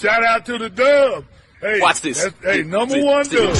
shout out to the Dub. Hey, watch this. Hey, number one Dub.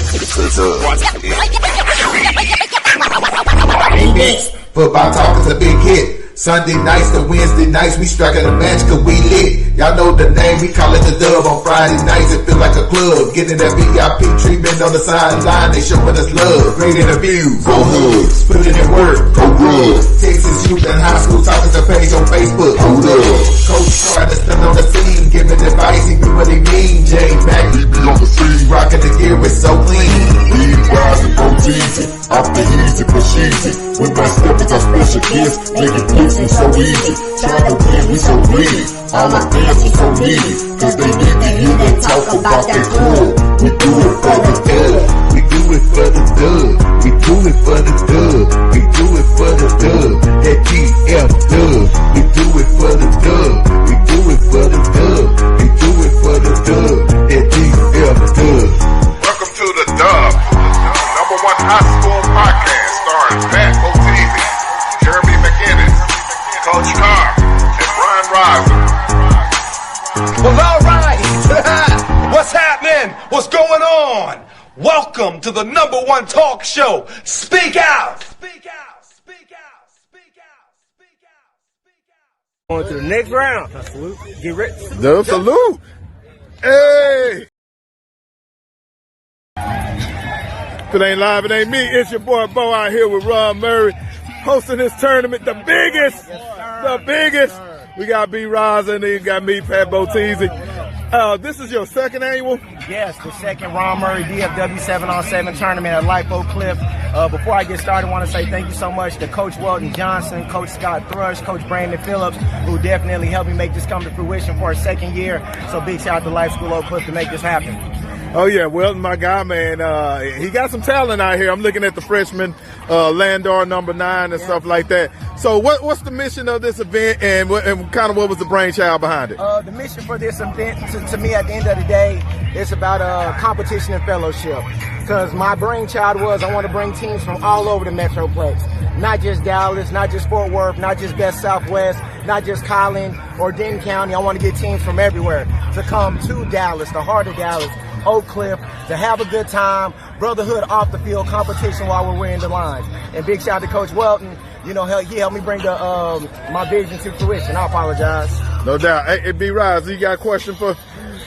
Football talk is a big hit. Sunday nights to Wednesday nights, we striking a match cause we lit. Y'all know the name, we call it the Dub. On Friday nights, it feel like a club. Getting that VIP treatment on the sideline, they showing us love. Great interviews, go hoods, put it in work, go good. Texas youth and high school talking to page on Facebook, hold up. Coach trying to stand on the scene, giving advice, he do what he mean. Jay Mack, he be on the scene, rocking the gear, it's so clean. We rise and go easy, off the easy, push easy. We bust up with our special gifts, make it easy, so easy. Trying to win, we so greedy. All my fans are so needy, cause they need to hear them talk about that club. We do it for the dub. We do it for the dub. We do it for the dub. We do it for the dub. That GF dub. We do it for the dub. We do it for the dub. We do it for the dub. That GF dub. Welcome to the Dub, number one high school podcast starring Pat O'Teasy, Jeremy McInnes, Coach Carr, and Brian Riser. Well, all right. What's happening? What's going on? Welcome to the number one talk show. Speak out. Speak out. Speak out. Speak out. Speak out. Speak out. On to the next round. Salute. Get ready. Dub salute. Hey. If it ain't live, it ain't me. It's your boy Bo out here with Ron Murray, hosting this tournament, the biggest, the biggest. We got B. Riser and then you got me, Pat Boteezy. This is your second annual? Yes, the second Ron Murray DFW 7-on-7 tournament at Life Oak Cliff. Before I get started, I want to say thank you so much to Coach Welton Johnson, Coach Scott Thrush, Coach Brandon Phillips, who definitely helped me make this come to fruition for a second year. So big shout out to Life School Oak Cliff to make this happen. Oh, yeah, Welton, my guy, man. He got some talent out here. I'm looking at the freshman, Landor number 9 and stuff like that. So what's the mission of this event and kind of what was the brainchild behind it? The mission for this event, to me, at the end of the day, it's about competition and fellowship. Because my brainchild was I want to bring teams from all over the Metroplex. Not just Dallas, not just Fort Worth, not just Best Southwest, not just Collin or Denton County. I want to get teams from everywhere to come to Dallas, the heart of Dallas, Oak Cliff, to have a good time, brotherhood off the field, competition while we're wearing the lines. And big shout out to Coach Welton. You know, he helped me bring my vision to fruition. I apologize. No doubt. Hey, B. Rise, you got a question for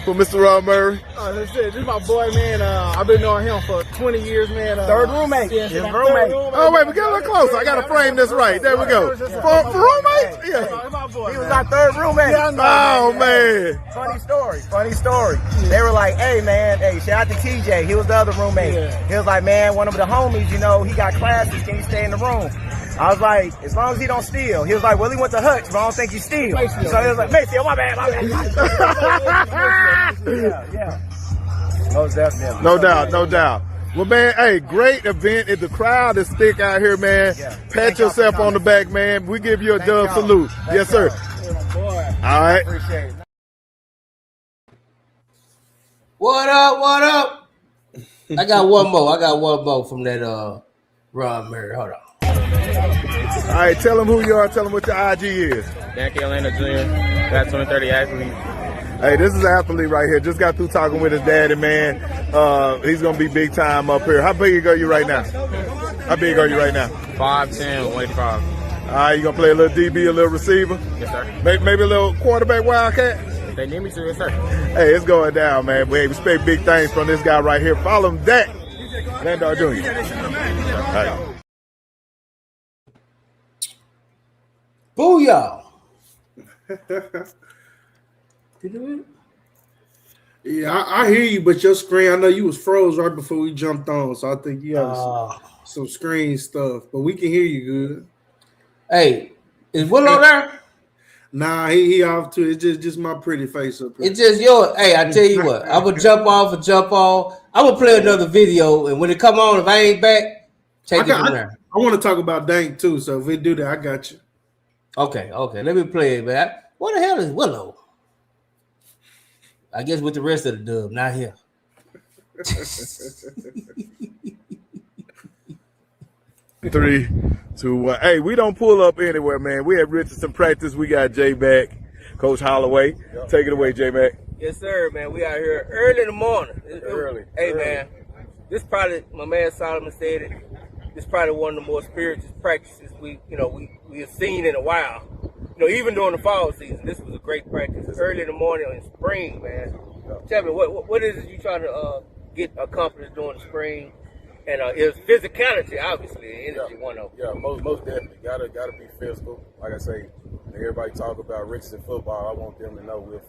Mr. Ron Murray? That's it. This is my boy, man. I've been knowing him for 20 years, man. Third roommate. Yeah, his roommate. Oh, wait, we get a little closer. I got to frame this right. There we go. For roommate? Yeah. He was our third roommate. Yeah, I know, Oh, man. Funny story. They were like, hey, man, shout out to TJ. He was the other roommate. Yeah. He was like, man, one of the homies, you know, he got classes. Can you stay in the room? I was like, as long as he don't steal. He was like, well, he went to Hutch, but I don't think he steal. So he was like, Mayfield, my bad. Yeah. Most definitely. No doubt. Well, man, hey, great event. The crowd is thick out here, man. Yeah. Pat yourself on the back, man. We give you a dub salute. Yes, sir. All right. Appreciate it. What up? I got one more from that Ron Murray. Hold on. All right, tell them who you are. Tell them what your IG is. Dan Carolina Jr., got 2030 athlete. Hey, this is an athlete right here. Just got through talking with his daddy, man. He's going to be big time up here. How big are you right now? 5'10", 185. All right, you going to play a little DB, a little receiver? Yes, sir. Maybe a little quarterback wildcat? They need me to, yes, sir. Hey, it's going down, man. We expect big things from this guy right here. Follow him, Dak Landor Jr. All right. Booyah! Yeah, I hear you, but your screen, I know you was froze right before we jumped on, so I think you have some screen stuff, but we can hear you good. Hey, is Willow there? Nah, he off too. It's just my pretty face up here. It's just yours. Hey, I tell you what, I would jump off and jump on. I would play another video, and when it come on, if I ain't back, take it from there. I want to talk about Dank too, so if we do that, I got you. Okay. Let me play it, man. What the hell is Willow? I guess with the rest of the dub, not here. 3, 2, 1. Hey, we don't pull up anywhere, man. We at Richardson practice. We got J Mac, Coach Holloway. Take it away, J Mac. Yes, sir, man. We out here early in the morning. Hey, Early. man. This probably, my man Solomon said it. This probably one of the more spiritual practices we have seen in a while. Even during the fall season, this was a great practice. Early in the morning in spring, man. Tell me, what is it you trying to get accomplished during the spring? And it's physicality, obviously, energy one of them. Yeah, most definitely. Gotta be physical. Like I say, everybody talk about Richardson football. I want them to know we're a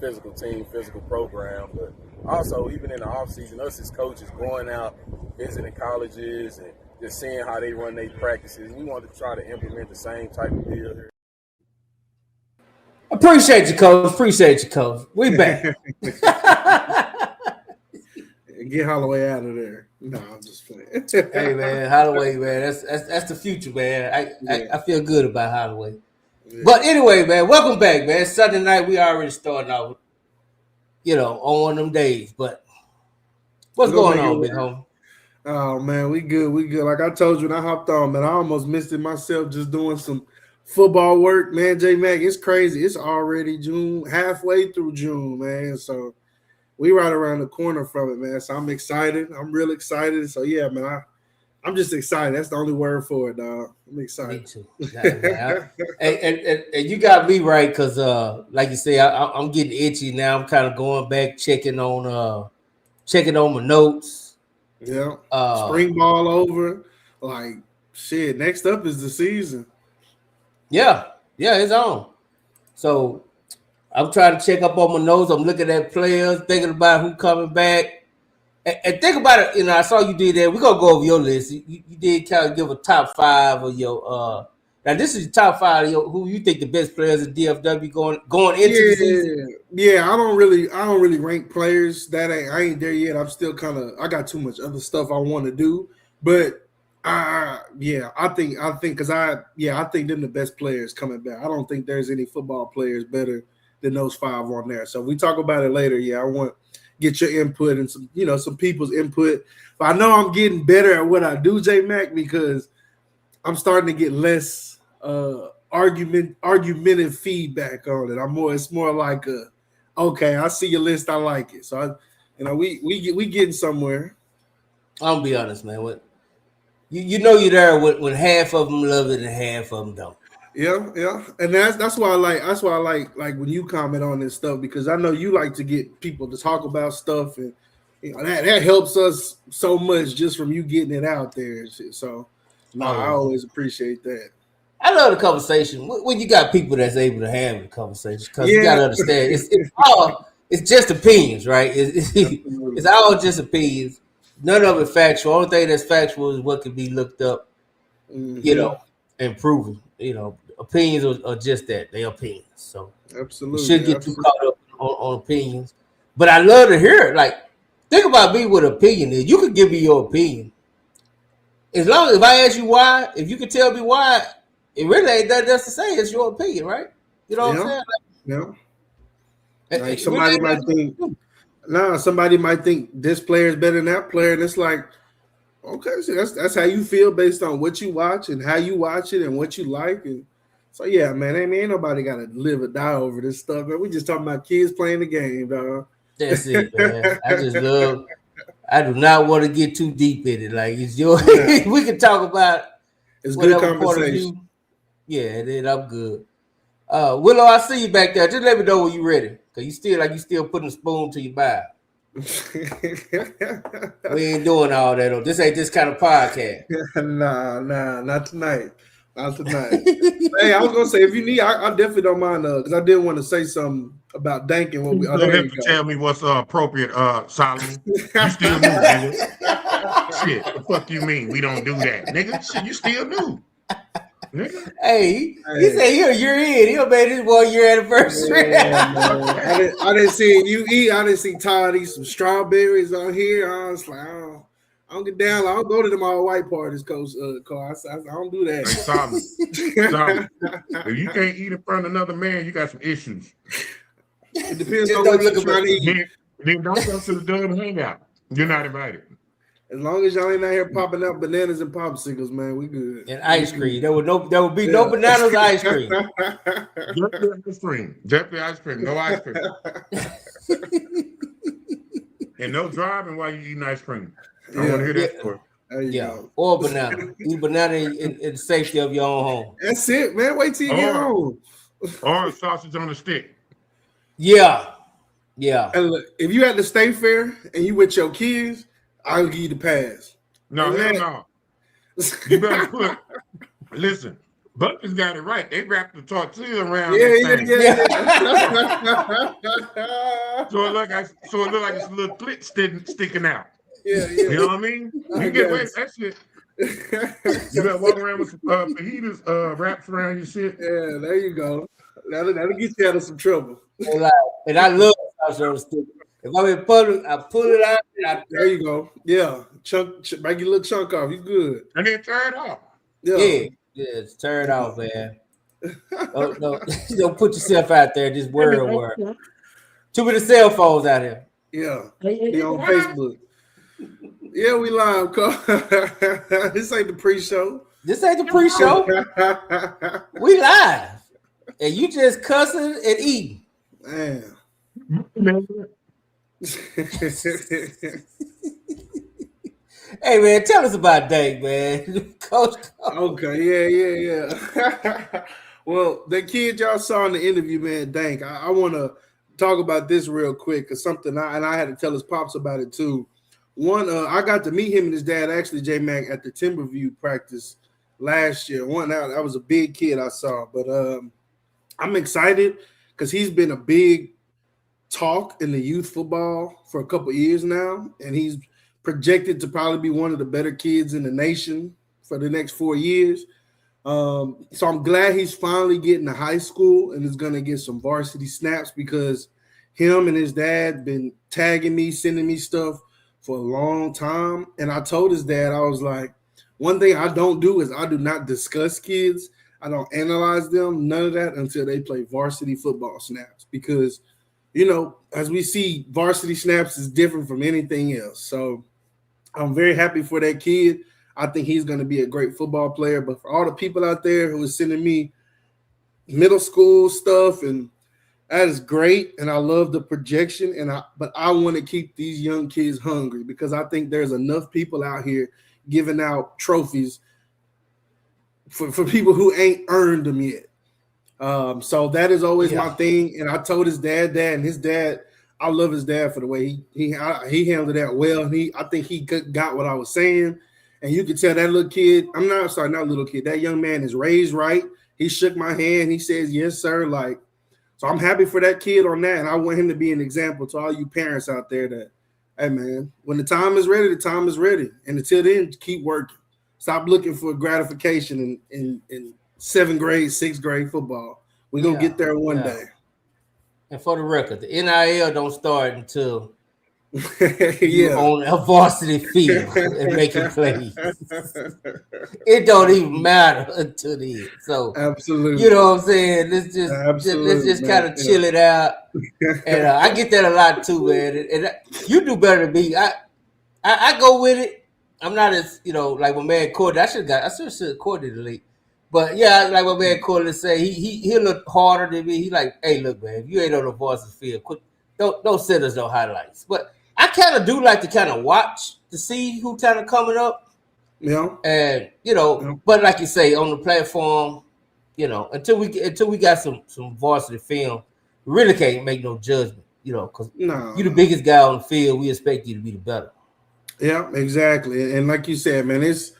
physical team, physical program. But also, even in the off season, us as coaches going out, visiting colleges and just seeing how they run their practices. We want to try to implement the same type of deal here. Appreciate you, Coach. We back. Get Holloway out of there. No, I'm just playing. Hey, man, Holloway, man, that's the future, man. I feel good about Holloway. Yeah. But anyway, man, welcome back, man. Sunday night, we already starting out, on one of them days. But what's going on, big homie? Oh, man, we good. Like I told you when I hopped on, man, I almost missed it myself just doing some football work, man. J-Mac, it's crazy. It's already June, halfway through June, man. So we right around the corner from it, man. So I'm excited. I'm real excited. So yeah, man, I'm just excited. That's the only word for it, dog. I'm excited. Me too. and you got me right, because like you say, I'm getting itchy now. I'm kind of going back, checking on my notes. Yeah. Spring ball over. Like shit. Next up is the season. Yeah, it's on. So I'm trying to check up on my notes. I'm looking at players, thinking about who coming back. And think about it, I saw you did that. We're going to go over your list. You did kind of give a top 5 of your now this is your top 5 of who you think the best players in DFW going into the season. Yeah, I don't really rank players. I ain't there yet. I'm still I got too much other stuff I want to do. But I think them the best players coming back. I don't think there's any football players better than those 5 on there. So we talk about it later. Yeah, I want to get your input and some people's input. But I know I'm getting better at what I do, J-Mac, because I'm starting to get less argumentative feedback on it. It's more like okay, I see your list, I like it. So we getting somewhere. I'm gonna be honest, man. You're there when half of them love it and half of them don't. Yeah, and that's why I like when you comment on this stuff, because I know you like to get people to talk about stuff, and that helps us so much just from you getting it out there and shit. So I always appreciate that. I love the conversation when you got people that's able to have the conversation, because you gotta understand it's just opinions, right? It's all just opinions. None of it factual. Only thing that's factual is what can be looked up, and proven. Opinions are just that. They're opinions. So absolutely, you shouldn't get too caught up on opinions. But I love to hear it. Like, think about me with opinion is. You can give me your opinion. As long as if I ask you why, if you can tell me why, it really ain't that else to say. It's your opinion, right? You know what I'm saying? Like somebody might think this player is better than that player, and it's like, okay, so that's how you feel based on what you watch and how you watch it and what you like. And so yeah, man, ain't nobody got to live or die over this stuff, man. We just talking about kids playing the game, dog. That's it, man. I do not want to get too deep in it. Like, it's your we can talk about it's good conversation. Yeah, then I'm good. Willow, I see you back there. Just let me know when you're ready. Cause you still putting a spoon to your mouth. We ain't doing all that. This ain't this kind of podcast. Nah, not tonight. Not tonight. Hey, I was gonna say, if you need, I definitely don't mind. Because I did want to say something about Dank and what we. You don't have to tell me what's appropriate, Solomon. You still new, nigga. Shit, the fuck you mean? We don't do that, nigga. Shit, you still new. Nigga. Hey, he said you're in. He'll make his 1 year anniversary. Yeah, I didn't see you eat. I didn't see Todd eat some strawberries on here. I was like, I don't get down. I don't go to them all white parties, Coach Carr. I don't do that. Hey, Solomon. If you can't eat in front of another man, you got some issues. It depends on what you're trying to eat. Then don't come to the Dub Hangout. You're not invited. As long as y'all ain't out here popping out bananas and popsicles, man, we good. And ice cream. There would be no bananas, ice cream. Definitely ice cream. No ice cream. And no driving while you eating ice cream. I want to hear that story. Or banana. Eat banana in the safety of your own home. That's it, man. Wait till you get home. Or a sausage on a stick. Yeah. And look, if you at the state fair and you with your kids, I'll give you the pass. No. You better put. Listen, Bucky's got it right. They wrapped the tortilla around. Yeah. So it look like it's a little clit sticking out. Yeah. You know what I mean? You get away with that shit. You better walk around with some fajitas wraps around your shit. Yeah, there you go. That'll get you out of some trouble. And I love sausage on a stick. If I'm in public, I pull it out. There you go. Yeah, make your little chunk off. You good? And then turn it off. Yeah, turn it off, man. Don't put yourself out there. Just word on word. Too many cell phones out here. Yeah, be on Facebook. Yeah, we live. This ain't the pre-show. We live. And you just cussing and eating. Man. Hey, man, tell us about Dank, man. Coach. Okay, yeah. Well, the kid y'all saw in the interview, man, Dank, I want to talk about this real quick because something I had to tell his pops about it too. One, I got to meet him and his dad, actually, J-Mac, at the Timberview practice last year. That was a big kid I saw, but I'm excited because he's been a big talk in the youth football for a couple of years now, and he's projected to probably be one of the better kids in the nation for the next 4 years. So I'm glad he's finally getting to high school and is going to get some varsity snaps because him and his dad been tagging me, sending me stuff for a long time. And I told his dad, I was like, one thing I don't do is I do not discuss kids. I don't analyze them, none of that until they play varsity football snaps because, you know, as we see, varsity snaps is different from anything else. So I'm very happy for that kid. I think he's going to be a great football player. But for all the people out there who are sending me middle school stuff, and that is great, and I love the projection. But I want to keep these young kids hungry because I think there's enough people out here giving out trophies for people who ain't earned them yet. So that is always my thing. And I told his dad that, and his dad, I love his dad for the way he handled that well. And I think he got what I was saying. And you could tell that little kid, not little kid, that young man is raised right. He shook my hand. He says, yes, sir. So I'm happy for that kid on that. And I want him to be an example to all you parents out there that, hey, man, when the time is ready, the time is ready. And until then, keep working. Stop looking for gratification in 7th grade, 6th grade football. We're going to get there one day. And for the record, the NIL don't start until you're on a varsity field and making plays. It don't even matter until then. So absolutely, you know what I'm saying? Let's just kind of chill it out. And I get that a lot too, man. And you do better than me. I go with it. I'm not as like my man Cordy. I should have Cordy the league. But yeah, like my man Cordy say, he look harder than me. He like, hey, look, man, if you ain't on the varsity field, quit. Don't send us no highlights. But I kind of do like to kind of watch to see who kind of coming up. Yeah. And but like you say, on the platform, until we got some varsity film, we really can't make no judgment, because you're the biggest guy on the field. We expect you to be the better. Yeah, exactly. And like you said, man, it's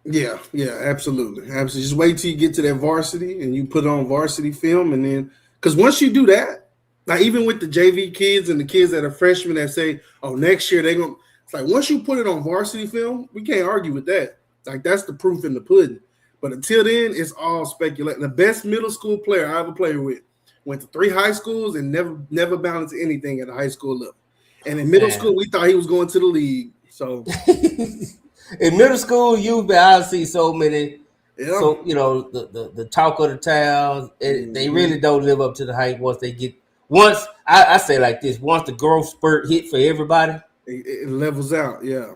absolutely. Just wait till you get to that varsity and you put on varsity film, and then because once you do that. Like even with the JV kids and the kids that are freshmen that say, "Oh, next year they're gonna," it's like once you put it on varsity film, we can't argue with that. Like that's the proof in the pudding. But until then, it's all speculation. The best middle school player I ever played with went to 3 high schools and never balanced anything at the high school level. And in middle school, we thought he was going to the league. So in middle school, I see so many. Yeah. So the talk of the town, they really don't live up to the hype once they get. Once I say like this, once the growth spurt hit for everybody, it levels out. Yeah,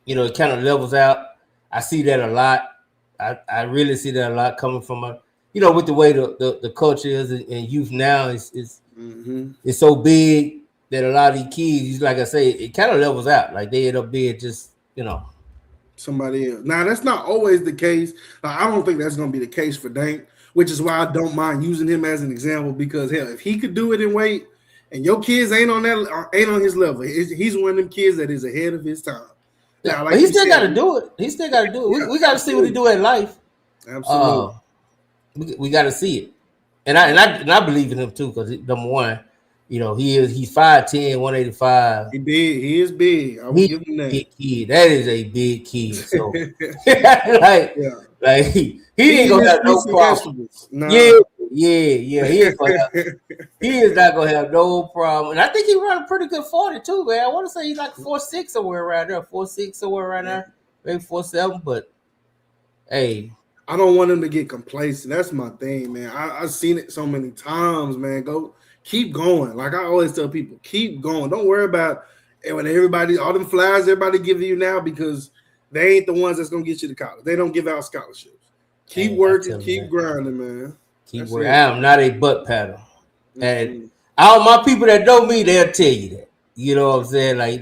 it kind of levels out. I see that a lot. I really see that a lot coming from with the way the culture is and youth now is so big. that a lot of these kids, like I say, it kind of levels out. Like they end up being just, somebody else. Now that's not always the case. I don't think that's going to be the case for Dank, which is why I don't mind using him as an example. Because hell, if he could do it in weight, and your kids ain't on his level, he's one of them kids that is ahead of his time. Now, but he still got to do it. He still got to do it. We got to see what he do in life. Absolutely. We got to see it, and I believe in him too because number one, he's 5'10", 185. He is big. I will give him that. Big kid. That is a big kid. So he ain't gonna have no problem. Nah. Yeah. He is not gonna have no problem. And I think he run a pretty good 40 too, man. I want to say he's like 4'6" somewhere around there, 4'6" somewhere around there, maybe 4'7". But hey, I don't want him to get complacent. That's my thing, man. I've seen it so many times, man. Keep going. Like I always tell people, keep going. Don't worry about when all them flyers everybody giving you now because they ain't the ones that's gonna get you to college. They don't give out scholarships. Keep working, keep grinding, man. Keep working. I am not a butt paddle. And all my people that know me, they'll tell you that. You know what I'm saying? Like,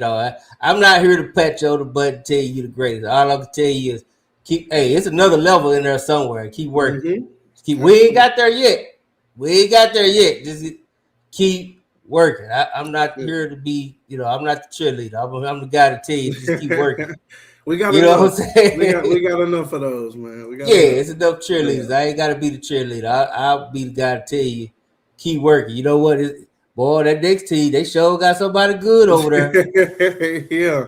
I'm not here to pat you on the butt and tell you the greatest. All I can tell you is it's another level in there somewhere. Keep working. We ain't got there yet. Just keep working. I'm not here to be, I'm not the cheerleader. I'm the guy to tell you just keep working. We got enough. Know what I'm saying? We got enough of those, man. It's enough cheerleaders. I ain't got to be the cheerleader. I'll be the guy to tell you keep working. You know what? Boy, that next team, they sure got somebody good over there. Yeah.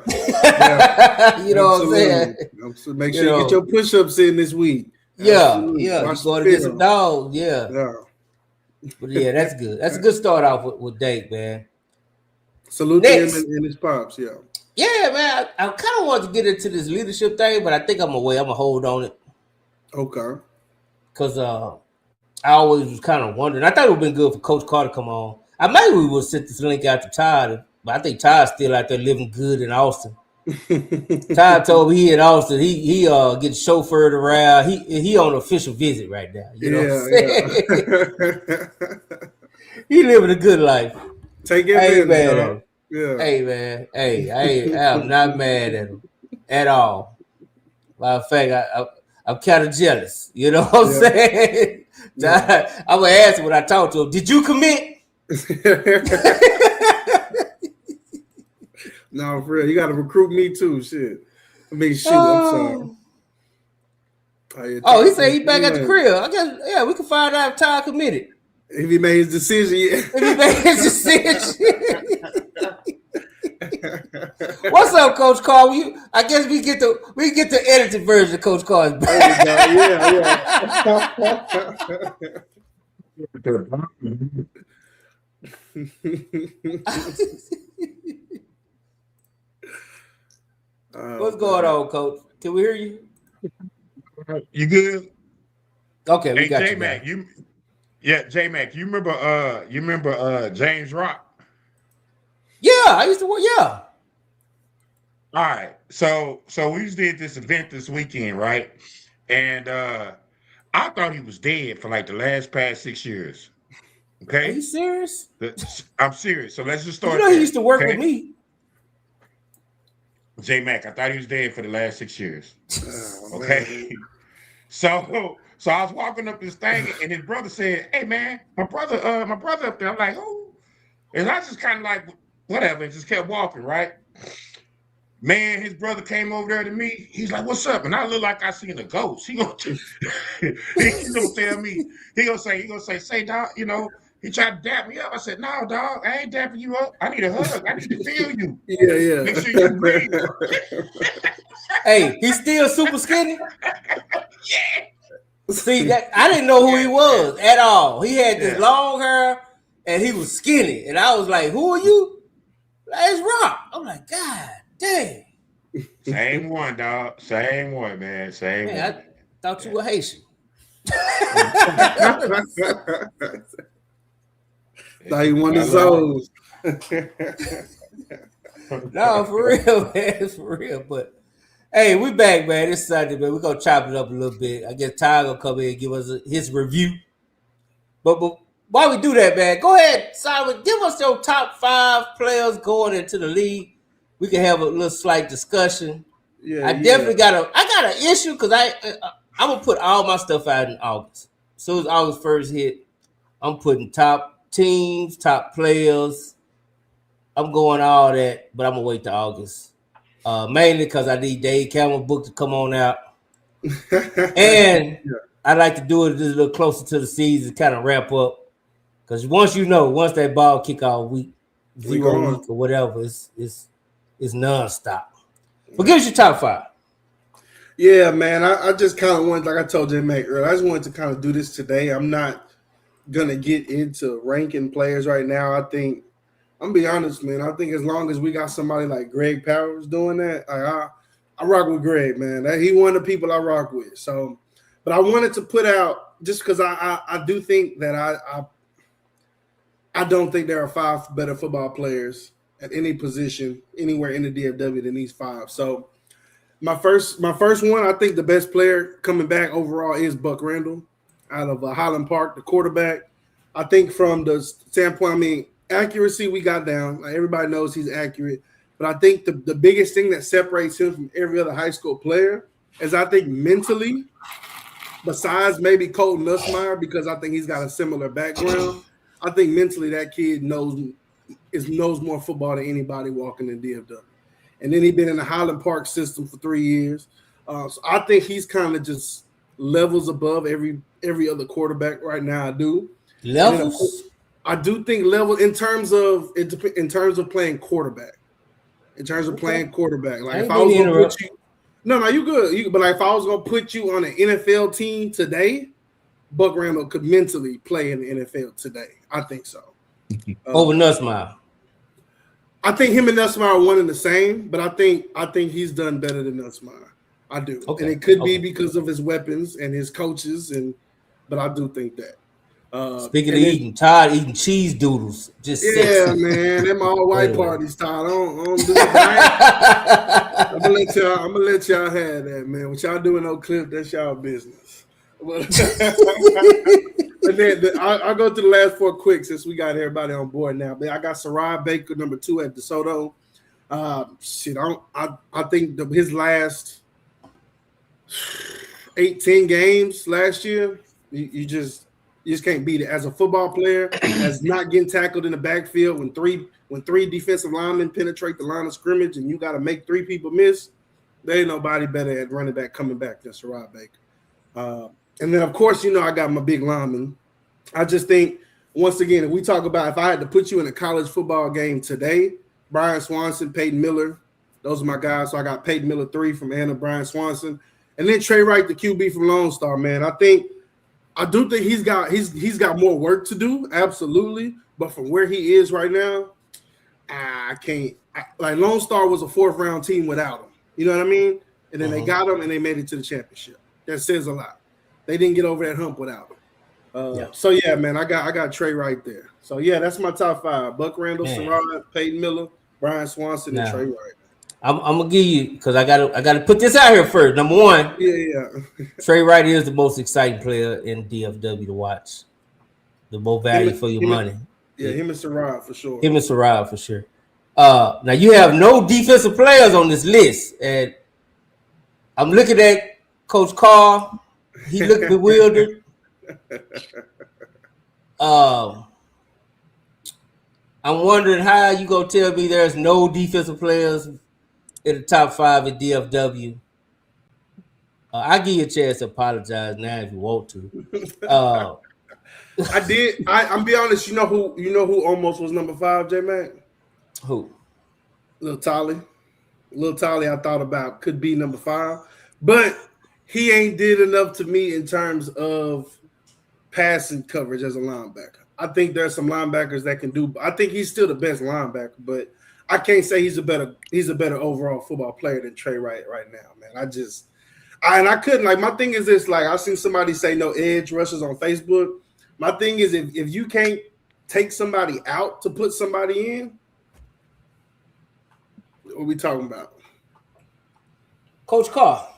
You know what I'm saying? Make sure you get your push-ups in this week. Yeah. You're going to get some dogs. Yeah. But yeah, that's good. That's a good start off with Dank, man. Salute to him and his pops, yeah. Yeah, man. I kind of wanted to get into this leadership thing, but I think I'm going to hold on it. Okay. Because I always was kind of wondering. I thought it would have been good for Coach Carter to come on. Maybe we would send this link out to Todd, but I think Todd's still out there living good in Austin. Todd told me he in Austin. He gets chauffeured around. He on an official visit right now. You know what I'm saying? He living a good life. Take it, man. Yeah. Hey, man. Hey, I'm not mad at him at all. Matter of fact, I'm kind of jealous. You know what I'm saying? Yeah. I'm going to ask him when I talk to him, did you commit? No, for real. You got to recruit me too. Shit. I'm sorry. He said he back at the crib. I guess, we can find out if Todd committed. If he made his decision, What's up, Coach Carr? I guess we get the edited version of Coach Carr's back. What's going on, Coach? Can we hear you? You good? Okay, we got J-Mac, you. J-Mac, you remember James Rock? Yeah, I used to work. Yeah. All right, so we did this event this weekend, right? And I thought he was dead for like the past 6 years. Okay, are you serious? I'm serious. So let's just start. He used to work with me. J-Mac, I thought he was dead for the last 6 years. Okay, so I was walking up this thing, and his brother said, "Hey man, my brother up there." I'm like, "Who?" And I just kind of like, whatever, and just kept walking, right? Man, his brother came over there to me. He's like, "What's up?" And I look like I seen a ghost. He gonna tell me. He gonna say, "Say, dog, he tried to dap me up." I said, "No, dog, I ain't dapping you up. I need a hug. I need to feel you. Yeah. Make sure you breathe." Hey, he's still super skinny. Yeah. See that I didn't know who he was at all. He had this long hair and he was skinny, and I was like, "Who are you?" Like, it's Rock. I'm like, God dang. Same one, dog. Same one, man. Same one. I thought you were Haitian. Thought you wanted those. No, for real, man. For real. But hey, we back, man. It's Sunday, man. We're gonna chop it up a little bit. I guess Ty gonna come in and give us his review. But while we do that, man, go ahead, Simon. Give us your top 5 players going into the league. We can have a little slight discussion. Yeah, I definitely got an issue because I'm gonna put all my stuff out in August. As soon as August 1st hit, I'm putting top teams, top players. I'm going all that, but I'm gonna wait to August. Mainly because I need Dave Cameron book to come on out. And I like to do it just a little closer to the season, kind of wrap up. Because once that ball kick off week 0 week or whatever, it's nonstop. But give us your top 5. Yeah, man. I just kind of wanted, like I told J Mac earlier, I just wanted to kind of do this today. I'm not gonna get into ranking players right now. I think I'm gonna be honest, man. I think as long as we got somebody like Greg Powers doing that, I rock with Greg, man. He one of the people I rock with. So, but I wanted to put out just because I do think that I don't think there are 5 better football players at any position anywhere in the DFW than these 5. So my first one, I think the best player coming back overall is Buck Randall out of Highland Park, the quarterback. I think from the standpoint, I mean, accuracy we got down. Like everybody knows he's accurate. But I think the biggest thing that separates him from every other high school player is I think mentally, besides maybe Colton Nussmeier, because I think he's got a similar background, I think mentally that kid knows more football than anybody walking in DFW. And then he's been in the Highland Park system for 3 years. So I think he's kind of just levels above every other quarterback right now. I do. Levels? I do think level in terms of playing quarterback. In terms of playing quarterback. Like if I was gonna put you, no, you good. But like if I was gonna put you on an NFL team today, Buck Randall could mentally play in the NFL today. I think so. Over Nussmeier. I think him and Nussmeier are one and the same, but I think he's done better than Nussmeier. I do. Okay. And it could be because of his weapons and his coaches, but I do think that. Speaking of eating, Todd eating cheese doodles. Just yeah, man. Them all white parties, Todd. I don't do that. I'm gonna let y'all have that, man. What y'all doing no clip, that's y'all business. But then I'll go to the last 4 quick since we got everybody on board now. But I got Sarai Baker, number 2 at DeSoto. I think his last 18 games last year, you just can't beat it. As a football player, as not getting tackled in the backfield when three defensive linemen penetrate the line of scrimmage and you got to make 3 people miss, there ain't nobody better at running back coming back than Sarai Baker. And then, of course, I got my big lineman. I just think, once again, if we talk about if I had to put you in a college football game today, Brian Swanson, Peyton Miller, those are my guys. So I got Peyton Miller 3 from Anna, Brian Swanson. And then Trey Wright, the QB from Lone Star, man. I do think he's got more work to do, absolutely. But from where he is right now, I can't. Like Lone Star was a 4th-round team without him. You know what I mean? And then they got him and they made it to the championship. That says a lot. They didn't get over that hump without him. So yeah, man, I got Trey right there. So yeah, that's my top 5: Buck Randall, Sarai, Peyton Miller, Brian Swanson, and Trey Wright. I'm gonna give you because I gotta put this out here first. Number 1, Trey Wright is the most exciting player in DFW to watch. The more value for your money. Yeah, him and Sarai for sure. Now you have no defensive players on this list, and I'm looking at Coach Carr. He looked bewildered. I'm wondering how you gonna tell me there's no defensive players in the top 5 at DFW. I'll give you a chance to apologize now if you want to. I did. I'm be honest. You know who almost was number 5, J Mac? Who? Lil Tolly. I thought about could be number 5, but he ain't did enough to me in terms of passing coverage as a linebacker. I think there's some linebackers that can do. I think he's still the best linebacker, but I can't say he's a better overall football player than Trey Wright right now, man. I couldn't, like, my thing is this, like, I seen somebody say no edge rushers on Facebook. My thing is if you can't take somebody out to put somebody in, what are we talking about? Coach Carr.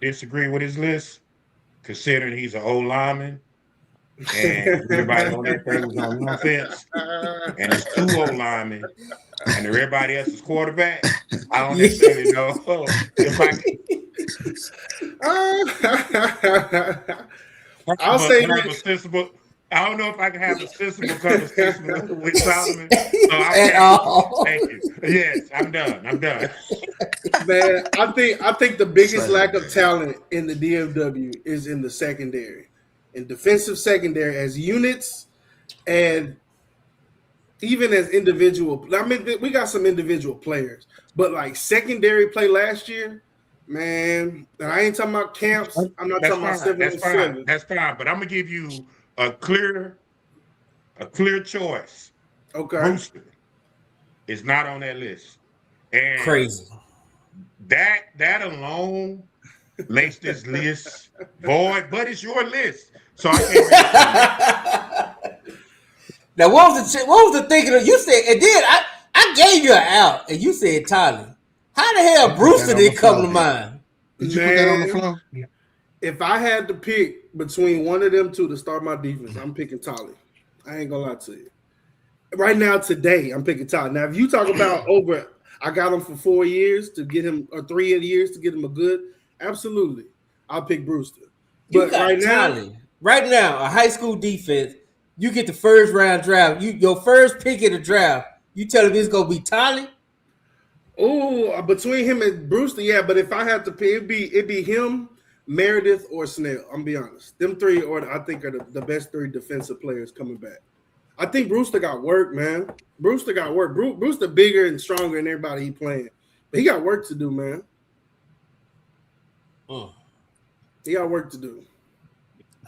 disagree with his list, considering he's an old lineman and everybody on that thing was on offense, and it's 2 old linemen, and everybody else is quarterback. I don't necessarily know if I I'll say have a sensible. I don't know if I can have a sensible conversation with Solomon. So At all. Thank you. Yes, I'm done. Man, I think the biggest lack of talent in the DFW is in the secondary, in defensive secondary as units, and even as individual. I mean, we got some individual players, but like secondary play last year, man. And I ain't talking about camps. I'm not talking about 7 and 7. That's fine. But I'm gonna give you a clear choice. Okay. Brewster is not on that list. And Crazy. That alone makes this list void, but it's your list. So I can't Now, what was the thinking of you said? And then I gave you an out, and you said Tyler. How the hell Brewster didn't come to mind? Did you put that on the floor? If I had to pick between one of them two to start my defense, I'm picking Tolly. I ain't gonna lie to you. Right now, today, I'm picking Tolly. Now, if you talk about I got him for 4 years to get him, or 3 years to get him a good, absolutely, I'll pick Brewster. But right now, a high school defense, you get the first round draft. Your first pick in the draft, you tell him it's gonna be Tolly? Oh, between him and Brewster, yeah. But if I had to pick, it'd be him, Meredith, or Snell. I'm be honest. Them 3 I think are the best 3 defensive players coming back. I think Brewster got work, man. Brewster got work. Brewster bigger and stronger than everybody he playing. But he got work to do, man. He got work to do.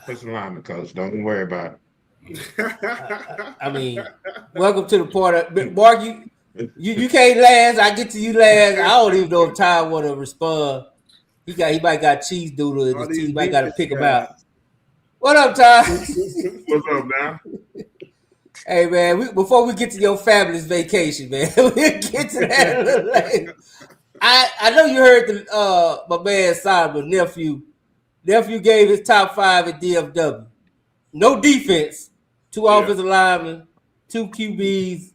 That's the lineman, coach. Don't worry about it. I mean, welcome to the part of Mark. You can't last. I get to you last. I don't even know if Ty want to respond. He might got cheese doodle in his team. He might got to pick him out. What up, Ty? What's up, man? Hey, man. Before we get to your fabulous vacation, man, we'll get to that a little later. I know you heard my man Simon nephew. Nephew gave his top 5 at DFW. No defense, 2 offensive linemen, 2 QBs,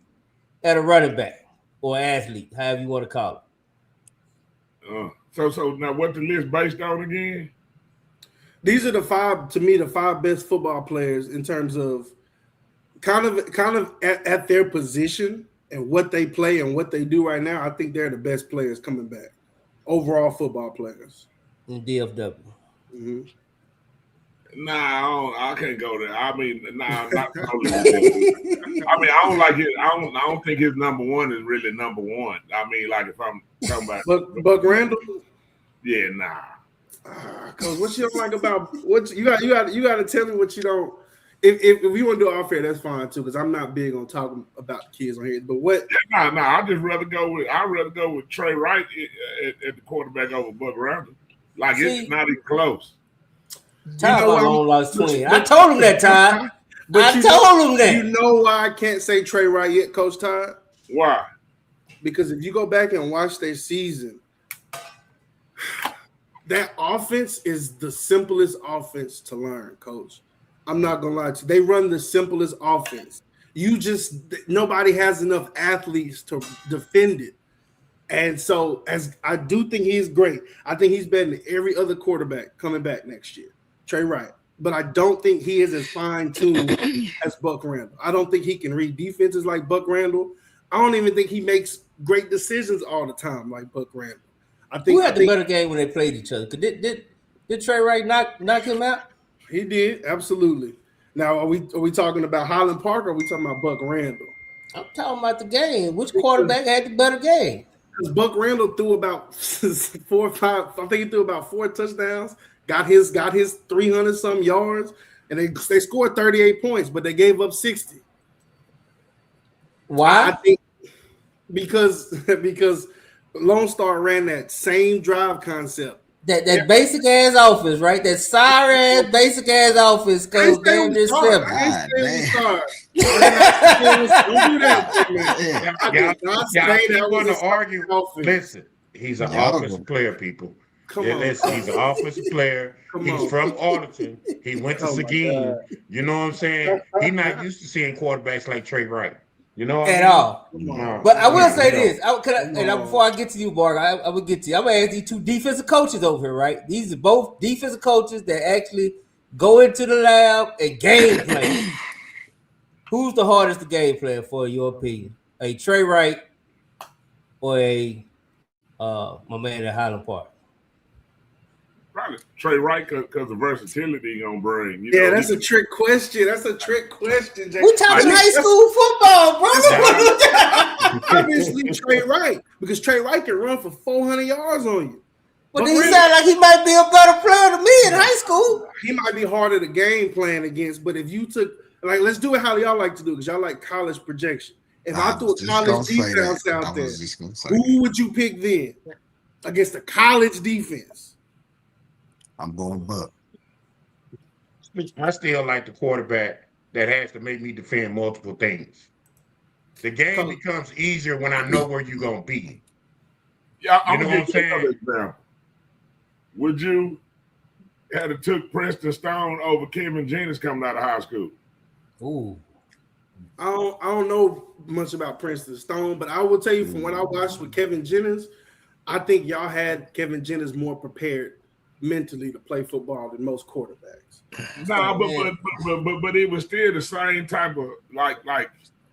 and a running back or athlete, however you want to call it. So now what the list based on again? These are the 5, to me, the 5 best football players in terms of kind of at their position and what they play and what they do right now. I think they're the best players coming back. Overall football players. In DFW. Mm-hmm. Nah, I can't go there. I mean, not totally. I mean, I don't like it. I don't think his number 1 is really number 1. I mean, like if I'm talking about Buck Randall. Yeah, nah. Cause what you don't like about what you got to tell me what you don't. If we want to do it off air, that's fine too. Because I'm not big on talking about the kids on here. But what? Yeah, nah. I'd rather go with Trey Wright at the quarterback over Buck Randall. Like it's not even close. Ty lost 20. I told him that, Ty. I told him that. You know why I can't say Trey Wright yet, Coach Todd? Why? Because if you go back and watch their season, that offense is the simplest offense to learn, Coach. I'm not gonna lie to you. They run the simplest offense. Nobody has enough athletes to defend it. And so, as I do think he's great, I think he's better than every other quarterback coming back next year, Trey Wright. But I don't think he is as fine-tuned as Buck Randall. I don't think he can read defenses like Buck Randall. I don't even think he makes great decisions all the time like Buck Randall. Who had the better game when they played each other? Did Trey Wright knock him out? He did, absolutely. Now, are we talking about Highland Park or are we talking about Buck Randall? I'm talking about the game. Which quarterback had the better game? Because Buck Randall threw about 4 or 5. I think he threw about 4 touchdowns. Got his 300-some yards, and they scored 38 points, but they gave up 60. Why? I think because Lone Star ran that same drive concept. That basic ass offense, right? That sorry ass basic ass offense goes damn near 7. Don't do that, man. Y'all want to argue? Listen, he's an offensive player, people. Listen, he's an offensive player. He's from Arlington. He went to Seguin. You know what I'm saying? He's not used to seeing quarterbacks like Trey Wright. You know what at I mean? all. No. But I will say this. Before I get to you, Bark, I will get to you. I'm going to ask these two defensive coaches over here, right? These are both defensive coaches that actually go into the lab and game plan. Who's the hardest to game plan for, in your opinion? A Trey Wright or a my man at Highland Park? Probably Trey Wright because the versatility he gonna bring. You Yeah, know, that's a trick question. That's a trick question, Jay. We talking high school football, brother. Obviously, Trey Wright, because Trey Wright can run for 400 yards on you. But then he sound like he might be a better player than me in high school. He might be harder to game plan against, but if you took, like, let's do it how y'all like to do, because y'all like college projection. If I threw a college defense out there, who would you pick then against a college defense? I'm going Buck. I still like the quarterback that has to make me defend multiple things. The game becomes easier when I know where you're gonna be. Yeah, I'm You know gonna what I'm give you another saying? example. Would you have took Preston Stone over Kevin Jennings coming out of high school? Ooh. I don't know much about Princeton Stone, but I will tell you from what I watched with Kevin Jennings, I think y'all had Kevin Jennings more prepared mentally to play football than most quarterbacks. Nah, but it was still the same type of like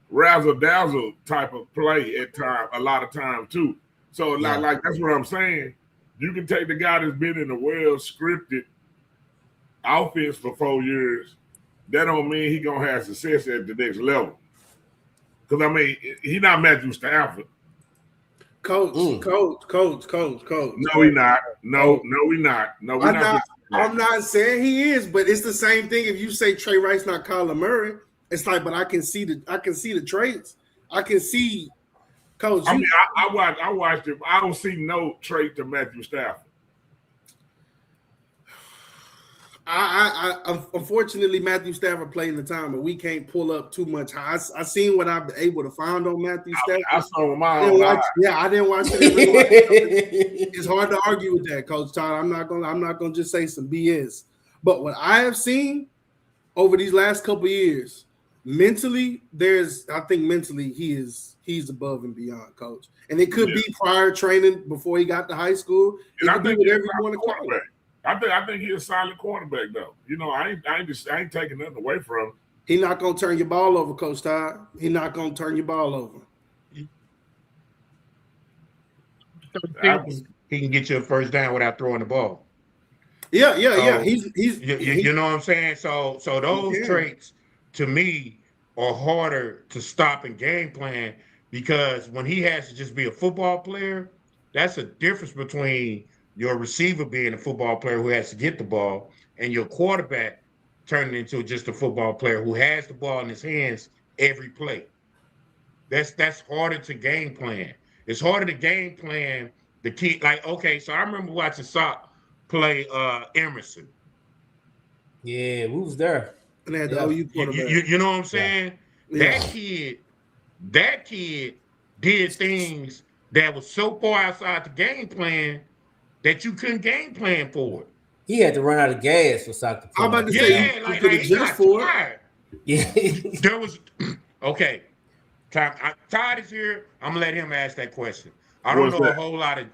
razzle dazzle type of play at time, a lot of times too. So like that's what I'm saying. You can take the guy that's been in a well scripted offense for 4 years. That don't mean he gonna have success at the next level. Because I mean, he not Matthew Stafford. Coach. No, he not. No, we not. No, we not. I'm not saying he is, but it's the same thing. If you say Trey Wright's not Kyler Murray, it's like, but I can see the traits. I can see, Coach. I mean, I watched him. I don't see no trait to Matthew Stafford. I unfortunately Matthew Stafford played in the time, but we can't pull up too much. I seen what I've been able to find on Matthew Stafford. I saw him I didn't watch it. It's hard to argue with that, Coach Todd. I'm not gonna just say some BS. But what I have seen over these last couple of years, mentally, I think mentally he's above and beyond, Coach. And it could be prior training before he got to high school. And I think whatever you want to call it. I think he's a solid quarterback, though. You know, I ain't taking nothing away from him. He's not gonna turn your ball over, Coach Todd. He's not gonna turn your ball over. He can get you a first down without throwing the ball. Yeah. You know what I'm saying? So those traits to me are harder to stop in game plan, because when he has to just be a football player, that's a difference between your receiver being a football player who has to get the ball and your quarterback turning into just a football player who has the ball in his hands every play. That's harder to game plan. It's harder to game plan the key. Like, okay, so I remember watching Sock play Emerson. Yeah, we was there. And had the OU quarterback. You know what I'm saying? Yeah. That kid did things that was so far outside the game plan that you couldn't game plan for it. He had to run out of gas for soccer. I'm about to say you could adjust for it. Yeah. There was okay. Todd is here. I'm gonna let him ask that question. I don't know a whole lot of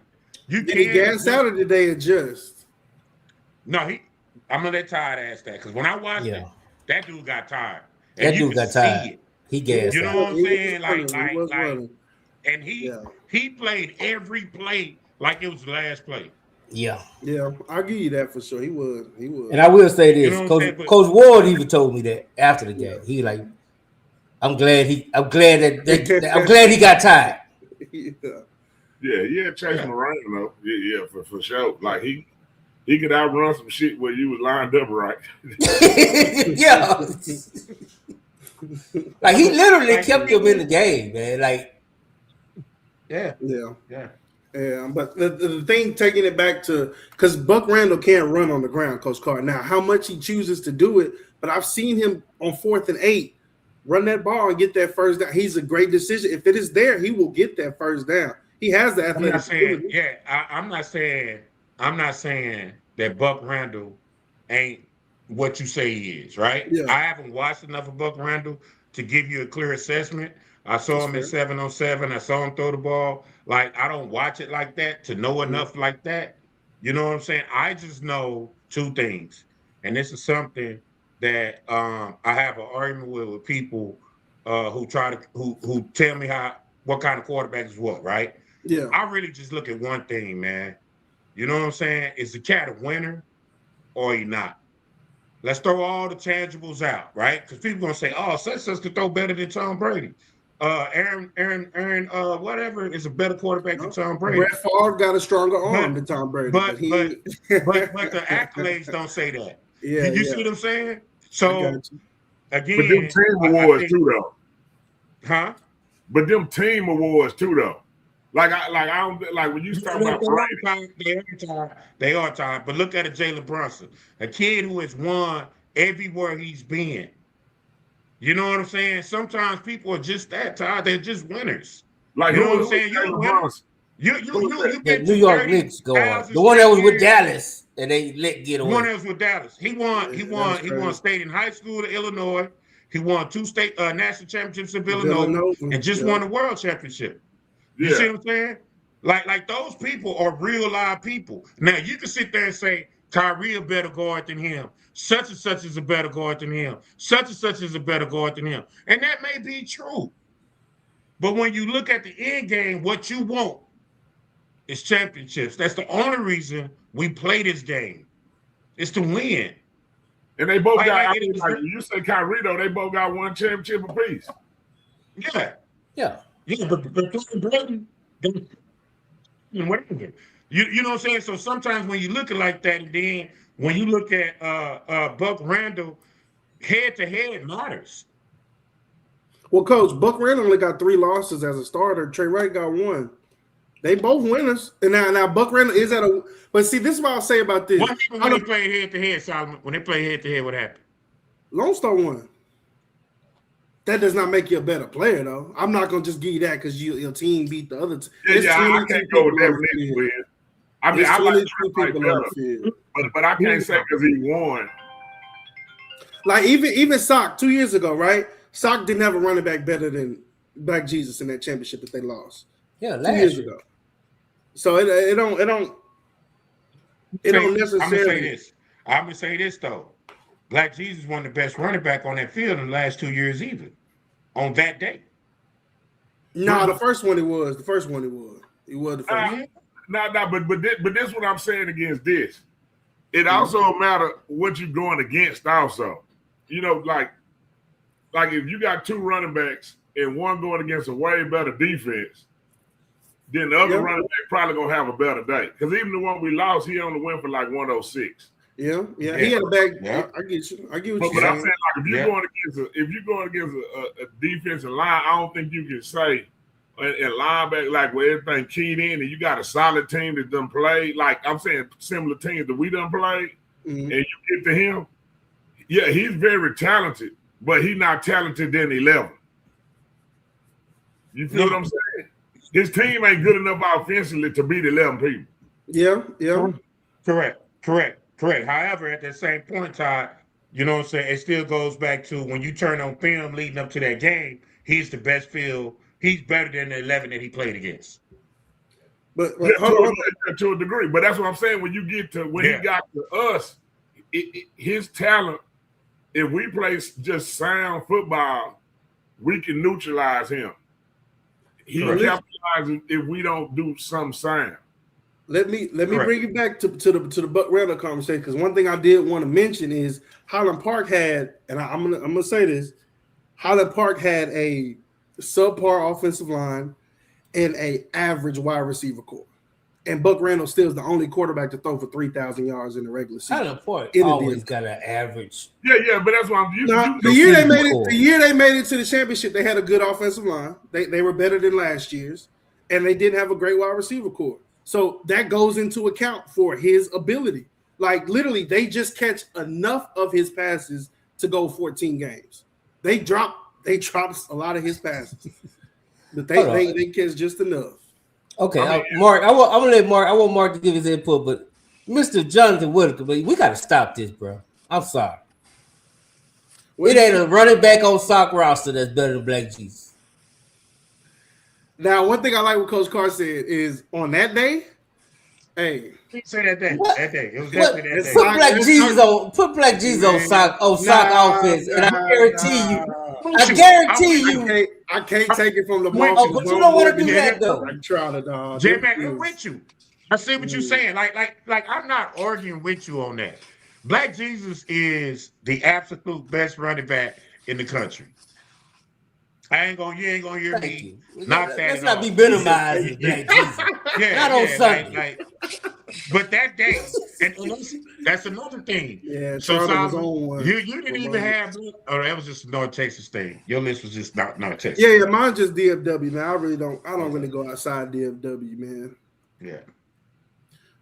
you. Did he gas out or did they adjust? No, I'm gonna let Todd ask that, because when I watched it, that dude got tired. That dude got tired. He gassed. You know what I'm saying? Like, and he played every play like it was the last play. Yeah, I'll give you that for sure. He was. And I will say this, You know Coach Ward even told me that after the game. He like, I'm glad he got tired. Yeah, he had chased him around though. Yeah, for sure. Like he could outrun some shit where you was lined up right. Yeah. Like he literally kept him in the game, man. Like, yeah. But the thing, taking it back to, because Buck Randall can't run on the ground, Coach Carr. Now, how much he chooses to do it, but I've seen him on 4th and 8 run that ball and get that first down. He's a great decision. If it is there, he will get that first down. He has the athletic ability. I'm not saying I'm not saying that Buck Randall ain't what you say he is, right? Yeah. I haven't watched enough of Buck Randall to give you a clear assessment. I saw him in 7-on-7. I saw him throw the ball. Like, I don't watch it like that to know enough like that. You know what I'm saying? I just know two things. And this is something that I have an argument with people who tell me what kind of quarterback is what, right? Yeah. I really just look at one thing, man. You know what I'm saying? Is the cat a winner or he not? Let's throw all the tangibles out, right? Because people gonna say, "Oh, such could throw better than Tom Brady." Aaron, whatever is a better quarterback than Tom Brady. Brett Favre got a stronger arm than Tom Brady, but the accolades don't say that. Yeah, you see what I'm saying? So again, but them team awards too, though. Huh? But them team awards too, though. Like I don't like when you start about they are tied. But look at Jalen Brunson, a kid who has won everywhere he's been. You know what I'm saying? Sometimes people are just that tired. They're just winners. Like, you know what I'm saying? You're a winner. You the New York Knicks going. The one that was with Dallas and they let get away. The one that was with Dallas. He won state in high school to Illinois. He won 2 state national championships in Villanova and just won the world championship. You see what I'm saying? Like those people are real live people. Now you can sit there and say Kyrie a better guard than him. Such and such is a better guard than him. Such and such is a better guard than him. And that may be true. But when you look at the end game, what you want is championships. That's the only reason we play this game. It's to win. And they both got, you say Kyrie, though, they both got 1 championship apiece. Yeah. Yeah, but Brayton, you know what I'm saying? So sometimes when you look at like that, and then when you look at Buck Randall, head-to-head matters. Well, Coach, Buck Randall only got 3 losses as a starter. Trey Wright got 1. They both winners. And now Buck Randall is at a – but see, this is what I'll say about this. What happened when they play head-to-head, Solomon? When they play head-to-head, what happened? Lone Star won. That does not make you a better player, though. I'm not going to just give you that because your team beat the other team. I can't go with that win. I mean, I like people on the field. But I can't say because he won. Like, even Sock 2 years ago, right? Sock didn't have a running back better than Black Jesus in that championship that they lost. Yeah, 2 years ago. So it don't necessarily. I'm gonna say this though. Black Jesus won the best running back on that field in the last 2 years, even on that day. No, the first one it was. The first one it was. It was the first one. But this what I'm saying against this. It also matter what you're going against also. You know, like if you got 2 running backs and one going against a way better defense, then the other running back probably gonna have a better day. Because even the one we lost, he only went for like 106. Yeah. He had a bag. Yeah. I get you. I get what you're saying. I'm saying, like, if you're going against a defensive line, I don't think you can say in linebacker, like where everything keyed in, and you got a solid team that done played. Like I'm saying, similar teams that we done played, and you get to him. Yeah, he's very talented, but he's not talented than 11. You feel what I'm saying? His team ain't good enough offensively to beat 11 people. Yeah. Correct. However, at that same point, Todd, you know what I'm saying? It still goes back to when you turn on film leading up to that game, he's the best field. He's better than the 11 that he played against. But to a degree. But that's what I'm saying. When you get to he got to us, his talent, if we play just sound football, we can neutralize him. He capitalizes if we don't do some sound. Let me bring you back to the Buck Randall conversation, because one thing I did want to mention is Highland Park had, and I'm gonna say this, Highland Park had a subpar offensive line and a average wide receiver core, and Buck Randall still is the only quarterback to throw for 3,000 yards in the regular season. Highland Park always got an average. Yeah, but that's why I'm using. The year they made it to the championship, they had a good offensive line. They were better than last year's, and they didn't have a great wide receiver core. So that goes into account for his ability. Like literally, they just catch enough of his passes to go 14 games. They drop a lot of his passes, but they catch just enough. Okay, Mark. I want Mark to give his input, but Mr. Jonathan Whitaker, but we got to stop this, bro. I'm sorry. It ain't a running back on sock roster that's better than Black Jesus. Now, one thing I like what Coach Carr said is on that day, hey. Say that day. What? That day. It was What? definitely that day. Put Black Jesus on sock offense, and I guarantee you. I can't take it from the ball. Oh, but you don't want to do that though. I'm trying to, dog. J-Mac, I'm with you. I see what you're saying. Like I'm not arguing with you on that. Black Jesus is the absolute best running back in the country. You ain't gonna hear me. Let's not be minimizing Black Jesus. Not on Sunday. But that day, and that's another thing. Yeah, so Simon, you didn't even have, or that was just a North Texas thing. Your list was just not Texas. Yeah, mine's just DFW, man. I don't really go outside DFW, man. Yeah.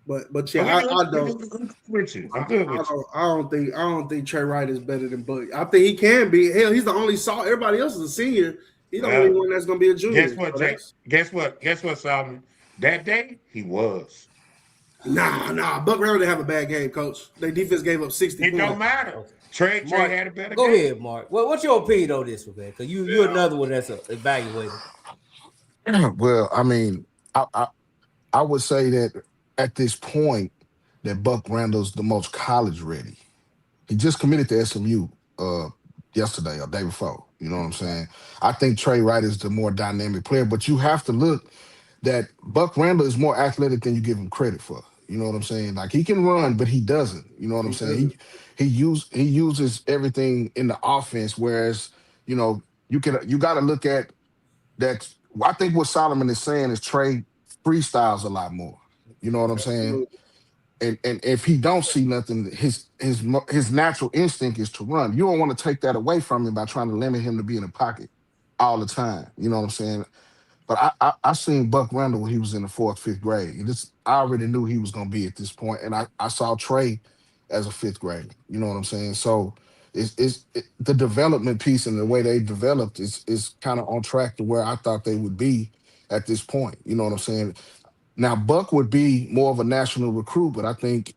But yeah, I don't. I'm with you. I'm good with you. I don't think Trey Wright is better than Buck. I think he can be. Hell, he's the only everybody else is a senior. He's the only one that's gonna be a junior. Guess what, Jake? Guess what, Solomon? That day he was. Nah. Buck Randall didn't have a bad game, Coach. Their defense gave up 60 It points. don't matter. Trey had a better game. Go ahead, Mark. What's your opinion on this one, man? Because you're another one that's evaluated. Well, I mean, I would say that at this point that Buck Randall's the most college ready. He just committed to SMU yesterday or day before. You know what I'm saying? I think Trey Wright is the more dynamic player, but you have to look that Buck Randall is more athletic than you give him credit for. You know what I'm saying? Like he can run, but he doesn't. You know what I'm saying? He uses everything in the offense, whereas you got to look at that. I think what Solomon is saying is Trey freestyles a lot more. You know what I'm saying? And if he don't see nothing, his natural instinct is to run. You don't want to take that away from him by trying to limit him to be in the pocket all the time. You know what I'm saying? But I seen Buck Randall when he was in the 4th, 5th grade. I already knew he was going to be at this point, and I saw Trey as a 5th grader. You know what I'm saying? So the development piece and the way they developed is kind of on track to where I thought they would be at this point. You know what I'm saying? Now, Buck would be more of a national recruit, but I think,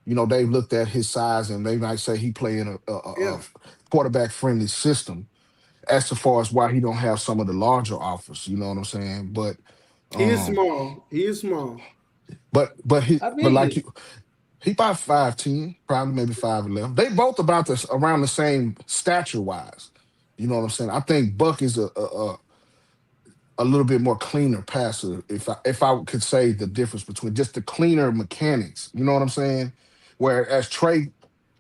they've looked at his size and they might say he play in a quarterback-friendly system as far as why he don't have some of the larger offers. You know what I'm saying? But he is small. He is small. But he about 5'10", probably maybe 5'11". They both around the same stature-wise. You know what I'm saying? I think Buck is a little bit more cleaner passer, if I could say the difference between just the cleaner mechanics. You know what I'm saying? Whereas Trey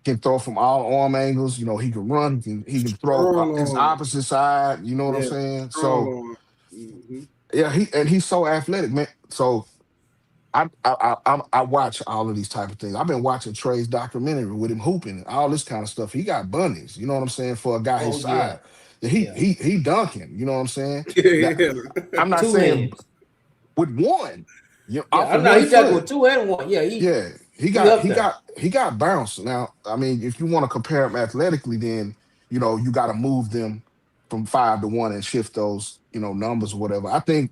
can throw from all arm angles. He can run. He can throw his opposite side. You know what I'm saying? So he's so athletic, man. So I watch all of these type of things. I've been watching Trey's documentary with him hooping, all this kind of stuff. He got bunnies. You know what I'm saying? For a guy his size. He dunking, you know what I'm saying? I'm not saying with one. I'm not. He's talking with 2 and 1. He got bounce. Now, I mean, if you want to compare him athletically, then you got to move them from 5 to 1 and shift those numbers or whatever. I think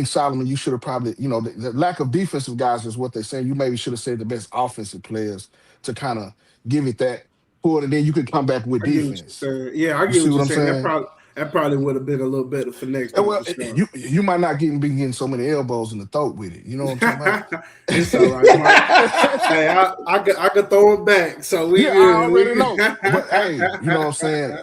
Solomon, you should have probably the lack of defensive guys is what they're saying. You maybe should have said the best offensive players to kind of give it that. And then you could come back with defense. I get what you're saying. That probably would have been a little better for next time. Well, you might not be getting so many elbows in the throat with it. You know what I'm talking about? It's all right. Hey, I could throw it back. So I already know. But hey, you know what I'm saying?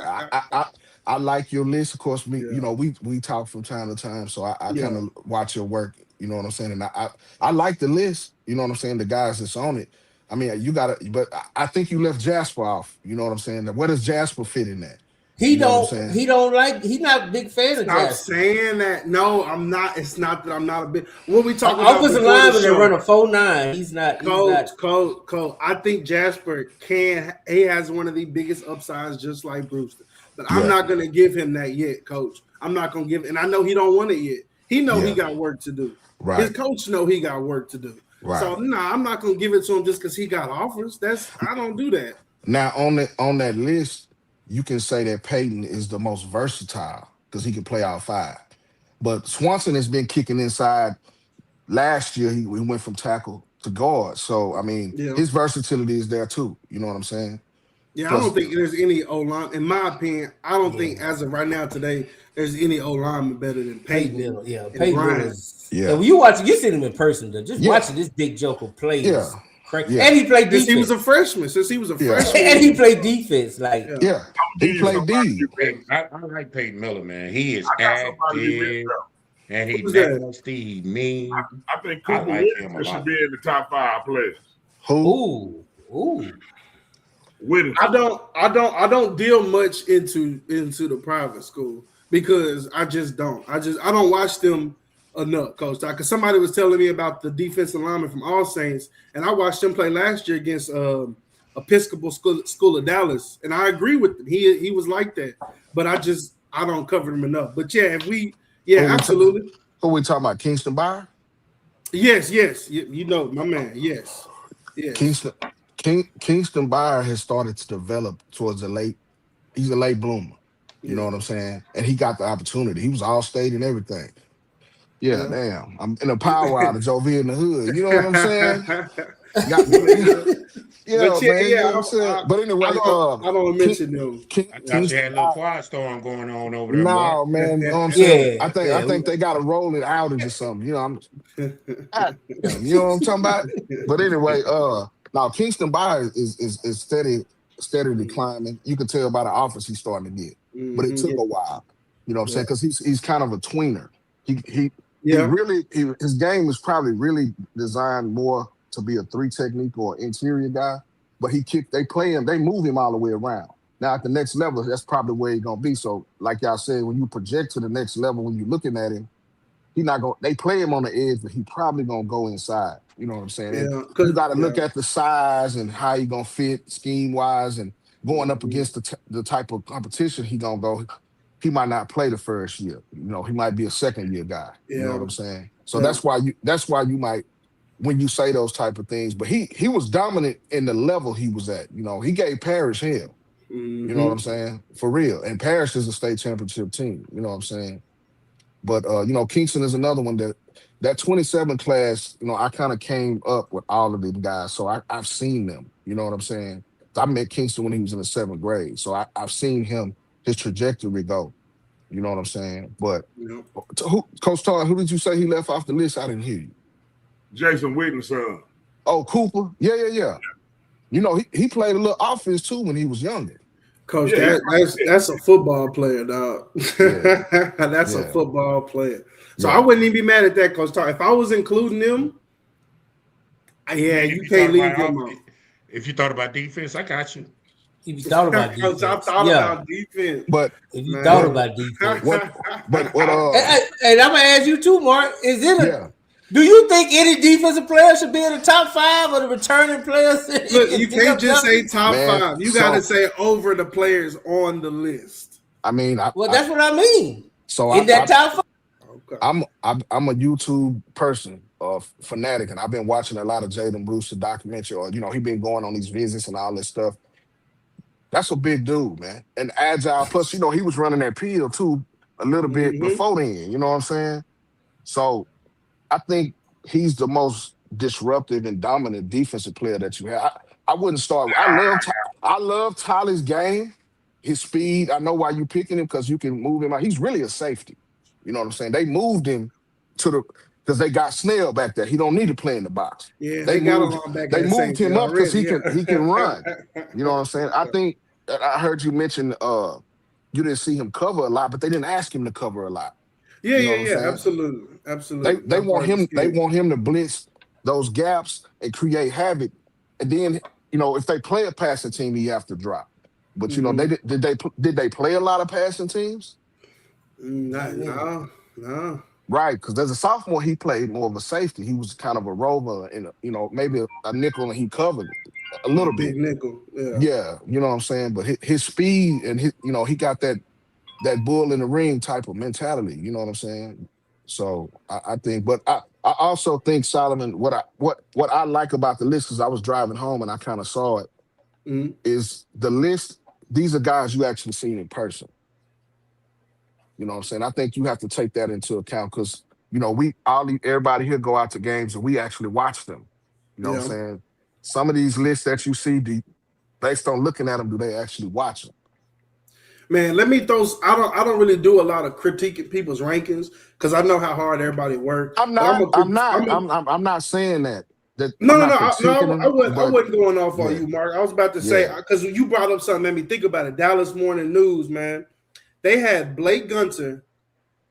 I like your list. Of course, we talk from time to time, so I kind of watch your work. You know what I'm saying? And I like the list. You know what I'm saying? The guys that's on it. I mean, you got to, but I think you left Jasper off. You know what I'm saying? Where does Jasper fit in that? He's not a big fan of Jasper. I'm saying that. No, I'm not. It's not that I'm not a big. What we talking about? Offensive lineman that run a 4.9. He's not. Coach. I think Jasper he has one of the biggest upsides, just like Brewster. But I'm not going to give him that yet, Coach. I'm not going to give, and I know he don't want it yet. He know he got work to do. Right. His coach know he got work to do. Right. So I'm not gonna give it to him just because he got offers. I don't do that. Now on that list, you can say that Peyton is the most versatile because he can play all 5. But Swanson has been kicking inside. Last year he went from tackle to guard. So I mean, Yeah. his versatility is there too. You know what I'm saying? Yeah, Plus- I don't think there's any O line. In my opinion, I don't think as of right now today there's any O lineman better than Peyton Peyton. Miller, yeah, and Peyton Brian. Miller is. Yeah. And when you watch, you seen him in person though. Just Yeah. watching this big joker play, Yeah. is crazy. Yeah. And he played Since defense. he was a freshman. Yeah. and he played defense. Like Yeah, he played D. I like Peyton Miller, man. He is I got somebody you active missed out. and he Who's that? nasty, he mean. I think I Cooper like him a Whittington should lot. be in the top 5 players. Who? ooh. Whittington. I don't deal much into the private school because I don't watch them enough, Coach Todd. Because somebody was telling me about the defensive lineman from All Saints, and I watched them play last year against Episcopal School of Dallas, and I agree with him. He was like that, but I don't cover him enough. But yeah, absolutely. Who we talking about? Kingston Byre? Yes, you know my man. Yes. Kingston Byre has started to develop towards he's a late bloomer. You know what I'm saying? And he got the opportunity. He was all state and everything. Yeah, damn. I'm in a power outage over here in the hood. You know what I'm saying? Yeah, But man. You know what I'm saying? But anyway, I don't mention them. I thought you had a little quiet storm going on over there. No, boy. man. You know what I'm saying? Yeah, I think they got a rolling outage or something. You know, you know what I'm talking about? But anyway, now Kingston Byre is steadily climbing. You can tell by the offers he's starting to get. But it took a while. You know what I'm saying? Because he's kind of a tweener. His game is probably really designed more to be a 3 technique or interior guy, but they move him all the way around. Now at the next level, that's probably where he's gonna be. So, like y'all said, when you project to the next level, when you're looking at him, they play him on the edge, but he probably gonna go inside. You know what I'm saying? Yeah, you got to look at the size and how he gonna fit scheme wise, and going up against the type of competition he gonna go. He might not play the first year. You know, he might be a second year guy. You know what I'm saying? So that's why you might, when you say those type of things, but he was dominant in the level he was at. You know, he gave Parrish hell. You know what I'm saying? For real. And Parrish is a state championship team. You know what I'm saying? But you know, Kingston is another one that 27 class, you know, I kind of came up with all of them guys. So I've seen them. You know what I'm saying? I met Kingston when he was in the 7th grade. So I've seen his trajectory go. You know what I'm saying? But Coach Todd, who did you say he left off the list? I didn't hear you. Jason Witten's son. Oh, Cooper? Yeah. You know, he played a little offense too when he was younger. Coach, that's a football player, dog. That's a football player. So I wouldn't even be mad at that, Coach Todd. If I was including them, you can't leave them out. If you thought about defense, I got you. If you thought about defense, I thought about defense. But if you thought about defense, and I'm gonna ask you too, Mark. Do you think any defensive player should be in the top 5 of the returning players? Look, you can't just say top 5. You got to say over the players on the list. I mean, that's what I mean. So in that top 5. Okay. I'm a YouTube person, fanatic, and I've been watching a lot of Jaden Brewster documentary, or you know, he been going on these visits and all this stuff. That's a big dude, man, and agile. Plus, you know, he was running that peel too a little bit before then. You know what I'm saying? So I think he's the most disruptive and dominant defensive player that you have. I wouldn't start. I love Tyler's game, his speed. I know why you picking him, because you can move him out. He's really a safety. You know what I'm saying? They moved him because they got Snell back there. He don't need to play in the box. Yeah, they moved him up because he can run. You know what I'm saying? I think I heard you mention you didn't see him cover a lot, but they didn't ask him to cover a lot. Yeah, absolutely. They want him to blitz those gaps and create havoc. And then, you know, if they play a passing team, he have to drop. But you know, did they play a lot of passing teams? No. Right, because as a sophomore, he played more of a safety. He was kind of a rover and maybe a nickel, and he covered a little bit. Big nickel, yeah. You know what I'm saying? But his speed and he got that bull in the ring type of mentality. You know what I'm saying? So I think, but I also think, Solomon, what I like about the list, because I was driving home and I kind of saw it, is the list. These are guys you actually seen in person. You know what I'm saying? I think you have to take that into account, because, you know, everybody here go out to games and we actually watch them. You know what I'm saying? Some of these lists that you see, based on looking at them, do they actually watch them? Man, let me throw. I don't really do a lot of critiquing people's rankings because I know how hard everybody works. I'm not saying that. No. I wasn't going off on you, Mark. I was about to say because you brought up something, made me think about it. Dallas Morning News, man, they had Blake Gunter,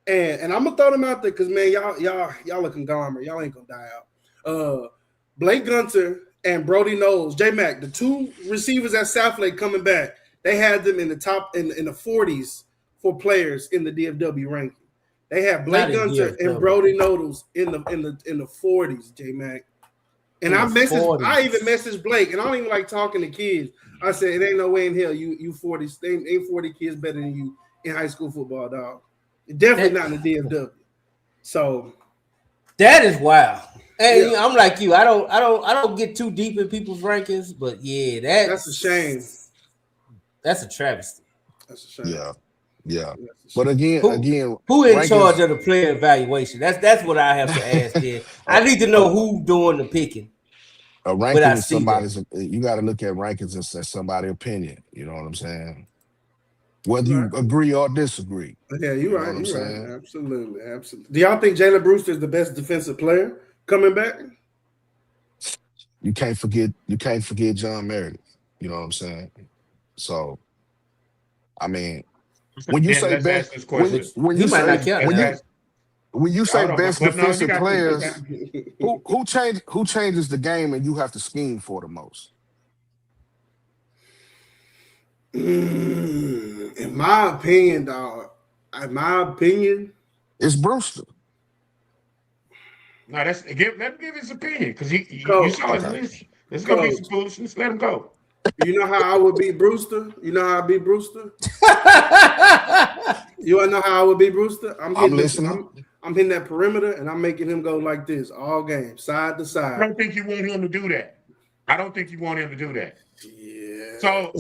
and I'm gonna throw them out there because man, y'all a conglomerate. Y'all ain't gonna die out. Blake Gunter and Brody Knowles, J-Mac, the two receivers at Southlake coming back. They had them in the top in the 40s for players in the DFW ranking. They had Blake Gunter and Brody Knowles in the 40s, J-Mac. And I even messaged Blake, and I don't even like talking to kids. I said, it ain't no way in hell you 40 ain't 40 kids better than you in high school football, dog. Definitely not in the DFW. So that is wild. And I'm like you. I don't get too deep in people's rankings, but that's a shame. That's a travesty. That's a shame. Yeah. But again, who in charge of the player evaluation? That's what I have to ask here. I need to know who doing the picking. A ranking is somebody's. You got to look at rankings as somebody's opinion. You know what I'm saying? Whether you agree or disagree. Yeah, you're right. You're right. Absolutely. Do y'all think Jalen Brewster is the best defensive player coming back? You can't forget John Meredith. You know what I'm saying? So, I mean, when you say best, when you say best defensive players, who changes the game and you have to scheme for the most? In my opinion, dog. It's Brewster. No, let him give his opinion because you saw his list. There's gonna be some foolishness. Let him go. You know how I would beat Brewster? You know how I beat Brewster? You wanna know how I would beat Brewster? I'm hitting that perimeter and I'm making him go like this all game, side to side. I don't think you want him to do that. Yeah. So, all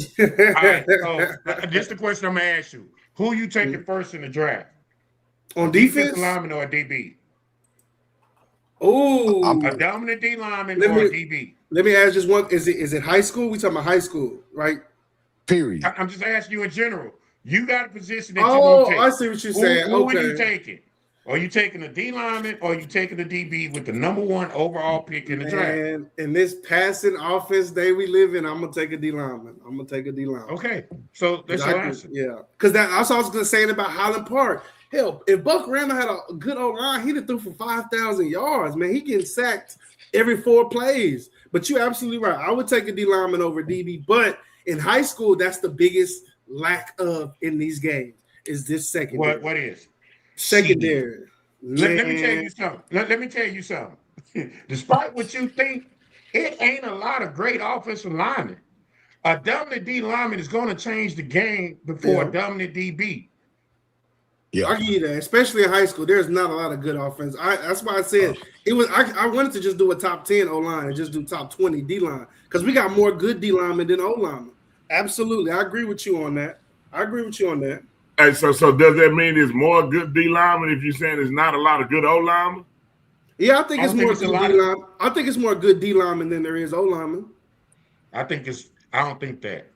right, so just the question I'm gonna ask you: who you taking first in the draft? On defense, lineman or a DB? Oh, a dominant D lineman or a DB? Let me ask just one: Is it high school? We talking about high school, right? Period. I'm just asking you in general. You got a position that you want to take. I see what you're saying. Who are you taking? Are you taking a D lineman or are you taking a DB with the #1 overall pick in the draft? And in this passing offense day we live in, I'm gonna take a D lineman. Okay, so that's your answer. Yeah, because that's what I was gonna say about Highland Park. Hell, if Buck Randall had a good old line, he'd have threw for 5,000 yards. Man, he getting sacked every 4 plays. But you're absolutely right. I would take a D lineman over DB. But in high school, that's the biggest lack of in these games is this secondary. What is? Secondary. Let me tell you something. Let me tell you something. Despite what you think, it ain't a lot of great offensive linemen. A dominant D lineman is going to change the game before a dominant DB. Yeah, I give you that. Especially in high school, there's not a lot of good offense. That's why I said it was. I wanted to just do a top 10 O line and just do top 20 D line because we got more good D linemen than O linemen. Absolutely, I agree with you on that. Hey, so does that mean there's more good D linemen if you're saying there's not a lot of good O linemen? Yeah, I think it's more good D linemen. I think it's more good D linemen than there is O linemen. I don't think that.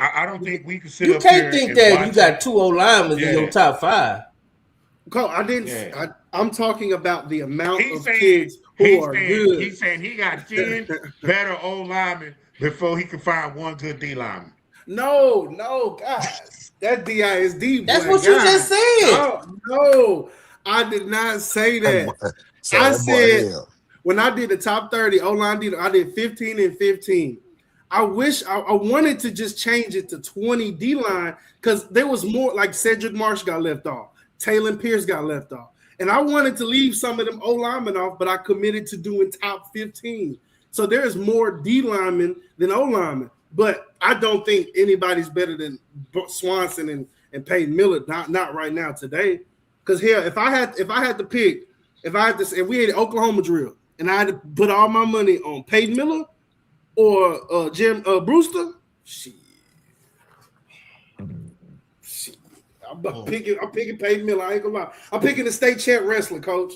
I don't think we can sit you up here. You can't think that you got 2 O-linemen in your top 5. Cole, I didn't. Yeah. I'm talking about the amount of kids who are good. He's saying he got 10 better O-linemen before he can find one good D lineman. No, guys. That DI is deep. That's what you just said. No, I did not say that. I said when I did the top 30 O-line, I did 15 and 15. I wish I wanted to just change it to 20 D-line because there was more like Cedric Marsh got left off. Taylor Pierce got left off. And I wanted to leave some of them O-linemen off, but I committed to doing top 15. So there's more D-linemen than O-linemen. But I don't think anybody's better than Swanson and Peyton Miller. Not right now today. Because here, if I had to pick, if we had an Oklahoma drill and I had to put all my money on Peyton Miller or Jim Brewster, shit. I'm picking Peyton Miller. I ain't gonna lie. I'm picking the state champ wrestler, coach,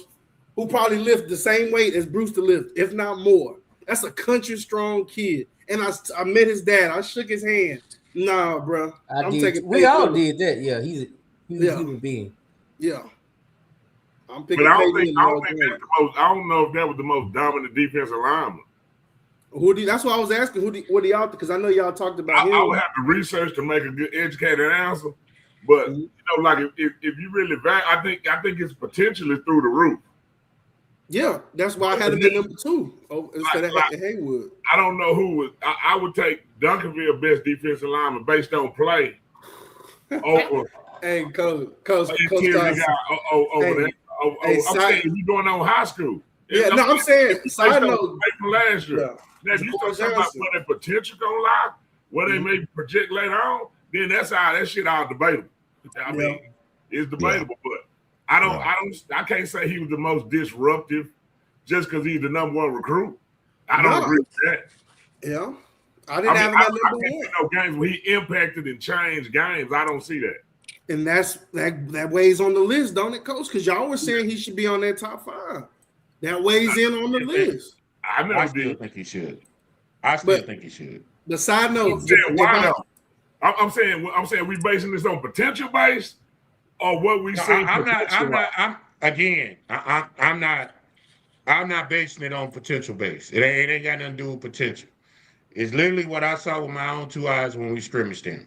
who probably lift the same weight as Brewster lift, if not more. That's a country strong kid. And I met his dad. I shook his hand. Nah, bro. We all did that. Yeah, he's a human being. Yeah. I'm picking. But I don't think that's the most. I don't know if that was the most dominant defensive lineman. That's what I was asking. What do y'all? Because I know y'all talked about him. I would have to research to make a good educated answer. But you know, like if you really value, I think his potential is through the roof. Yeah, that's why I had him at number 2 instead of Haywood. I don't know who was. I would take Duncanville best defensive lineman based on play. Over. Hey, Coach. I'm saying if you're going on high school. Yeah, no, I'm saying side note from last year. Yeah. Now, if you start talking about where their potential gonna lie, where they may project later on, then that's how that shit all debatable. I mean, it's debatable, but I can't say he was the most disruptive just because he's the number 1 recruit. I don't agree with that. Yeah. I didn't have him at number 1. No games where he impacted and changed games. I don't see that. And that weighs on the list, don't it, Coach? Because y'all were saying he should be on that top 5. That weighs in on the list. I still think he should. I still think he should. The side note. I'm saying we basing this on potential base or what we see. I'm not basing it on potential base. It ain't got nothing to do with potential. It's literally what I saw with my own 2 eyes when we scrimmaged him.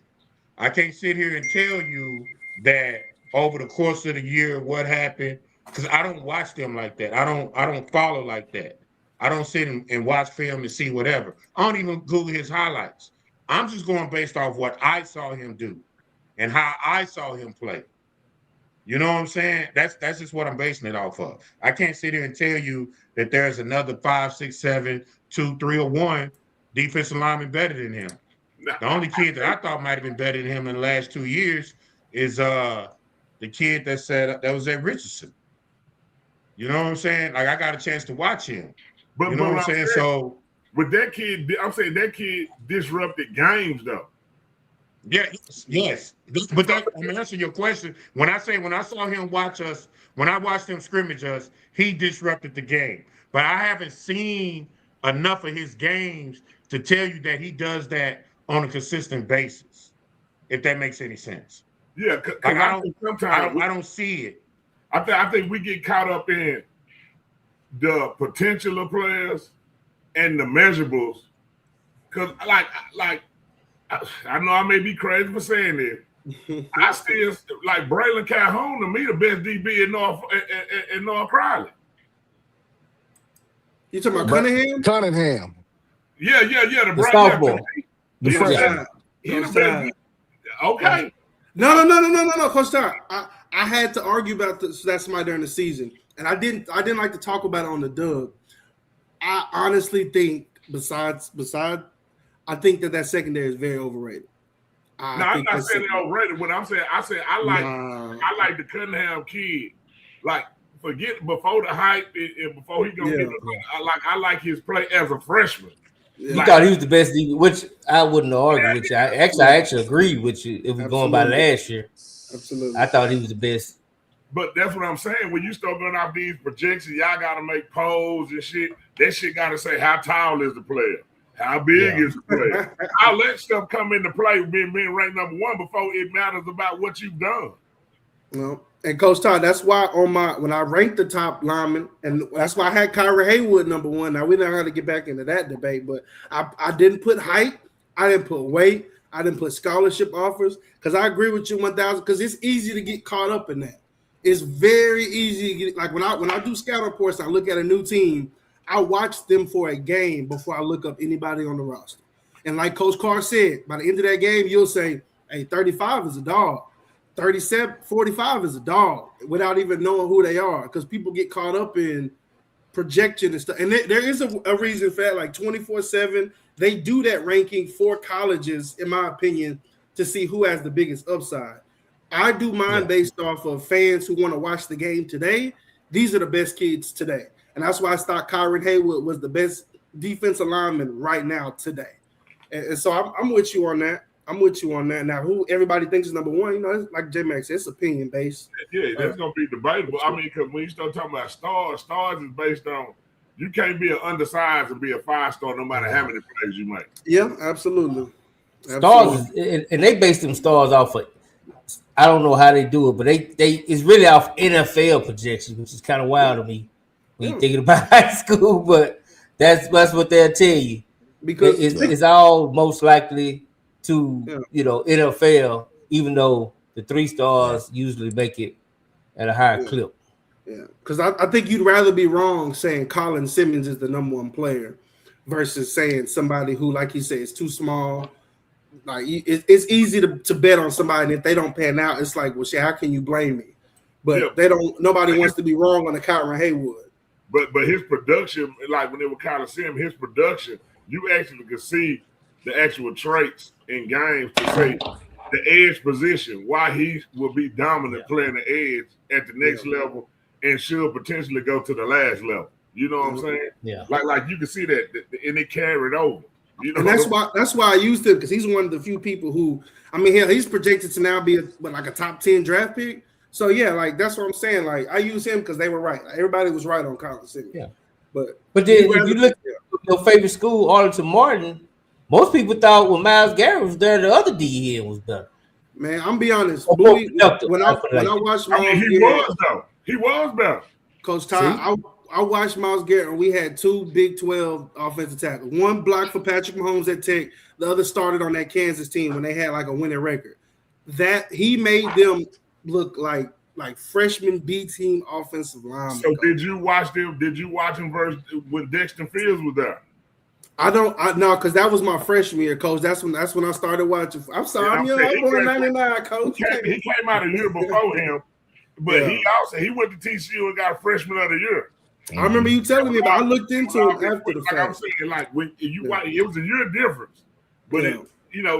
I can't sit here and tell you that over the course of the year what happened because I don't watch them like that. I don't follow like that. I don't sit and watch film and see whatever. I don't even Google his highlights. I'm just going based off what I saw him do and how I saw him play. You know what I'm saying? That's just what I'm basing it off of. I can't sit here and tell you that there's another 5, 6, 7, 2, 3, or 1 defensive lineman better than him. The only kid that I thought might have been better than him in the last 2 years is the kid that was at Richardson. You know what I'm saying? Like I got a chance to watch him. But you know what I'm saying? So with that kid, I'm saying that kid disrupted games though. Yes. But I'm answering your question. When I saw him watch us, when I watched him scrimmage us, he disrupted the game. But I haven't seen enough of his games to tell you that he does that on a consistent basis, if that makes any sense. Yeah, like I don't see it. I think we get caught up in the potential of players and the measurables. Because, like I know I may be crazy for saying this. I still like Braylon Calhoun to me the best DB in North Crowley. You talking about Cunningham? Cunningham. Yeah. The sophomore. The freshman. Okay. No, Coach Todd. I had to argue about that somebody during the season, and I didn't like to talk about it on the dub. I honestly think besides, I think that secondary is very overrated. I'm not saying they're overrated. What I'm saying, I like the Cunningham kid. Like, forget before the hype and before he gonna get. I like his play as a freshman. You thought he was the best DB, which I wouldn't argue with you. I actually agreed with you if we're going by last year. Absolutely. I thought he was the best. But that's what I'm saying. When you start going off these projections, y'all got to make polls and shit. That shit got to say how tall is the player? How big is the player? I'll let stuff come into play being ranked number 1 before it matters about what you've done. Well, and Coach Todd, that's why when I ranked the top linemen, and that's why I had Kyrie Haywood number 1. Now we don't have to get back into that debate, but I didn't put height, I didn't put weight, I didn't put scholarship offers, because I agree with you 1,000. Because it's easy to get caught up in that. It's very easy to get, like when I do scout reports, I look at a new team, I watch them for a game before I look up anybody on the roster. And like Coach Carr said, by the end of that game, you'll say, hey, 35 is a dog. 45 is a dog without even knowing who they are, because people get caught up in projection and stuff. And there is a reason for that, like 24/7, they do that ranking for colleges, in my opinion, to see who has the biggest upside. I do mine based off of fans who want to watch the game today. These are the best kids today. And that's why I thought Kyron Haywood was the best defensive lineman right now today. And so I'm with you on that. Now, who everybody thinks is number 1, like J-Max, it's opinion based. Yeah, that's going to be debatable. I mean, because when you start talking about stars is based on You can't be an undersized and be a 5-star no matter how many plays you make. Yeah, absolutely. Stars, and they base them stars off of. I don't know how they do it, but they it's really off NFL projections, which is kind of wild to me when you're thinking about high school. But that's what they'll tell you, because it's all most likely to NFL, even though the 3 stars usually make it at a higher clip. Yeah, because I think you'd rather be wrong saying Colin Simmons is the #1 player versus saying somebody who, like you say, is too small. Like it's easy to bet on somebody, and if they don't pan out, it's like, well, shit, how can you blame me? But they don't. Nobody wants to be wrong on the Kyron Haywood. But his production, like when it was Colin Simmons, his production, you actually could see the actual traits in games to say the edge position, why he will be dominant playing the edge at the next level and should potentially go to the last level. You know what I'm saying? Yeah. Like you can see that, and it carried over. You know, and that's why I used him, because he's one of the few people who, I mean, hell, he's projected to now be like a top 10 draft pick. So yeah, like that's what I'm saying. Like I use him because they were right. Everybody was right on Colin Simmons. Yeah. But then if you look at your favorite school, Arlington Martin, most people thought when Myles Garrett was there, the other DE was better. Man, I'm be honest. Bowie, when I watched Myles Garrett, he was better. Coach Ty, I watched Myles Garrett, and we had 2 Big 12 offensive tackles. One blocked for Patrick Mahomes at Tech. The other started on that Kansas team when they had like a winning record. That he made them look like freshman B team offensive linemen. So did you watch them? Did you watch him versus when Dexter Fields was there? No, because that was my freshman year, Coach. That's when I started watching. I'm sorry, I'm young. I'm born in '99, Coach. He came out a year before him, but he went to TCU and got a freshman of the year. I remember you telling me, but I looked into it after the fact. Like I'm saying, like when you watch, it was a year difference, but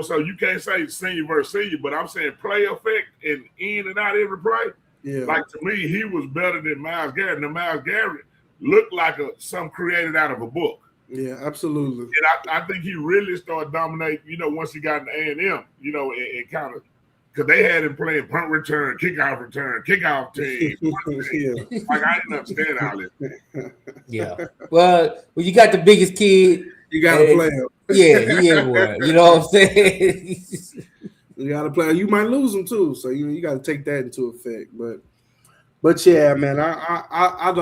so you can't say senior versus senior. But I'm saying play effect and in and out every play. Yeah, like to me, he was better than Myles Garrett. And Myles Garrett looked like something created out of a book. Yeah, absolutely. And I think he really started dominating. Once he got in A&M, and kind of. Because they had him playing punt return, kickoff team. Like I didn't understand all this. Yeah. Well, you got the biggest kid. You got to play him. Yeah, he everywhere. You know what I'm saying? You got to play him. You might lose him too, so you got to take that into effect. But yeah, man, I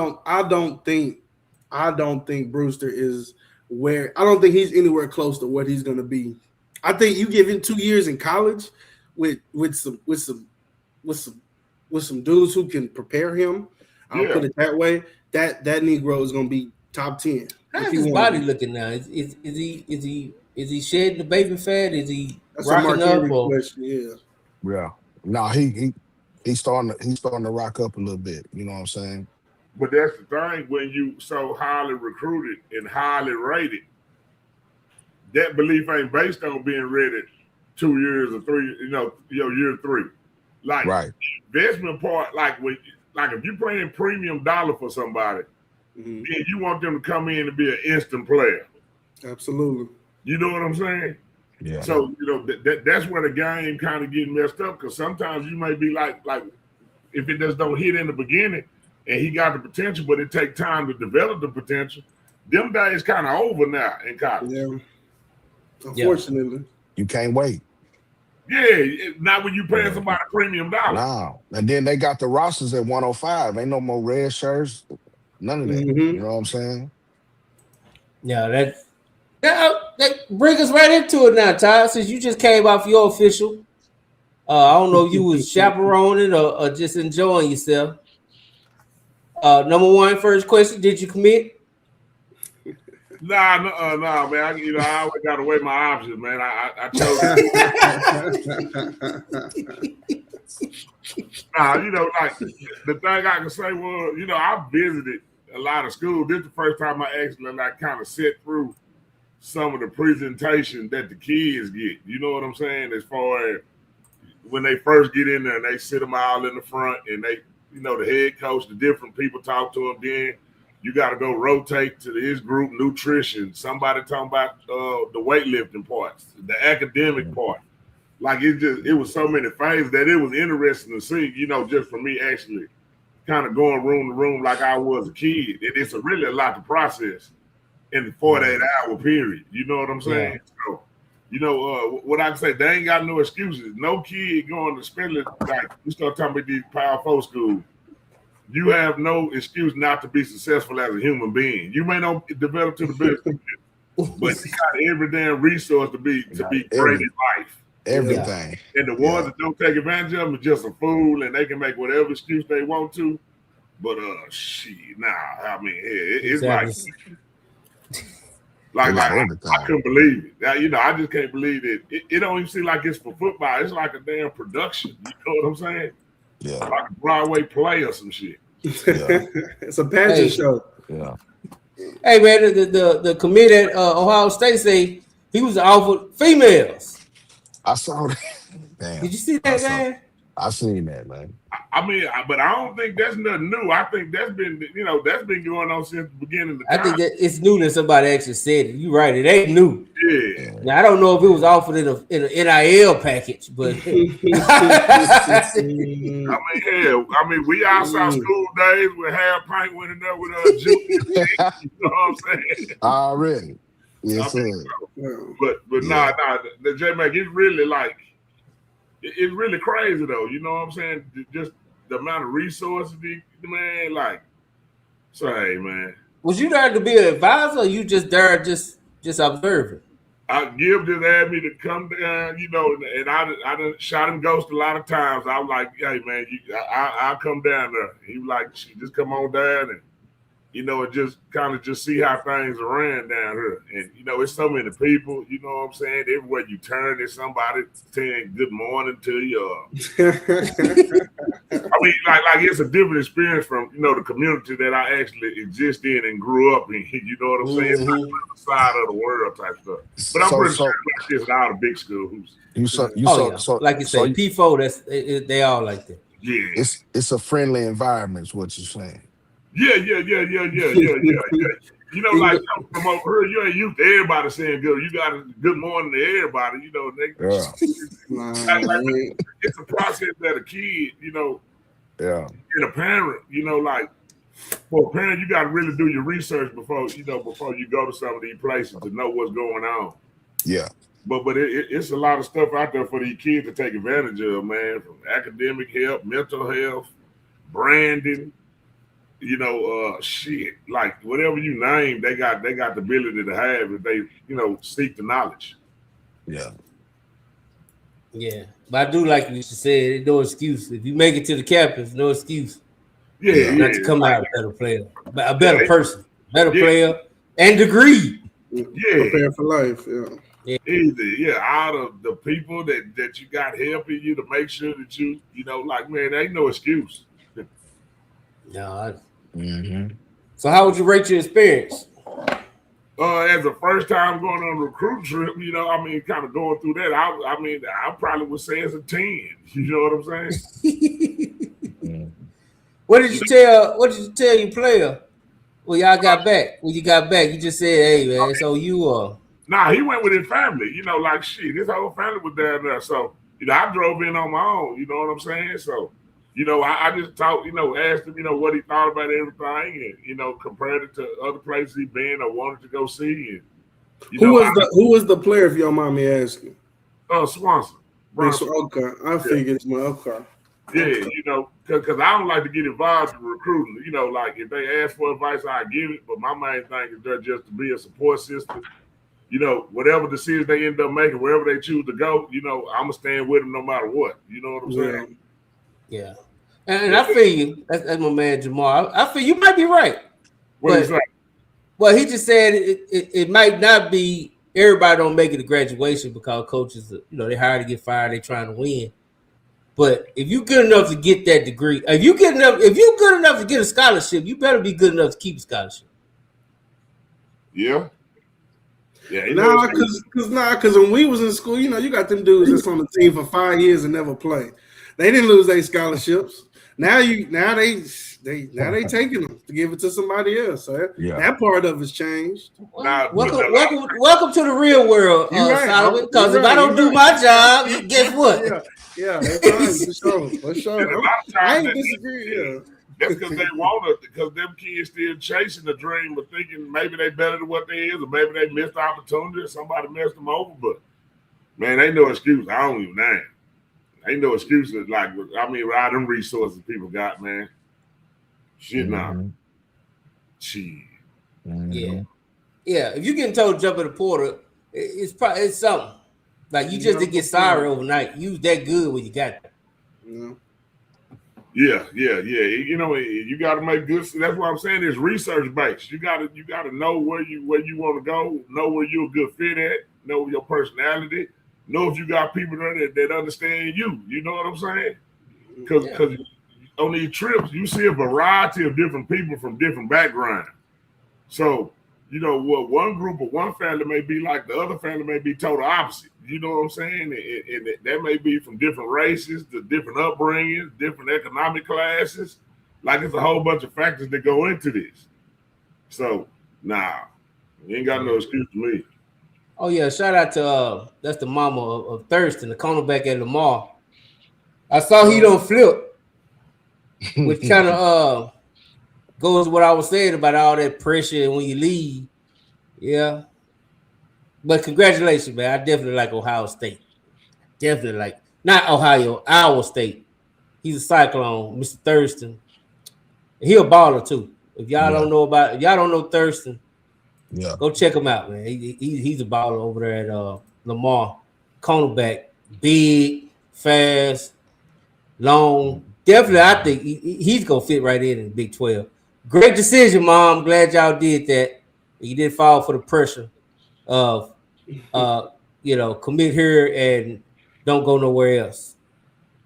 don't think Brewster is where. I don't think he's anywhere close to what he's going to be. I think you give him 2 years in college. With some dudes who can prepare him, I'll put it that way. That Negro is going to be top 10. How's his body looking now? Is he shedding the baby fat? Is he rocking up? Yeah. No, he's starting to rock up a little bit. You know what I'm saying? But that's the thing, when you so highly recruited and highly rated, that belief ain't based on being ready 2 years or 3, year 3. Like right. The investment part, like if you're paying premium dollar for somebody, then you want them to come in and be an instant player. Absolutely. You know what I'm saying? Yeah. So that's where the game kind of get messed up, because sometimes you may be like if it just don't hit in the beginning and he got the potential, but it take time to develop the potential. Them days kind of over now in college. Yeah. Unfortunately. You can't wait. Yeah, not when you paying somebody premium dollars. No. And then they got the rosters at 105. Ain't no more red shirts. None of that. You know what I'm saying? Yeah, that brings us right into it now, Ty. Since you just came off your official, I don't know if you was chaperoning or just enjoying yourself. Number one, first question: did you commit? Nah, man. I always got to weigh my options, man. I chose. Like the thing I can say was, I visited a lot of schools. This is the first time I actually kind of sit through some of the presentation that the kids get. You know what I'm saying? As far as when they first get in there and they sit them all in the front, and they, the head coach, the different people talk to them. Then you got to go rotate to his group, nutrition. Somebody talking about the weightlifting parts, the academic part. Like it was so many things that it was interesting to see, just for me actually kind of going room to room like I was a kid. It's really a lot to process in the 48-hour period. You know what I'm saying? So, you know, what I can say, they ain't got no excuses. No kid going to spend it, like we start talking about these Power 4 schools. You have no excuse not to be successful as a human being. You may not develop to the best, but you got every damn resource to be great in life. Everything. And the ones that don't take advantage of them are just a fool, and they can make whatever excuse they want to. But shit, nah. I mean, it's like I couldn't believe it. Now, you know, I just can't believe it. It don't even seem like it's for football. It's like a damn production. You know what I'm saying? Yeah. Like a Broadway play or some shit. Yeah. It's a pageant show. Yeah. Hey man, the committee at Ohio State say he was offered females. I saw that. Damn. Did you see that, man? I seen that, man. I mean, but I don't think that's nothing new. I think that's been, that's been going on since the beginning of the time. I think that it's new that somebody actually said it. You're right, it ain't new. Yeah. Now I don't know if it was offered in an NIL package, but I mean, hell, we outside school days with half pint winning up with juice. You know what I'm saying? Already. Yes, sir. But nah, the J-Mac, it's really like, it's really crazy though. You know what I'm saying? Just the amount of resources, man. Like, say, man. Was you there to be an advisor, or you just there just observing? Gib just asked me to come down, and I done shot him ghost a lot of times. I was like, hey man, I'll come down there. He was like, just come on down and and just kind of just see how things are ran down here. And, it's so many people, you know what I'm saying? Everywhere you turn, there's somebody saying good morning to you. I mean, like it's a different experience from, the community that I actually exist in and grew up in. You know what I'm saying? It's like the side of the world type stuff. But I'm pretty sure like this in all the big schools. So like you say, P4, they all like that. Yeah. It's a friendly environment, is what you're saying. Yeah. Like from over here, you ain't used to everybody saying good. You got a good morning to everybody, it's a process that a kid, and a parent, like for a parent, you got to really do your research before you go to some of these places to know what's going on. Yeah. But it's a lot of stuff out there for these kids to take advantage of, man, from academic help, mental health, branding. Shit, like whatever you name, they got the ability to have if they, seek the knowledge. Yeah. Yeah. But I do like what you said, no excuse. If you make it to the campus, no excuse. Yeah. Not to come out a better player, a better person, better player, and degree. Yeah. Prepare for life. Yeah. Either, out of the people that you got helping you to make sure that you, like, man, there ain't no excuse. No. So how would you rate your experience? As a first time going on a recruit trip, kind of going through that, I probably would say it's a 10. You know what I'm saying? What did you tell your player when y'all got back? When you got back, you just said, hey man, so you Nah, he went with his family, like shit. His whole family was down there. So, I drove in on my own, you know what I'm saying? So I just talked, asked him, what he thought about everything and, compared it to other places he'd been or wanted to go see. And, who was the player, if you don't mind me asking? Swanson. Okay, I figured it's my okay. Yeah, because I don't like to get involved in recruiting. Like if they ask for advice, I give it. But my main thing is there just to be a support system. Whatever decisions they end up making, wherever they choose to go, I'm going to stand with them no matter what. You know what I'm saying? Yeah. And I feel you. That's my man Jamal. I feel you might be right. What is that? Well, he just said it might not be everybody don't make it to graduation because coaches, they hire to get fired, they trying to win. But if you're good enough to get that degree, if you're good enough to get a scholarship, you better be good enough to keep a scholarship. Yeah. Yeah, because when we was in school, you got them dudes that's on the team for 5 years and never play. They didn't lose their scholarships. Now they taking them to give it to somebody else. So that part of it's changed. Welcome to the real world, Solomon. Because if I don't do my job, guess what? Yeah, that's right. For sure. I ain't disagree. That's because they want it, because them kids still chasing the dream of thinking maybe they better than what they is, or maybe they missed the opportunity, or somebody messed them over. But man, ain't no excuse. I don't even know. Ain't no excuses. Like, I mean, all them resources people got, man. Shit, now. Shit. Yeah. Yeah. If you getting told to jump in the portal, it's probably it's something. Like you just didn't get sorry overnight. You was that good when you got there. Yeah. You know, you got to make good. That's what I'm saying. It's research based. You got to know where you want to go. Know where you're a good fit at. Know your personality. Know if you got people there that understand you. You know what I'm saying? Because on these trips, you see a variety of different people from different backgrounds. So, you know, what one group or one family may be like, the other family may be total opposite. You know what I'm saying? And that may be from different races, the different upbringings, different economic classes. Like, it's a whole bunch of factors that go into this. So, you ain't got no excuse to me. Oh yeah, shout out to that's the mama of Thurston, the cornerback at Lamar. I saw he don't flip, which kind of goes what I was saying about all that pressure when you leave. Yeah. But congratulations, man. I definitely like Ohio State. Definitely like, not Ohio, Iowa State. He's a Cyclone, Mr. Thurston. He a baller too. If y'all don't know Thurston, go check him out, man. He's a baller over there at Lamar. Cornerback, big, fast, long. Definitely, I think he's gonna fit right in the Big 12. Great decision, Mom. Glad y'all did that. You didn't fall for the pressure of commit here and don't go nowhere else.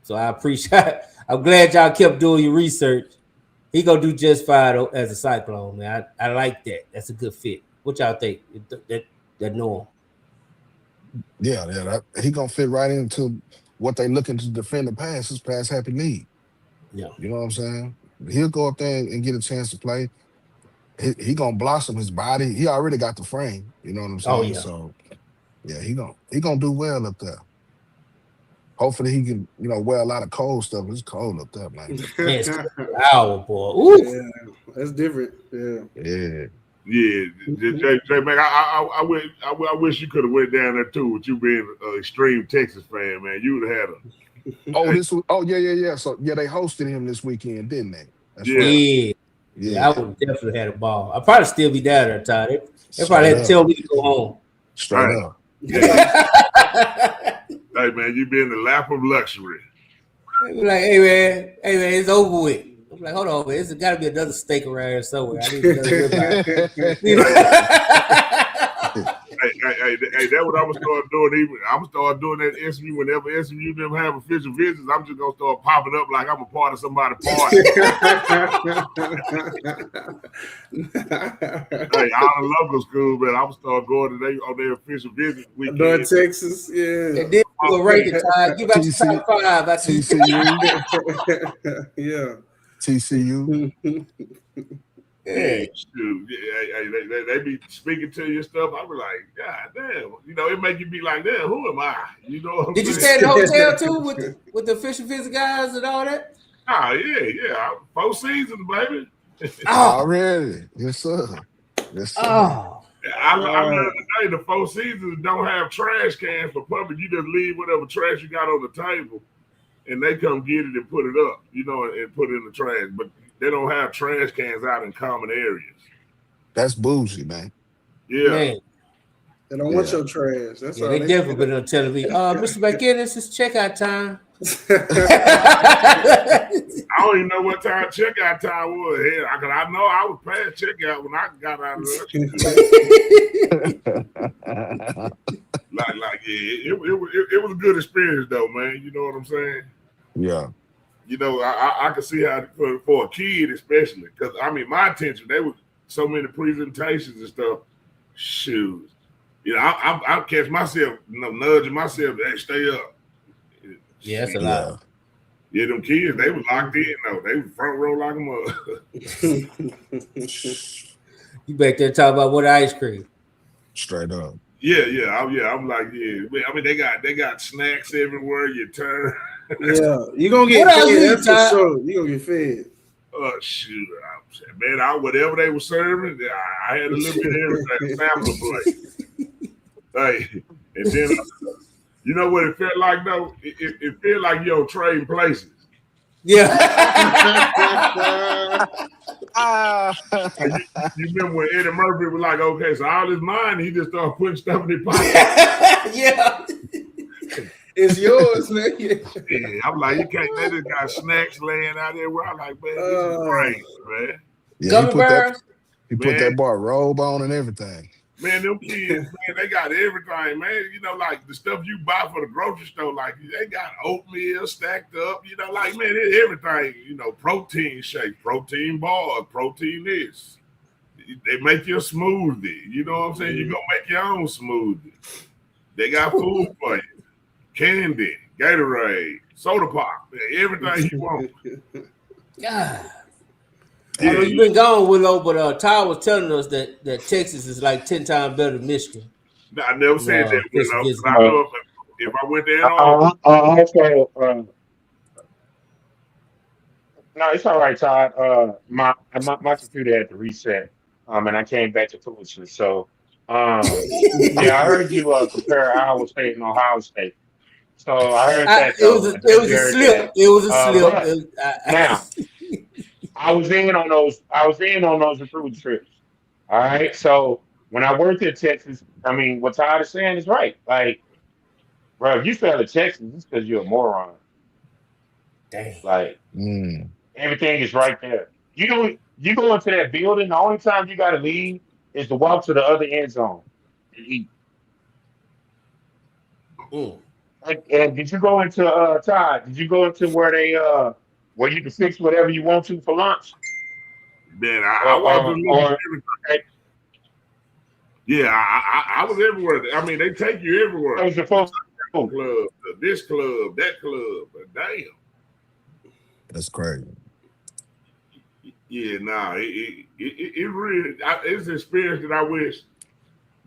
So I appreciate. I'm glad y'all kept doing your research. He gonna do just fine as a Cyclone, man. I like that. That's a good fit. What y'all think? That norm? Yeah. He gonna fit right into what they looking to defend the pass. His pass happy lead. Yeah, you know what I'm saying. He'll go up there and get a chance to play. He gonna blossom his body. He already got the frame. You know what I'm saying. Oh, yeah. So yeah, he gonna do well up there. Hopefully he can, wear a lot of cold stuff. It's cold up there, man. It's hour, boy. Ooh. Yeah, that's different. Yeah. Yeah, J man, I wish you could have went down there too. With you being an extreme Texas fan, man, you would have had a. Yeah. So they hosted him this weekend, didn't they? That's right. Yeah, I would definitely had a ball. I'd probably still be down there, Todd. They probably had to tell me to go home. Straight up. Yeah. Hey man, you be in the lap of luxury. Like, hey man, it's over with. I'm like, hold on, man. There's got to be another steak around here somewhere. I need another Hey, that's what I'm gonna start doing. I'm gonna start doing that at SMU whenever SMU them have official visits. I'm just gonna start popping up like I'm a part of somebody's party. Hey, all the local school, man. I'm gonna start going on their official visit weekend. North Texas, yeah. And then we'll rank it, Todd. Give out your top 5. TCU. Yeah. TCU. Yeah, they be speaking to you stuff. I be like, God damn, it make you be like, damn, who am I? You know what I'm Did you saying? stay in the hotel too with the official visit guys and all that? Oh yeah, 4 seasons, baby. Already, yes sir. Oh. I learned today the 4 seasons don't have trash cans for public. You just leave whatever trash you got on the table, and they come get it and put it up, and put it in the trash. But they don't have trash cans out in common areas. That's bougie, man. Yeah. Man. They don't want your trash. That's all they definitely been telling me, Mr. McInnes, it's checkout time. I don't even know what time checkout time was. Hell, I know I was past checkout when I got out of there. It was a good experience though, man. You know what I'm saying? Yeah. I can see how for a kid especially, because my attention, they were so many presentations and stuff. Shoot, I catch myself nudging myself. Hey, stay up. Yeah, that's a lot. Yeah, them kids, they were locked in though. They were front row like them up. You back there talking about what ice cream? Straight up. Yeah. I'm like, yeah. They got snacks everywhere you turn. Yeah, you gonna get fed. That's for sure. You gonna get fed. Shoot, man, whatever they were serving, I had a little bit of everything, sampler plate. Hey, and then you know what it felt like though? It felt like you're trading places. Yeah. You remember when Eddie Murphy was like, okay, so all his money, he just started putting stuff in his pocket. Yeah. It's yours, man. Yeah, I'm like, you can't let this guy snacks laying out there. Where I'm like, man, this is crazy, man. Yeah, he put that bar robe on and everything. Man, them kids, man, they got everything, man. You know, like the stuff you buy for the grocery store, like they got oatmeal stacked up, you know, like, man, everything, you know, protein shake, protein bars, protein this. They make you a smoothie, you know what I'm saying? You gonna make your own smoothie. They got food for you. Candy, Gatorade, soda pop, everything you want. Yeah. I know you've been gone, Willow, but Ty was telling us that Texas is like 10 times better than Michigan. I never said that, Willow. I know if I went there no, it's all right, Todd. My computer had to reset, and I came back to foolishness. So, yeah, I heard you compare Iowa State and Ohio State. So I heard that. It was a slip. It was a slip. Now, I was in on those recruiting trips. All right. So when I worked in Texas, I mean, what Todd is saying is right. Like, bro, if you fail at Texas, it's because you're a moron. Dang. Like, everything is right there. You go into that building, the only time you got to leave is to walk to the other end zone and eat. And did you go into Todd? Did you go into where they where you can fix whatever you want to for lunch? Man, I was I was everywhere. I mean, they take you everywhere. That was your first club, this club, that club. But damn, that's crazy. Yeah, nah, it really it's an experience that I wish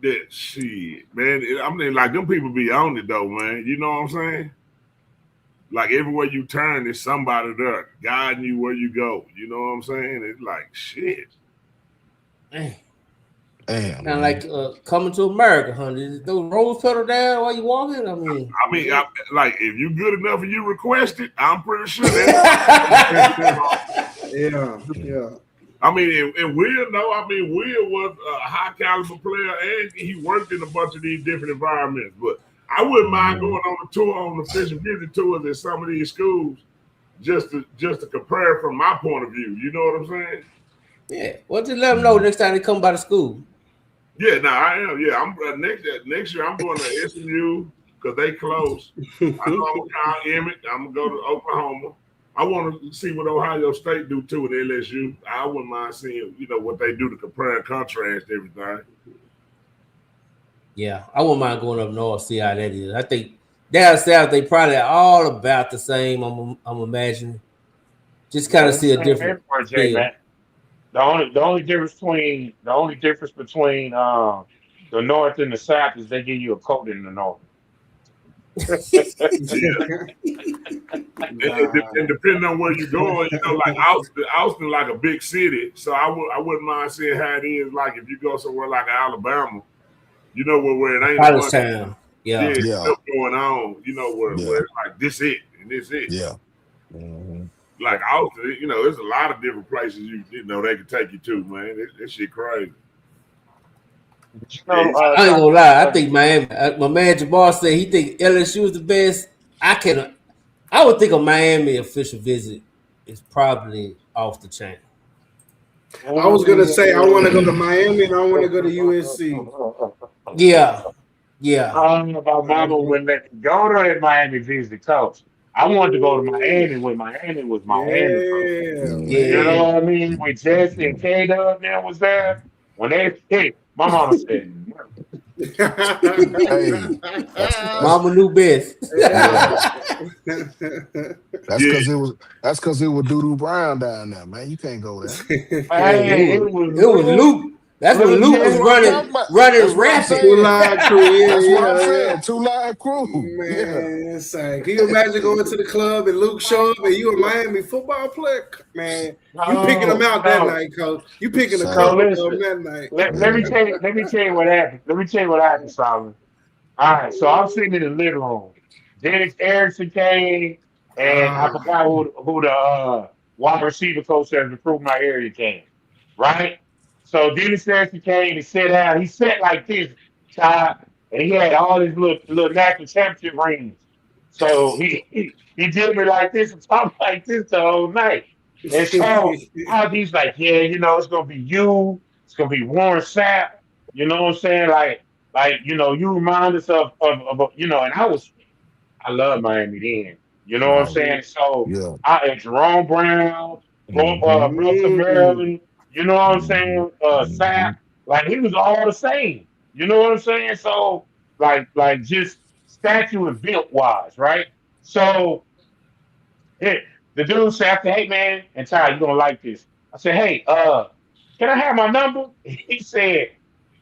that shit, man. I mean, like them people be on it though, man. You know what I'm saying? Like everywhere you turn, there's somebody there guiding you where you go. You know what I'm saying? It's like shit. Damn. Damn. Kind of like coming to America, honey. Those rose pedal down while you walking. I mean, like if you good enough and you request it, I'm pretty sure that. Yeah. I mean, and Will, no, I mean, Will was a high caliber player, and he worked in a bunch of these different environments. But I wouldn't mind going on a tour, on the fish and visit tours at some of these schools, just to compare from my point of view. You know what I'm saying? Yeah. Well, just let them know next time they come by the school. Yeah, no, I am. Yeah, I'm next year. I'm going to SMU because they close. I know I'm gonna call Emmett. I'm gonna go to Oklahoma. I want to see what Ohio State do too with LSU. I wouldn't mind seeing, what they do to compare and contrast everything. Yeah, I wouldn't mind going up north, see how that is. I think down south they probably all about the same. I'm imagining. Just kind of see a different. The only difference between the north and the south is they give you a coat in the north. And depending on where you're going, like Austin, like a big city. So I wouldn't mind seeing how it is. Like if you go somewhere like Alabama, where it ain't college town. Yeah. Stuff going on. Where it's like this it and this it. Yeah. Mm-hmm. Like Austin, there's a lot of different places they can take you to, man. That shit crazy. I ain't gonna lie. I think Miami. My man Jabbar said he think LSU is the best. I would think a Miami official visit is probably off the chain. I was gonna say I want to go to Miami and I want to go to USC. Yeah. I don't know about Mama when they go to Miami visit the coach. I wanted to go to Miami when Miami was Miami. Yeah. You know what I mean? When Jesse and K-Dub now was there, when they hit, my mama said, Hey, Mama knew best. That's because it was Doodoo Brown down there, man. You can't go there. It was Luke. That's when Luke was running rapid. Two Live Crew. Yeah, That's what I'm yeah. saying. Two Live Crew. Man, insane. Can you imagine going to the club and Luke show up and you a Miami football player? Man, you picking them out that night, coach. You picking the club up that night. Let me tell you what happened. Let me tell you what happened, Solomon. All right, so I'm sitting in the living room. Dennis Erickson came, and I forgot who the wide receiver coach that recruited my area came. Right? So Dennis Erickson came and sat down. He sat like this, Todd, and he had all his little national championship rings. So he did me like this and talked like this the whole night. And so he's like, yeah, you know, it's gonna be you, it's gonna be Warren Sapp, you know what I'm saying? Like you know, you remind us of you know, and I love Miami then. You know what I'm saying? So I had Jerome Brown, Russell Maryland, you know what I'm saying? Sapp, like he was all the same. You know what I'm saying? So like just statue and built wise, right? So the dude said, hey man, and Ty, you're gonna like this. I said, hey, can I have my number? He said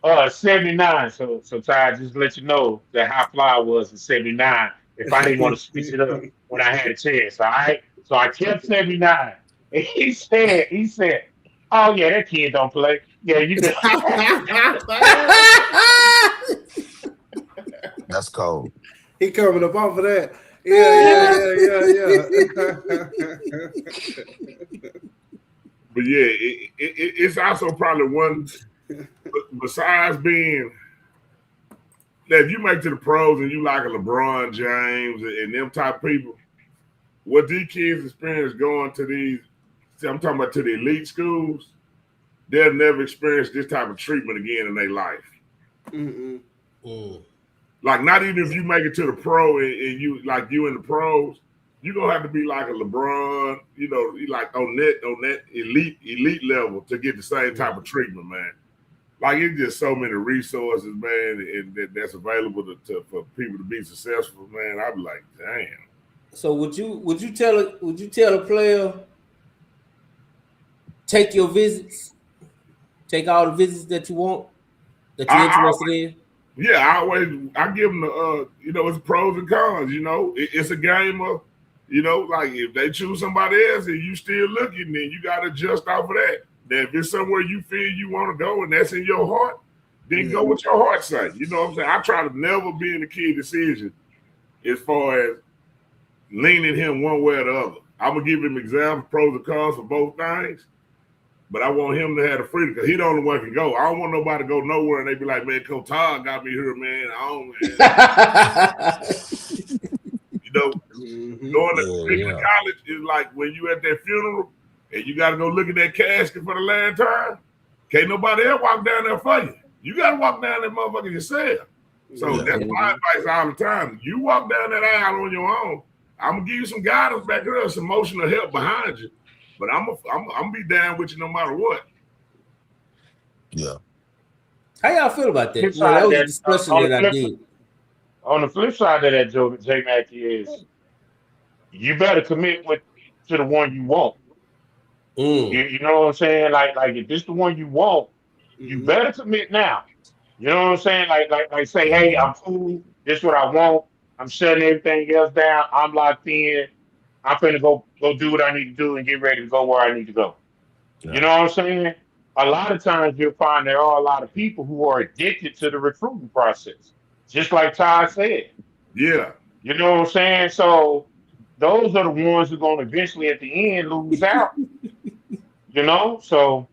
79. So Ty, just to let you know that how fly I was in 79 if I didn't want to switch it up when I had a chance. All right. So I kept 79. And he said, oh yeah, that kid don't play. Yeah, you can. That's cold. He coming up off of that. Yeah. But yeah, it's also probably one, besides being that if you make to the pros and you like a LeBron James and them type of people, what these kids experience going to these, I'm talking about to the elite schools, they'll never experience this type of treatment again in their life. Like, not even if you make it to the pro and you like you in the pros, you're gonna have to be like a LeBron, you know, like on that elite level to get the same type of treatment, man. Like, it's just so many resources, man, and that's available for people to be successful, man. I'd be like, damn. So would you tell a player take your visits, take all the visits that you want, that you're interested in? Yeah, I give them the you know, it's pros and cons. You know, it's a game of, you know, like if they choose somebody else and you still looking, then you got to adjust off of that. Then if it's somewhere you feel you want to go and that's in your heart, then go with your heart say. You know what I'm saying? I try to never be in the kid decision as far as leaning him one way or the other. I'm gonna give him examples, pros and cons for both things. But I want him to have the freedom because he the only one can go. I don't want nobody to go nowhere and they be like, man, Coach Todd got me here, man. You know, going to college is like when you at that funeral and you got to go look at that casket for the last time. Can't nobody else walk down there for you. You got to walk down that motherfucker yourself. So that's my advice all the time. You walk down that aisle on your own. I'm going to give you some guidance back there, some emotional help behind you. But I'm gonna be down with you no matter what. Yeah. How y'all feel about that? That was a discussion that I did. On the flip side of that, J Mac, is you better commit to the one you want. You know what I'm saying? Like if this the one you want, you better commit now. You know what I'm saying? Like say, hey, I'm cool. This is what I want. I'm shutting everything else down. I'm locked in. I'm finna go do what I need to do and get ready to go where I need to go. Yeah. You know what I'm saying? A lot of times you'll find there are a lot of people who are addicted to the recruiting process, just like Todd said. Yeah. You know what I'm saying? So those are the ones who are going to eventually at the end lose out. You know? So.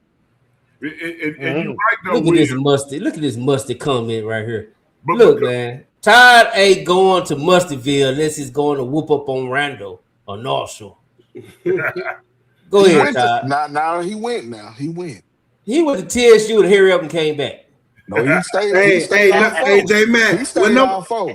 And you're right, though. Look at this musty comment right here. Look, man. Todd ain't going to Mustyville unless he's going to whoop up on Randall. Or North Shore. Go ahead, Todd. Now he went. He went to TSU to hurry up and came back. No, he stayed. Hey, J-Man.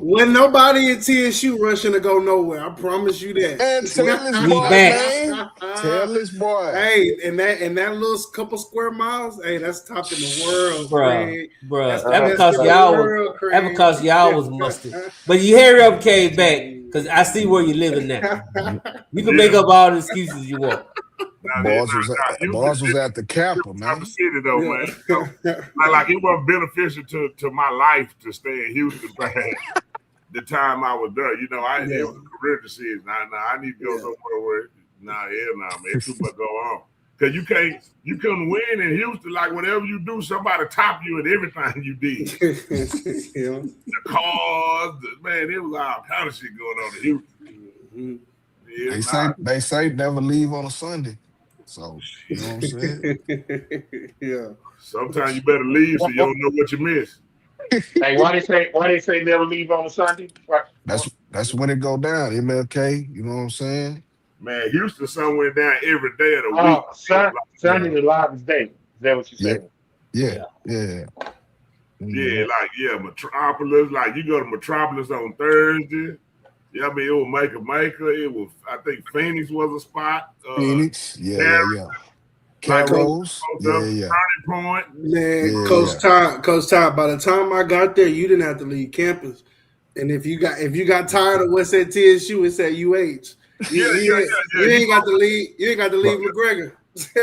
When nobody in TSU rushing to go nowhere, I promise you that. And tell this boy, man. Tell this boy. Hey, and that little couple square miles, hey, that's top in the world, bro. That because y'all was musty. But you hurry up and came back because I see where you're living now. You can make up all the excuses you want. Boys was at the Kappa, man. Kappa City though, man. So, like it wasn't beneficial to my life to stay in Houston, man. The time I was there, it was a career decision. I need to go somewhere where man, too much go on. Cause you couldn't win in Houston. Like whatever you do, somebody top you in everything you did. The cars, man, it was all kind of shit going on in Houston. Yeah, they say never leave on a Sunday. So you know what I'm saying? Yeah. Sometimes you better leave so you don't know what you miss. Hey, why they say never leave on a Sunday? That's when it go down. MLK, you know what I'm saying? Man, Houston sun went down every day of the week. Sunday the livest day. Is that what you saying? Yeah. Metropolis. Like you go to Metropolis on Thursday. Yeah, I mean it was Maker. It was, I think Phoenix was a spot. Phoenix, Carol's, Turning Point. Man, Coach Todd. By the time I got there, you didn't have to leave campus. And if you got tired of what's at TSU, it's at UH. You ain't got to leave. You ain't got to leave McGregor.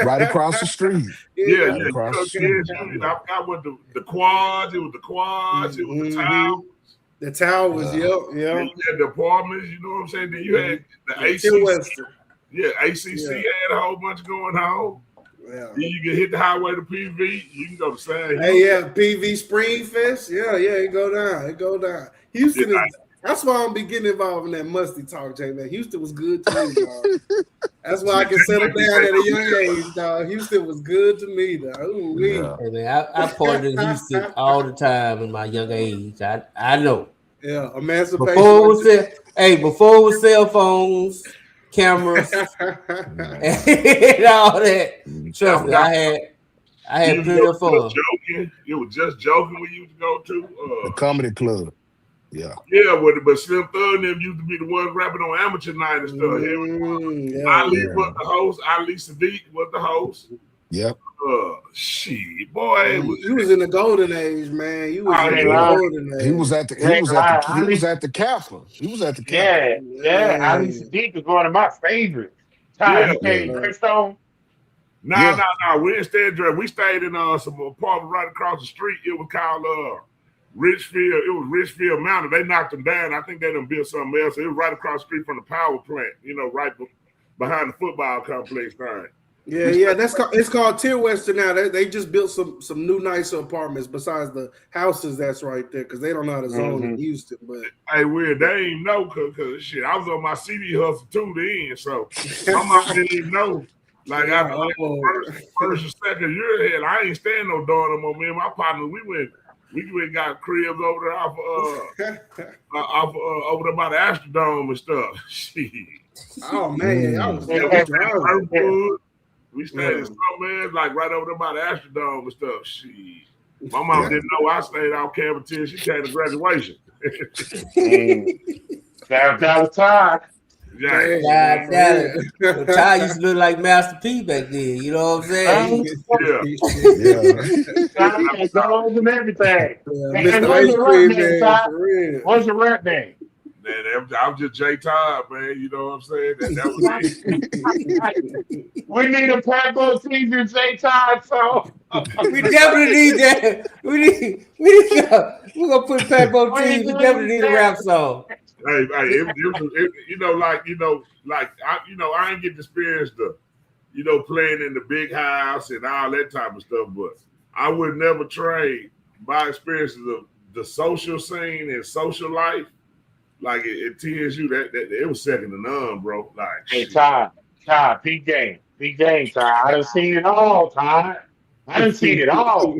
Right across the street. Across the street. I went to the quads. It was the quads. It was the towers. The towers. Yep. You had the apartments. You know what I'm saying? Then you had the ACC. Yeah, ACC had a whole bunch going on. Yeah. Then you can hit the highway to PV. You can go to San Houston. PV Spring Fest. It go down. Houston is. That's why I'm be getting involved in that musty talk, Jay. Man, Houston was good to me, dog. That's why I can settle down at a young age, dog. Houston was good to me, dog. Ooh, Hey, man, I partied in Houston all the time in my young age. I know. Yeah, emancipation. Before it was cell phones, cameras, and all that. Trust me, I had plenty of fun. It was just joking we used to go to the comedy club. Yeah, but Slim Thug and them used to be the ones rapping on amateur night and stuff. Ali was the host. Ali Sadiq was the host. Yep. Shit, boy, you was in the golden age, man. You was in the golden age. He was at the Kappa. He was at the Kappa. Yeah. Ali Sadiq was one of my favorites. Ty, you came to Crestone? No. We didn't stay in we stayed in some apartment right across the street. It was called Richfield. It was Richfield Mountain. They knocked them down. I think they done built something else. It was right across the street from the power plant, right behind the football complex thing. Yeah, it's called Tier Western now. They just built some new nicer apartments besides the houses that's right there because they don't know how to zone in Houston. But hey, they ain't know because shit, I was on my CD hustle too then, so my mom didn't even know. Like after first or second year ahead, I ain't staying no door no more. Me and my partner, we went got cribs over there off over there by the Astrodome and stuff. Shit. Oh man, I was we stayed in Snowman, like right over there by the Astrodome and stuff. Shit. My mom didn't know I stayed out campus until she came to graduation. That was Ty. Ty used to look like Master P back then. You know what I'm saying? Songs and everything. Mr. Ice Cream, man. What's your rap name? Man, I'm just J Todd, man. You know what I'm saying? That was it. We need a Pat Bottizi and J Todd song. We definitely need that. We're gonna put Pat Bottizi. We definitely need a rap song. Hey, I ain't get to experience the, playing in the big house and all that type of stuff, but I would never trade my experiences of the social scene and social life. Like at TSU, that it was second to none, bro. Like, hey, Ty, peak game, Ty. I done seen it all, Ty. I done seen it all.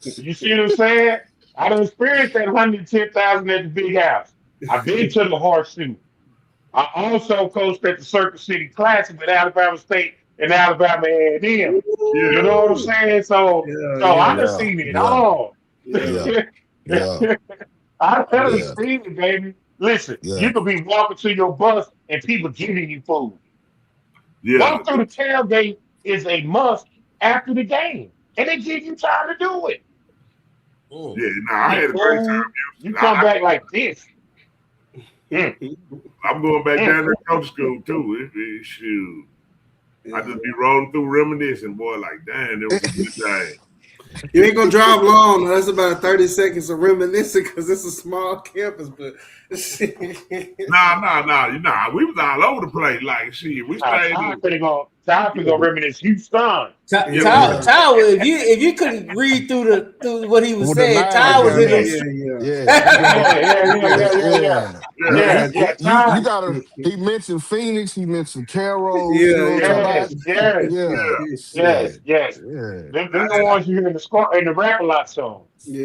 You see what I'm saying? I done experienced that 110,000 at the big house. I've been to the Horseshoe. I also coached at the Circuit City Classic with Alabama State and Alabama A&M. You know what I'm saying? So I done seen it all. I done seen it, baby. Listen, you could be walking to your bus and people giving you food. Walk through the tailgate is a must after the game, and they give you time to do it. I had a great time. You come back like this. I'm going back down to coach school too. Shoot. I just be rolling through reminiscing, boy. Like, damn, it was a good day. You ain't gonna drive long. That's about 30 seconds of reminiscing because it's a small campus. But Nah. We was all over the place. Like, shit, we stayed. Time gonna reminisce Houston. Ty, if you couldn't read through what he was saying, Ty was in You gotta. He mentioned Phoenix. He mentioned Carroll. Yes. Them the ones you hear in the rap a lot song. You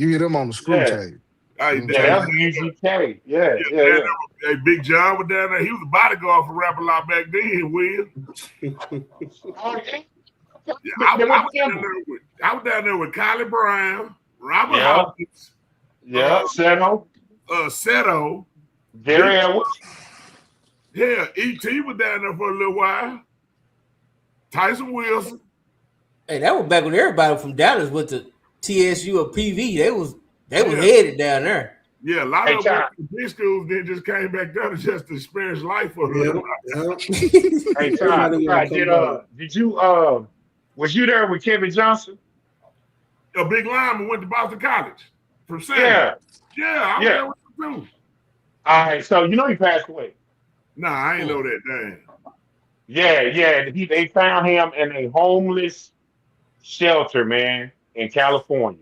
hear them on the screw tape. That was UGK. Yeah. Hey, Big John was down there. He was a bodyguard for Rap a Lot back then, Will. I was down there with Kylie Brown, Robert Hawkins. Seto. Gary Edwards. Yeah, E.T. was down there for a little while. Tyson Wilson. Hey, that was back when everybody from Dallas went to TSU or PV. They was headed down there. Yeah, a lot of them big schools then just came back down to just experience life for a little while. Hey, Todd, did you was you there with Kevin Johnson? A big lineman went to Boston College from Sam. Yeah, I was there with him too. All right, so you know he passed away. Nah, I ain't know that. Dang. Yeah. They found him in a homeless shelter, man, in California.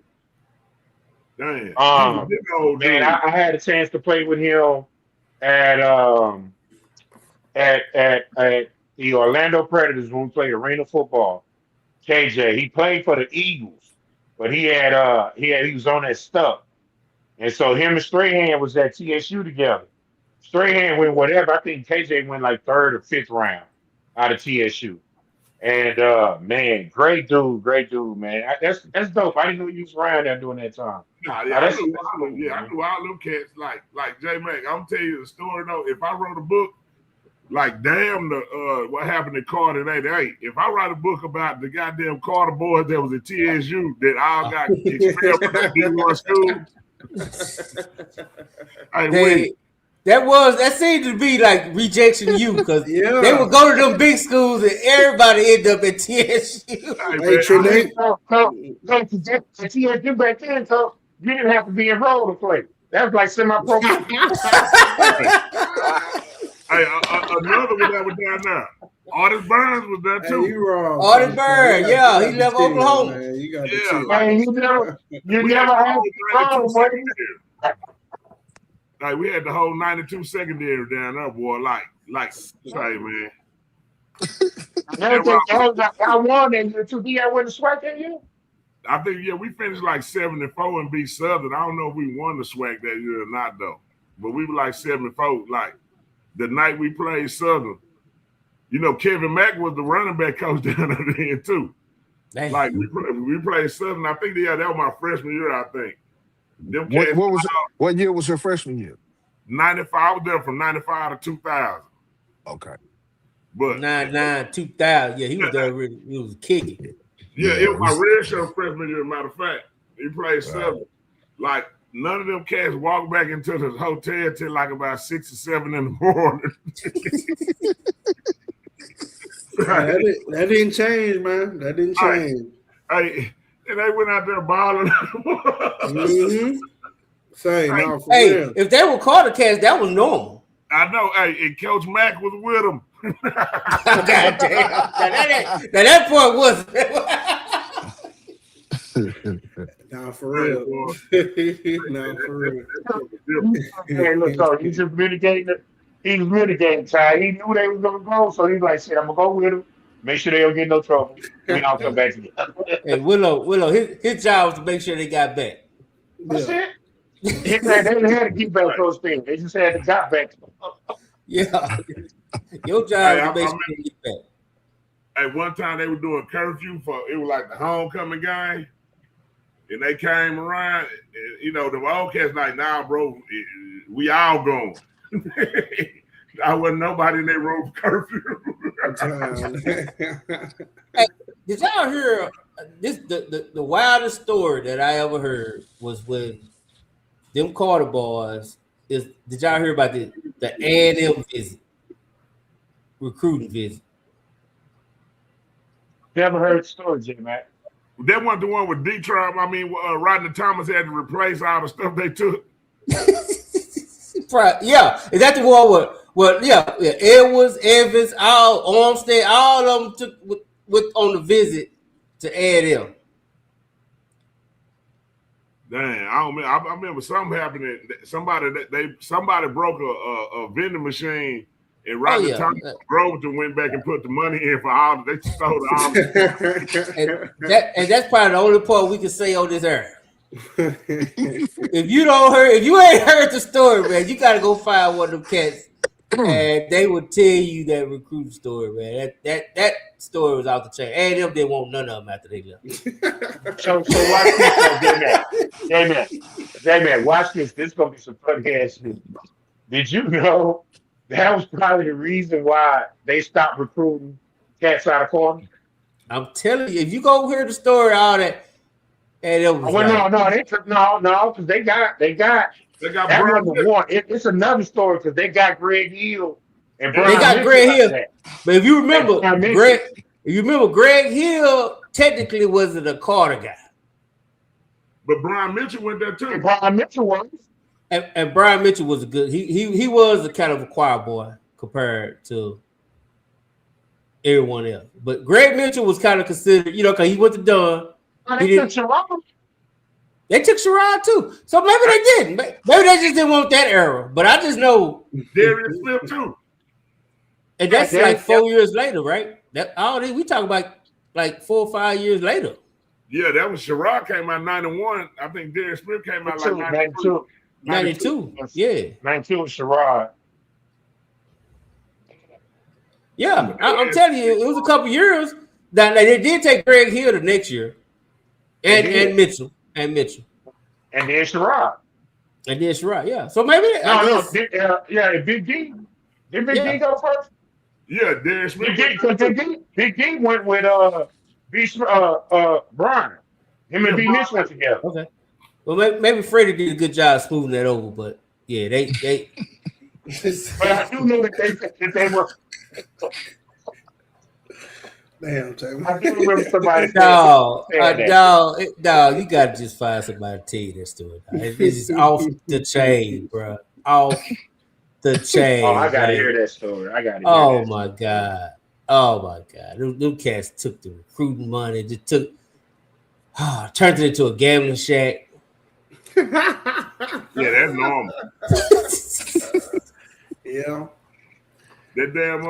Damn. Man, I had a chance to play with him at the Orlando Predators when we played arena football. KJ, he played for the Eagles, but he was on that stuff. And so him and Strahan was at TSU together. Strahan went whatever. I think KJ went like 3rd or 5th round out of TSU. And man, great dude, man. That's dope. I didn't know you was around there during that time. I knew all them cats like J Mac. I'm tell you the story though. If I wrote a book, like damn what happened to Carter in '88. If I write a book about the goddamn Carter boys that was at TSU that all got expelled from that D1 school. That seemed to be like rejection you because they would go to them big schools and everybody end up at TSU. TSU back then, so you didn't have to be enrolled to play. That was like semi-pro. Another one that was down there. Artis Burns was there too. Hey, you wrong. Artis Burns, he left Oklahoma. Man, you got you never had the problem, buddy. Like we had the whole 92 secondary down there, boy. Like, say, man. I won that year too. I win the SWAC that year. I think we finished like 7-4 and beat Southern. I don't know if we won the SWAC that year or not though. But we were like 7-4. Like the night we played Southern, Kevin Mack was the running back coach down there too. Dang. Like we played Southern. I think that was my freshman year. I think. What year was your freshman year? 95. I was there from 95 to 2000. Okay. But 99, 2000. Yeah, he was there. He was kicking. Yeah, it was my red shirt freshman year. Matter of fact, he played 7. Like none of them cats walked back into the hotel till like about 6 or 7 in the morning. That didn't change, man. That didn't change. Hey, and they went out there balling. Hey, if they were Carter cats, that was normal. I know. Hey, and Coach Mack was with them. God damn. Now that part was. Nah, for real. Nah, for real. Hey, look, so he's just mitigating. He was mitigating, Ty. He knew they was gonna go, so he's like, "Shit, I'm gonna go with them. Make sure they don't get no trouble. Then I'll come back together." Hey, Willow, his job was to make sure they got back. That's it. They didn't have to get back close things. They just had to got back. Yeah. Your job was to make sure they get back. At one time they were doing curfew it was like the homecoming game. And they came around, and, the old cats like, nah, bro, we all going. I wasn't nobody in that room for curfew. Hey, did y'all hear this? The wildest story that I ever heard was when them Carter boys did y'all hear about the A&M visit? recruiting visit. Never heard the story, J Mac. That wasn't the one with Detroit. I mean, Rodney Thomas had to replace all the stuff they took. Yeah, is that the one with? Well, yeah, Edwards, Evans, all Armstead, all of them took with on the visit to add them. Dang, I remember something happening. Somebody broke a vending machine, and Rodney Thomas Grover went back and put the money in for all. They stole all. and that's probably the only part we can say on this earth. If you ain't heard the story, man, you gotta go find one of them cats, and they will tell you that recruiting story, man. That story was out the chain. And them didn't want none of them after they left. So watch this, J-Man, watch this. This is gonna be some funny ass shit. Did you know that was probably the reason why they stopped recruiting cats out of corner? I'm telling you, if you go hear the story, all that. And it was because they got that number one. It's another story because they got Greg Hill and Brian. They got Greg Hill, but if you remember, Greg Hill technically wasn't a Carter guy, but Brian Mitchell went there too. Brian Mitchell was, and Brian Mitchell was a good. He was a kind of a choir boy compared to everyone else. But Greg Mitchell was kind of considered, because he went to Dunn. They took Sherrod. They took Sherrod too. So maybe they didn't. Maybe they just didn't want that era. But I just know Darius Smith too. And that's like 4 years later, right? We talk about like 4 or 5 years later. Yeah, that was Sherrod came out 91. I think Darius Smith came out like 92. 92. Yeah. 92 was Sherrod. Yeah, I'm telling you, it was a couple years that they did take Greg Hill the next year. And Mitchell. And then Sherrod. Yeah. So maybe Big D. Did Big D go first? Yeah, Darius Smith. Big D went with Brian. Him and B Mitch went together. Okay. Well, maybe Freddie did a good job smoothing that over, but yeah, they but I do know that they were. Damn, Taylor. I do remember somebody. Dog, you gotta just find somebody to tell you that story. It's just off the chain, bro. Off the chain. Oh, I gotta hear that story. Oh my god. Them cats took the recruiting money. Just turned it into a gambling shack. Yeah, that's normal. Yeah. That damn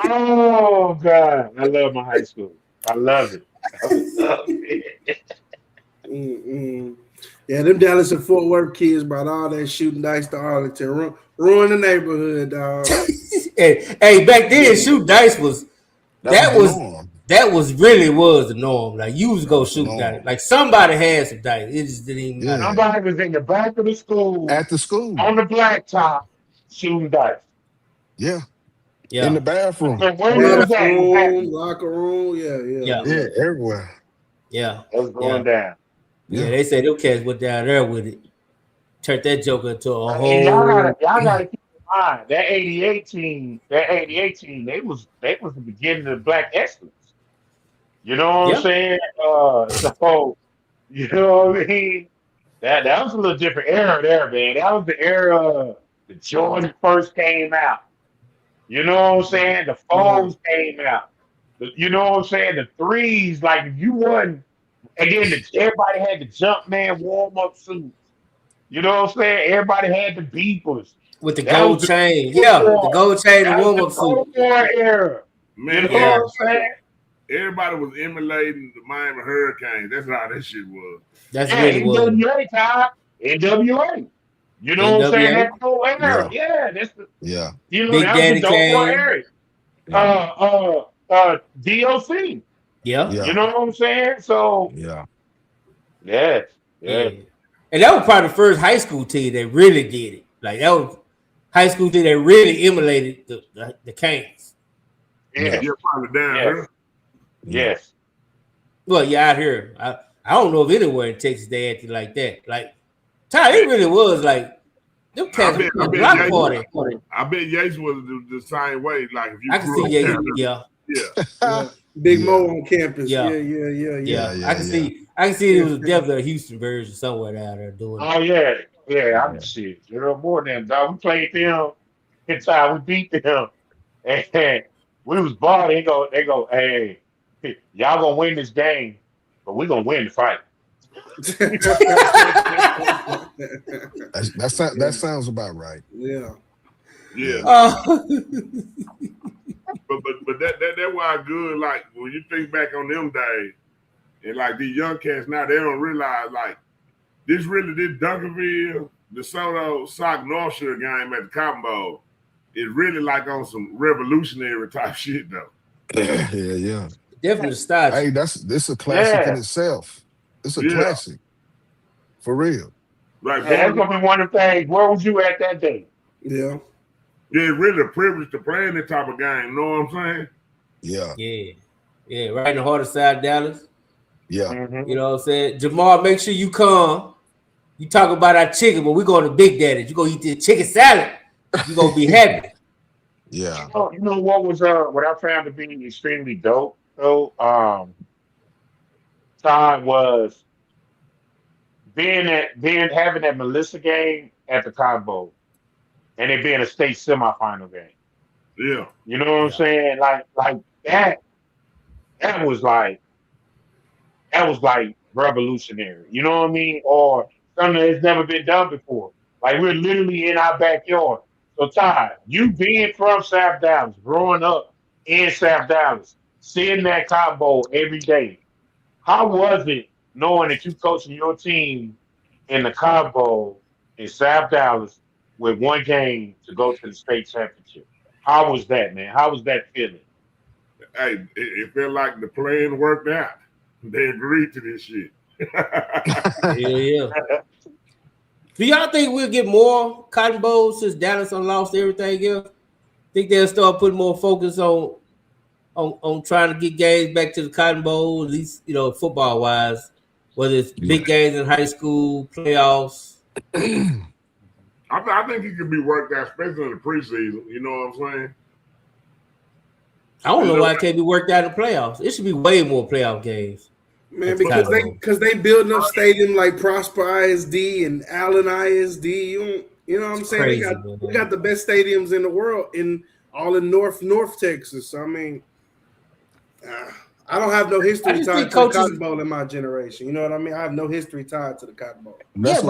Oh God, I love my high school. I love it. Yeah, them Dallas and Fort Worth kids brought all that shooting dice to Arlington, ruin the neighborhood, dog. hey, back then shooting dice was really the norm. Like you was go shoot dice. Like somebody had some dice. It just didn't even matter. Somebody was in the back of the school at the school on the blacktop shooting dice. Yeah. In the bathroom. Locker room. Yeah, everywhere. Yeah. What's going down? Yeah, they say them cats went down there with it. Turned that joker into a whole. Y'all gotta keep in mind that 88 team, they was the beginning of Black excellence. You know what I'm saying? So you know what I mean? That was a little different era there, man. That was the era the Jordan first came out. You know what I'm saying? The phones came out. You know what I'm saying? The threes, like if you won, and then everybody had the Jumpman warm-up suits. You know what I'm saying? Everybody had the beepers. With the gold chain. The gold chain and warm-up suit. Era. Man, you know what I'm saying? Everybody was emulating the Miami Hurricanes. That's how that shit was. That's really was. NWA, Todd. NWA. You know what I'm saying? That's the whole era. Yeah. That's the. Yeah. You know, Big that Daddy was the area. DOC. Yeah. You know what I'm saying? So. Yeah. Yeah. And that was probably the first high school team that really did it. Like that was high school team that really emulated the Canes. Yeah. You're probably down here. Yes. Well, out here. I don't know if anywhere in Texas they acted like that. Like, Ty, it really was like Them cats a block party. I bet Yates was the same way. Like if you I can see Yates. Yeah. Big Mo on campus. Yeah. Yeah. I can see it was definitely a Houston version somewhere down there doing it. Oh yeah, I can see it. You know, more than dog. We played them. It's time we beat them, and we was balling. They go, hey, y'all gonna win this game, but we gonna win the fight. That sounds about right. Yeah. But that's why good. Like when you think back on them days, and like these young cats now, they don't realize like this Duncanville, DeSoto, Sock North Shore game at the Cotton Bowl is really like on some revolutionary type shit though. Yeah. Definitely style. Hey, this a classic in itself. It's a classic. For real. Right. That's gonna be one of the things. Where was you at that day? Yeah. Yeah, it's really a privilege to play in that type of game. You know what I'm saying? Yeah. Right in the heart of South Dallas. Yeah. Mm-hmm. You know what I'm saying? Jamal, make sure you come. You talk about our chicken, but we're going to Big Daddy's. You gonna eat the chicken salad. You're gonna be happy. Yeah. You know what was what I found to be extremely dope though? Todd was having that Melissa game at the Cotton Bowl and it being a state semifinal game. Yeah. You know what I'm saying? Like that was like revolutionary. You know what I mean? Or something that's never been done before. Like we're literally in our backyard. So Todd, you being from South Dallas, growing up in South Dallas, seeing that Cotton Bowl every day, how was it knowing that you coaching your team in the Cotton Bowl in South Dallas with one game to go to the state championship? How was that, man? How was that feeling? Hey, it felt like the plan worked out. They agreed to this shit. Yeah. Do y'all think we'll get more Cotton Bowls since Dallas lost everything else? Think they'll start putting more focus on trying to get games back to the Cotton Bowl, at least, football wise, whether it's big games in high school, playoffs. I think it could be worked out, especially in the preseason. You know what I'm saying? I don't know why it can't be worked out in the playoffs. It should be way more playoff games. Man, because they building up stadium like Prosper ISD and Allen ISD. You know what I'm saying? Crazy, they got the best stadiums in the world in North Texas. I mean, I don't have no history tied to the Cotton Bowl in my generation. You know what I mean? I have no history tied to the Cotton Bowl. That's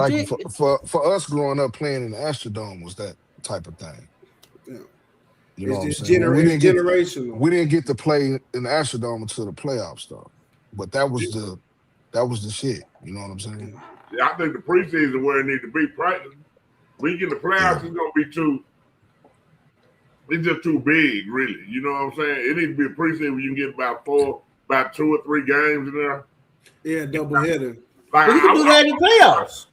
for us growing up playing in the Astrodome was that type of thing. Yeah. You know it's what just I'm saying? generational. We didn't get to play in the Astrodome until the playoffs, though. But that was the shit. You know what I'm saying? Yeah, I think the preseason where it need to be practice. When you get the playoffs, it's gonna be it's just too big, really. You know what I'm saying? It needs to be a preseason where you can get about 2 or 3 games in there. Yeah, double header. Like, you can do that in the playoffs.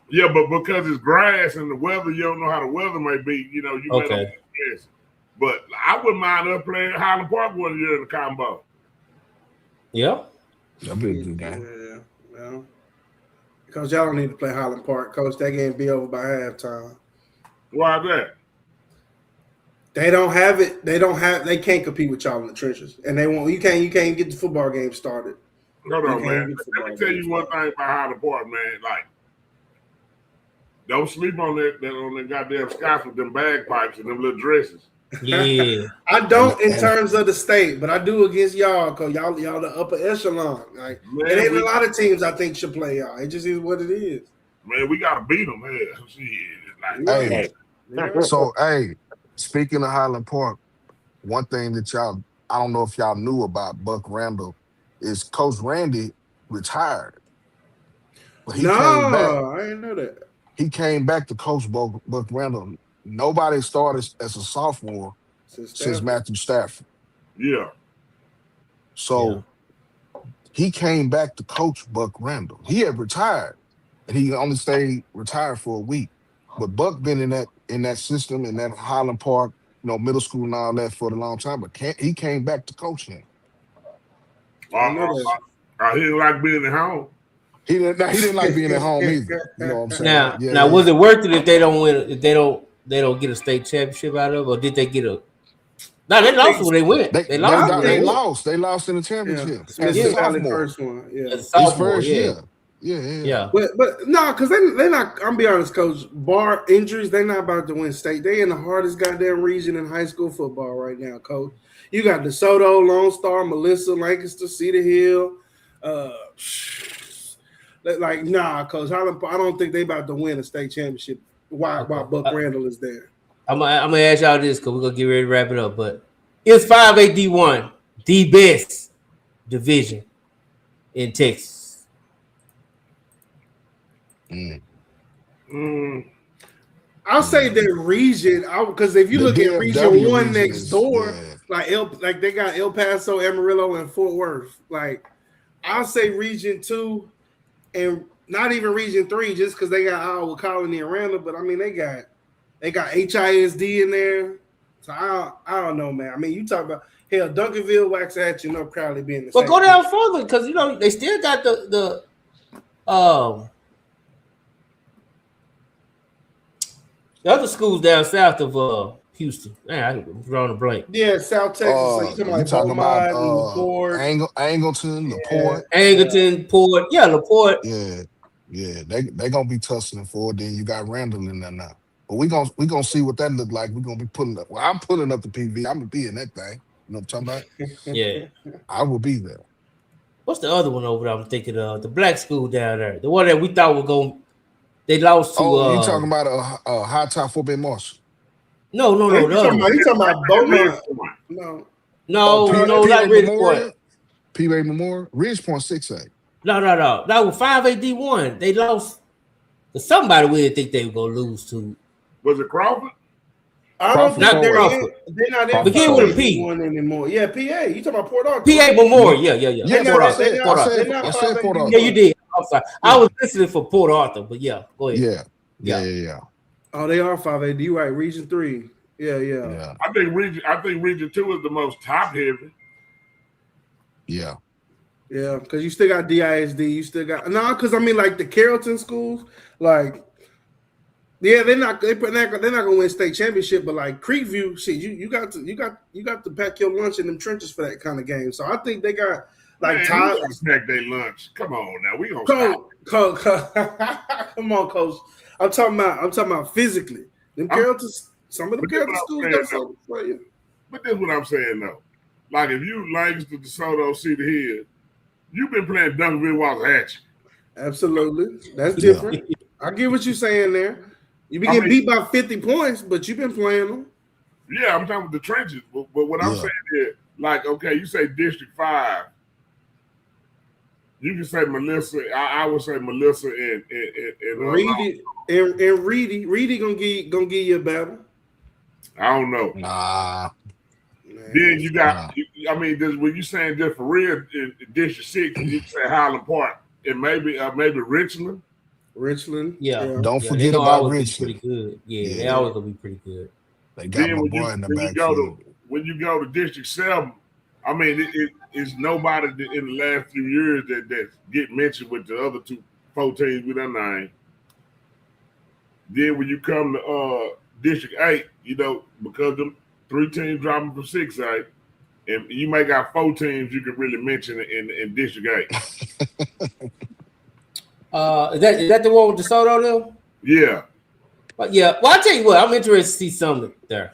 Yeah, but because it's grass and the weather, you don't know how the weather may be. You know, you may not guess. But I wouldn't mind us playing Highland Park one year in the Cotton Bowl. Yeah. That'd be a good game. Yeah. Because y'all don't need to play Highland Park, Coach. That game be over by halftime. Why that? They don't have it. They can't compete with y'all in the trenches, and they won't. You can't get the football game started. Hold on, man. Let me tell you one thing about Highland Park, man. Like, don't sleep on that goddamn Scots with them bagpipes and them little dresses. Yeah, I don't in terms of the state, but I do against y'all because y'all the upper echelon. Like, man, it ain't a lot of teams I think should play y'all. It just is what it is. Man, we gotta beat them. Hey, so speaking of Highland Park, one thing that I don't know if y'all knew about Buck Randall is Coach Randy retired. But he came back. I didn't know that. He came back to coach Buck Randall. Nobody started as a sophomore since Matthew Stafford. Yeah. So he came back to coach Buck Randall. He had retired, and he only stayed retired for a week. But Buck been in that system, in that Highland Park, middle school and all that for a long time. But he came back to coach him. He didn't like being at home. He didn't like being at home either. You know what I'm saying? Now, was it worth it if they don't win? If they don't get a state championship out of it, or did they get a? No, they lost when they went. They lost. They lost in the championship. Yeah. His first one. Yeah. His first year. Yeah. But no, because they're not. I'm be honest, Coach. Bar injuries, they're not about to win state. They in the hardest goddamn region in high school football right now, Coach. You got DeSoto, Lone Star, Melissa, Lancaster, Cedar Hill. Coach. I don't think they about to win a state championship while Buck Randall is there. I'm gonna ask y'all this because we're gonna get ready to wrap it up. But is 5A D1 the best division in Texas? I'll say that region, because if you look at Region 1 next door, like they got El Paso, Amarillo, and Fort Worth. Like I'll say Region 2, and not even Region 3, just because they got Iowa Colony and Randall. But I mean, they got HISD in there. So I don't know, man. I mean, you talk about Duncanville, Waxahachie, North Crowley being the same. But go down further because they still got the other schools down south of Houston. Man, I'm drawing a blank. Yeah, South Texas. So you talking about LaPorte, Angleton, LaPorte. Angleton, Port. Yeah, LaPorte. Yeah. They gonna be tussling for it. Then you got Randall in there now. But we gonna see what that look like. We're gonna be pulling up. Well, I'm pulling up the PV. I'm gonna be in that thing. You know what I'm talking about? Yeah. I will be there. What's the other one over there? I'm thinking of the black school down there. The one that we thought was going. They lost to. You talking about a high top Fort Bend Marshall? No. You talking about Beaumont? No, not Ridgeport. P-Bay Memorial, Ridgepoint 6A. No. That was 5A D1. They lost to somebody we didn't think they were gonna lose to. Was it Crawford? I don't think they're not in Begin with a P. Anymore. Yeah, PA. You talking about Port Arthur? PA Memorial. Yeah. I said Port Arthur. Yeah, you did. I'm sorry. I was listening for Port Arthur, but yeah, go ahead. Yeah. Oh, they are 5A. You right? Region 3. Yeah. I think Region 2 is the most top heavy. Yeah. Yeah, because you still got DISD. You still got because I mean, like the Carrollton schools, like. Yeah, they're not gonna win state championship, but like Creekview, shit, you got to pack your lunch in them trenches for that kind of game. So I think they got like Todd pack their lunch. Come on now, we gonna Coach. Come on, Coach. I'm talking about physically. Some of the Carrollton schools got something for you. But that's what I'm saying though. Like if you Lancaster, DeSoto, Cedar Hill, you've been playing Duncanville, Waxahachie. Absolutely, that's different. I get what you're saying there. You be getting beat by 50 points, but you've been playing them. Yeah, I'm talking about the trenches. But what I'm saying is, like, okay, you say District 5. You can say Melissa. I would say Melissa and Reedy and Reedy. Reedy gonna give you a battle. I don't know. Nah. Then you got. I mean, when you saying just for real, in District 6, you say Highland Park and maybe Richland. Yeah. Don't forget about Richland. Pretty good. Yeah, they always gonna be pretty good. They got my boy in the backfield. When you go to District 7, I mean, it's nobody in the last few years that get mentioned with the other 4 teams we done named. Then when you come to District 8, because them 3 teams dropping from 6A, and you may got 4 teams you can really mention in District 8. Is that the one with DeSoto though? Yeah. But yeah, well, I'll tell you what, I'm interested to see something there.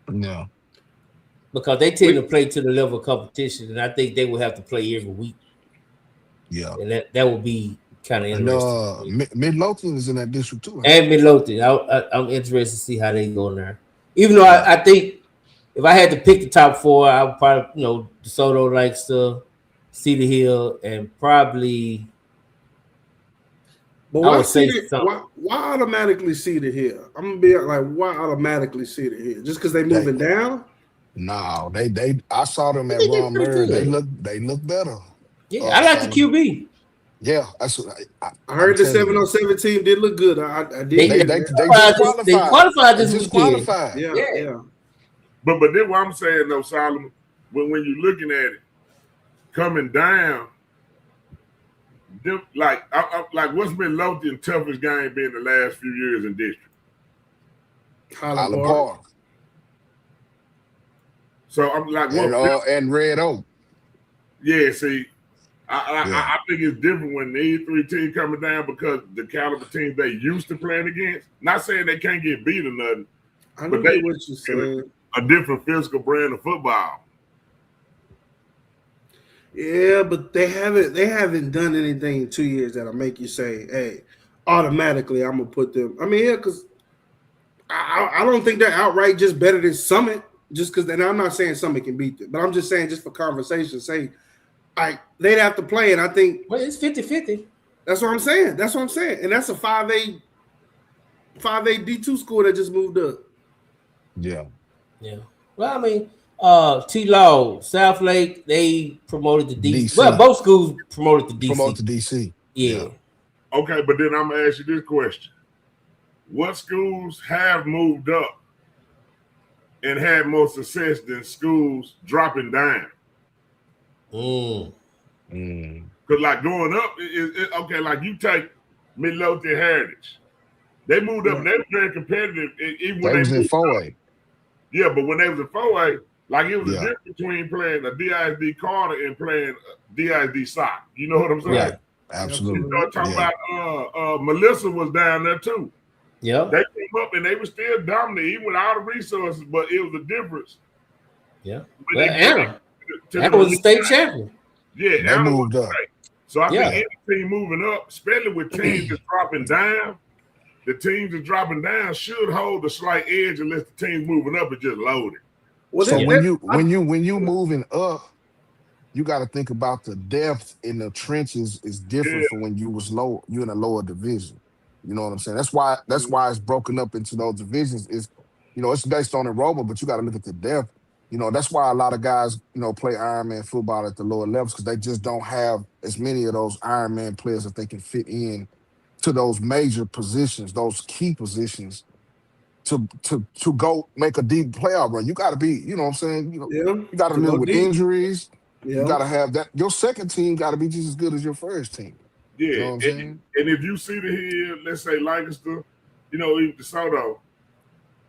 No. Because they tend to play to the level of competition, and I think they will have to play every week. Yeah. And that would be kind of interesting. Midlothian is in that district too. Right? And Midlothian. I'm interested to see how they go in there. Even though I think if I had to pick the top 4, I would probably, DeSoto, Lancaster, Cedar Hill, and probably. But why automatically Cedar Hill? I'm gonna be like, why automatically Cedar Hill? Just because they moving down? No, they. I saw them at Ron Murray. They look better. Yeah, I like the QB. Yeah, that's what I heard the 707 team did look good. I did. They qualified this weekend. Yeah. But then what I'm saying though, Solomon, when you're looking at it coming down, like what's been Lothian's toughest game been the last few years in district? Highland Park. So I'm like, and Red Oak. Yeah, see, I think it's different when these three teams coming down because the caliber teams they used to playing against. Not saying they can't get beat or nothing, but they what you saying. A different physical brand of football. Yeah, but they haven't done anything in 2 years that'll make you say, "Hey, automatically I'm gonna put them." I mean, yeah, because I don't think they're outright just better than Summit. Just because, and I'm not saying Summit can beat them, but I'm just saying, just for conversation's sake, they'd have to play, and I think it's 50-50. That's what I'm saying. And that's a 5A D2 school that just moved up. Yeah. Well, I mean, T-Law, South Lake, they promoted to DC. Well, both schools promoted to DC. Yeah. Okay, but then I'm gonna ask you this question: what schools have moved up and had more success than schools dropping down? Because like going up, okay, like you take Midlothian Heritage, they moved up and they were very competitive. Even when they was in 4A. Yeah, but when they was in 4A, like it was a difference between playing a DISD Carter and playing DISD Sock. You know what I'm saying? Right. Absolutely. You know, talking about Melissa was down there too. Yeah. They came up and they were still dominant, even with all the resources, but it was a difference. Yeah. Well, Anna was a state champion. Yeah, they moved up. So I think any team moving up, especially with teams that's dropping down, the teams that's dropping down should hold a slight edge unless the teams moving up are just loaded. Well, so when you moving up, you got to think about the depth in the trenches is different from when you was low. You in a lower division. You know what I'm saying? That's why it's broken up into those divisions. Is it's based on enrollment, but you got to look at the depth. That's why a lot of guys play Ironman football at the lower levels because they just don't have as many of those Ironman players that they can fit in to those major positions, those key positions. To go make a deep playoff run, you got to be, you know what I'm saying? You got to live with injuries. Yeah. You got to have that. Your second team got to be just as good as your first team. Yeah, you know what I'm saying? And if you see the hill, let's say Lancaster, even DeSoto,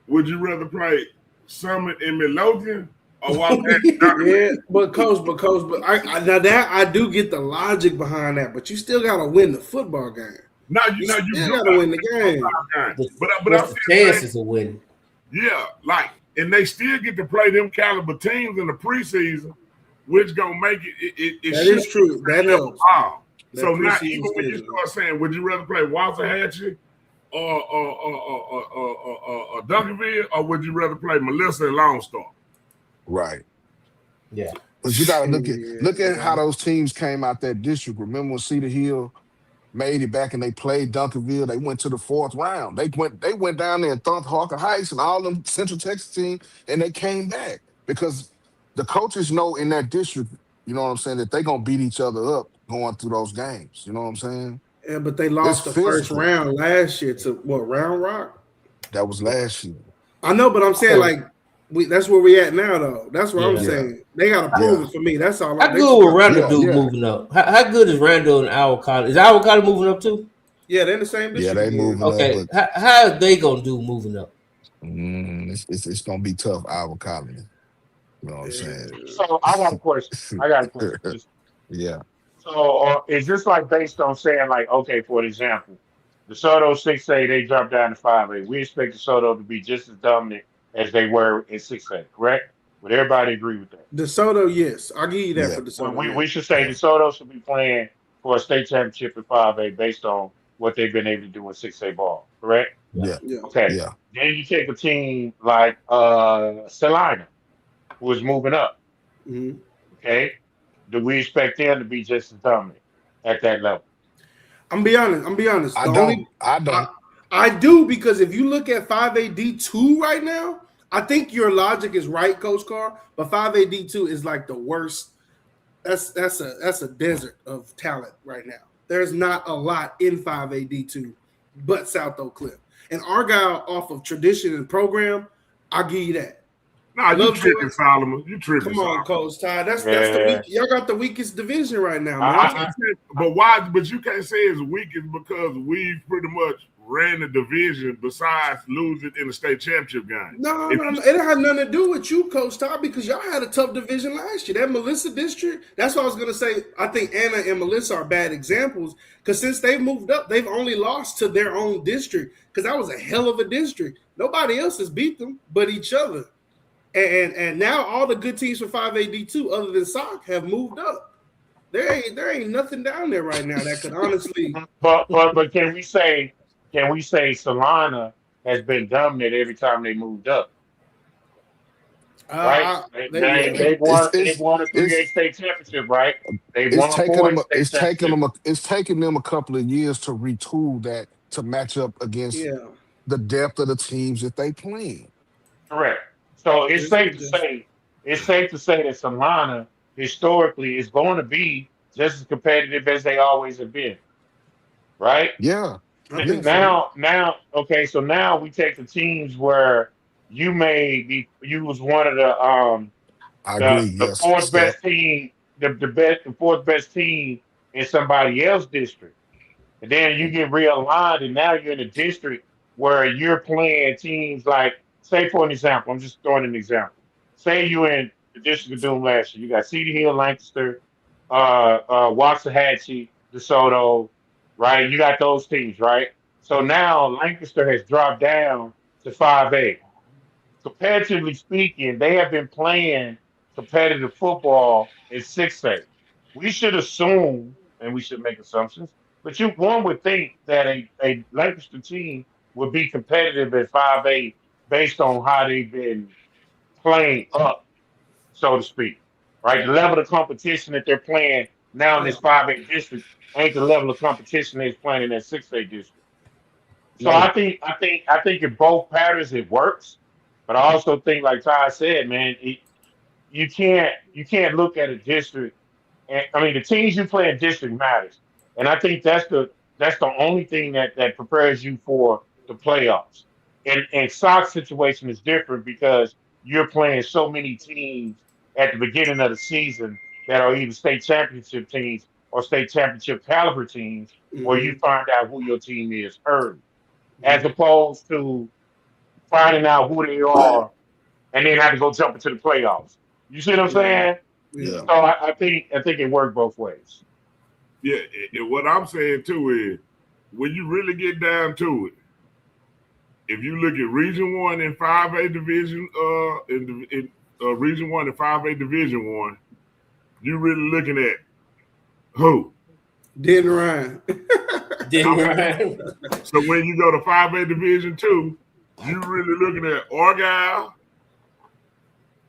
would you rather play Summit in Midlothian or walk Yeah, but I do get the logic behind that, but you still got to win the football game. You got to win the game. But what's the chances of winning? Yeah, and they still get to play them caliber teams in the preseason, which gonna make it that is true. That helps. So now, even when you start saying, would you rather play Waxahachie or Duncanville, or would you rather play Melissa and Lone Star? Right. Yeah. But you got to look at how those teams came out that district. Remember when Cedar Hill made it back and they played Duncanville? They went to the 4th round. They went down there and thumped Hawker Heights and all them Central Texas teams, and they came back because the coaches know in that district, you know what I'm saying, that they're going to beat each other up going through those games. You know what I'm saying? Yeah, but they lost the first round last year to Round Rock? That was last year. I know, but I'm saying that's where we at now, though. That's what I'm saying. They got to prove it for me. That's all. How good with Randall moving up? How good is Randall and Iowa College? Is Iowa College moving up too? Yeah, they're in the same district. Yeah, they moving up. Okay, how are they gonna do moving up? It's gonna be tough. Iowa College. You know what I'm saying? So I got a question. Yeah. So is this based on saying okay, for example, DeSoto 6A, they dropped down to 5A. We expect DeSoto to be just as dominant as they were in 6A, correct? Would everybody agree with that? DeSoto, yes. I'll give you that for DeSoto. We should say DeSoto should be playing for a state championship in 5A based on what they've been able to do in 6A ball, correct? Yeah. Okay. Yeah. Then you take a team like Salina, who is moving up. Mm-hmm. Okay. Do we expect them to be just as dominant at that level? I'm be honest. I don't. I do, because if you look at 5A D2 right now, I think your logic is right, Coach Carr. But 5A D2 is the worst. That's a desert of talent right now. There's not a lot in 5A D2, but South Oak Cliff and Argyle off of tradition and program. I'll give you that. Nah, you tripping, Solomon. You tripping. Come on, Coach Ty. That's the Yeah. y'all got the weakest division right now, man. But why? But you can't say it's weakest because we pretty much ran the division. Besides losing in the state championship game. No, it had nothing to do with you, Coach Ty, because y'all had a tough division last year. That Melissa district. That's what I was gonna say. I think Anna and Melissa are bad examples because since they've moved up, they've only lost to their own district because that was a hell of a district. Nobody else has beat them but each other. And now all the good teams for 5AD2 other than SOC have moved up. There ain't nothing down there right now that could honestly. But can we say Solana has been dominant every time they moved up? Right? They've won a 3A state championship, right? It's taking them a couple of years to retool that to match up against the depth of the teams that they play. Correct. So it's safe to say that Solana historically is going to be just as competitive as they always have been. Right? Yeah. Now, okay, so now we take the teams where you was one of the fourth best team, the fourth best team in somebody else's district. And then you get realigned and now you're in a district where you're playing teams like, say for an example, I'm just throwing an example. Say you're in the District of Doom last year. You got Cedar Hill, Lancaster, Waxahachie, DeSoto, right? You got those teams, right? So now Lancaster has dropped down to 5A. Comparatively speaking, they have been playing competitive football in 6A. We should assume, and we should make assumptions, but one would think that a Lancaster team would be competitive at 5A based on how they've been playing up, so to speak, right? The level of competition that they're playing now in this 5A district ain't the level of competition they're playing in that 6A district. So I think in both patterns it works, but I also think, like Ty said, man, you can't look at a district. The teams you play in district matters, and I think that's the only thing that prepares you for the playoffs. And SOC's situation is different because you're playing so many teams at the beginning of the season that are either state championship teams or state championship caliber teams, where you find out who your team is early, as opposed to finding out who they are and then have to go jump into the playoffs. You see what I'm saying? Yeah. So I think it worked both ways. Yeah, and what I'm saying too is when you really get down to it, if you look at Region 1 and 5A Division, in Region 1 and 5A Division 1, you're really looking at who? Denton Ryan. So when you go to 5A Division 2, you're really looking at Argyle,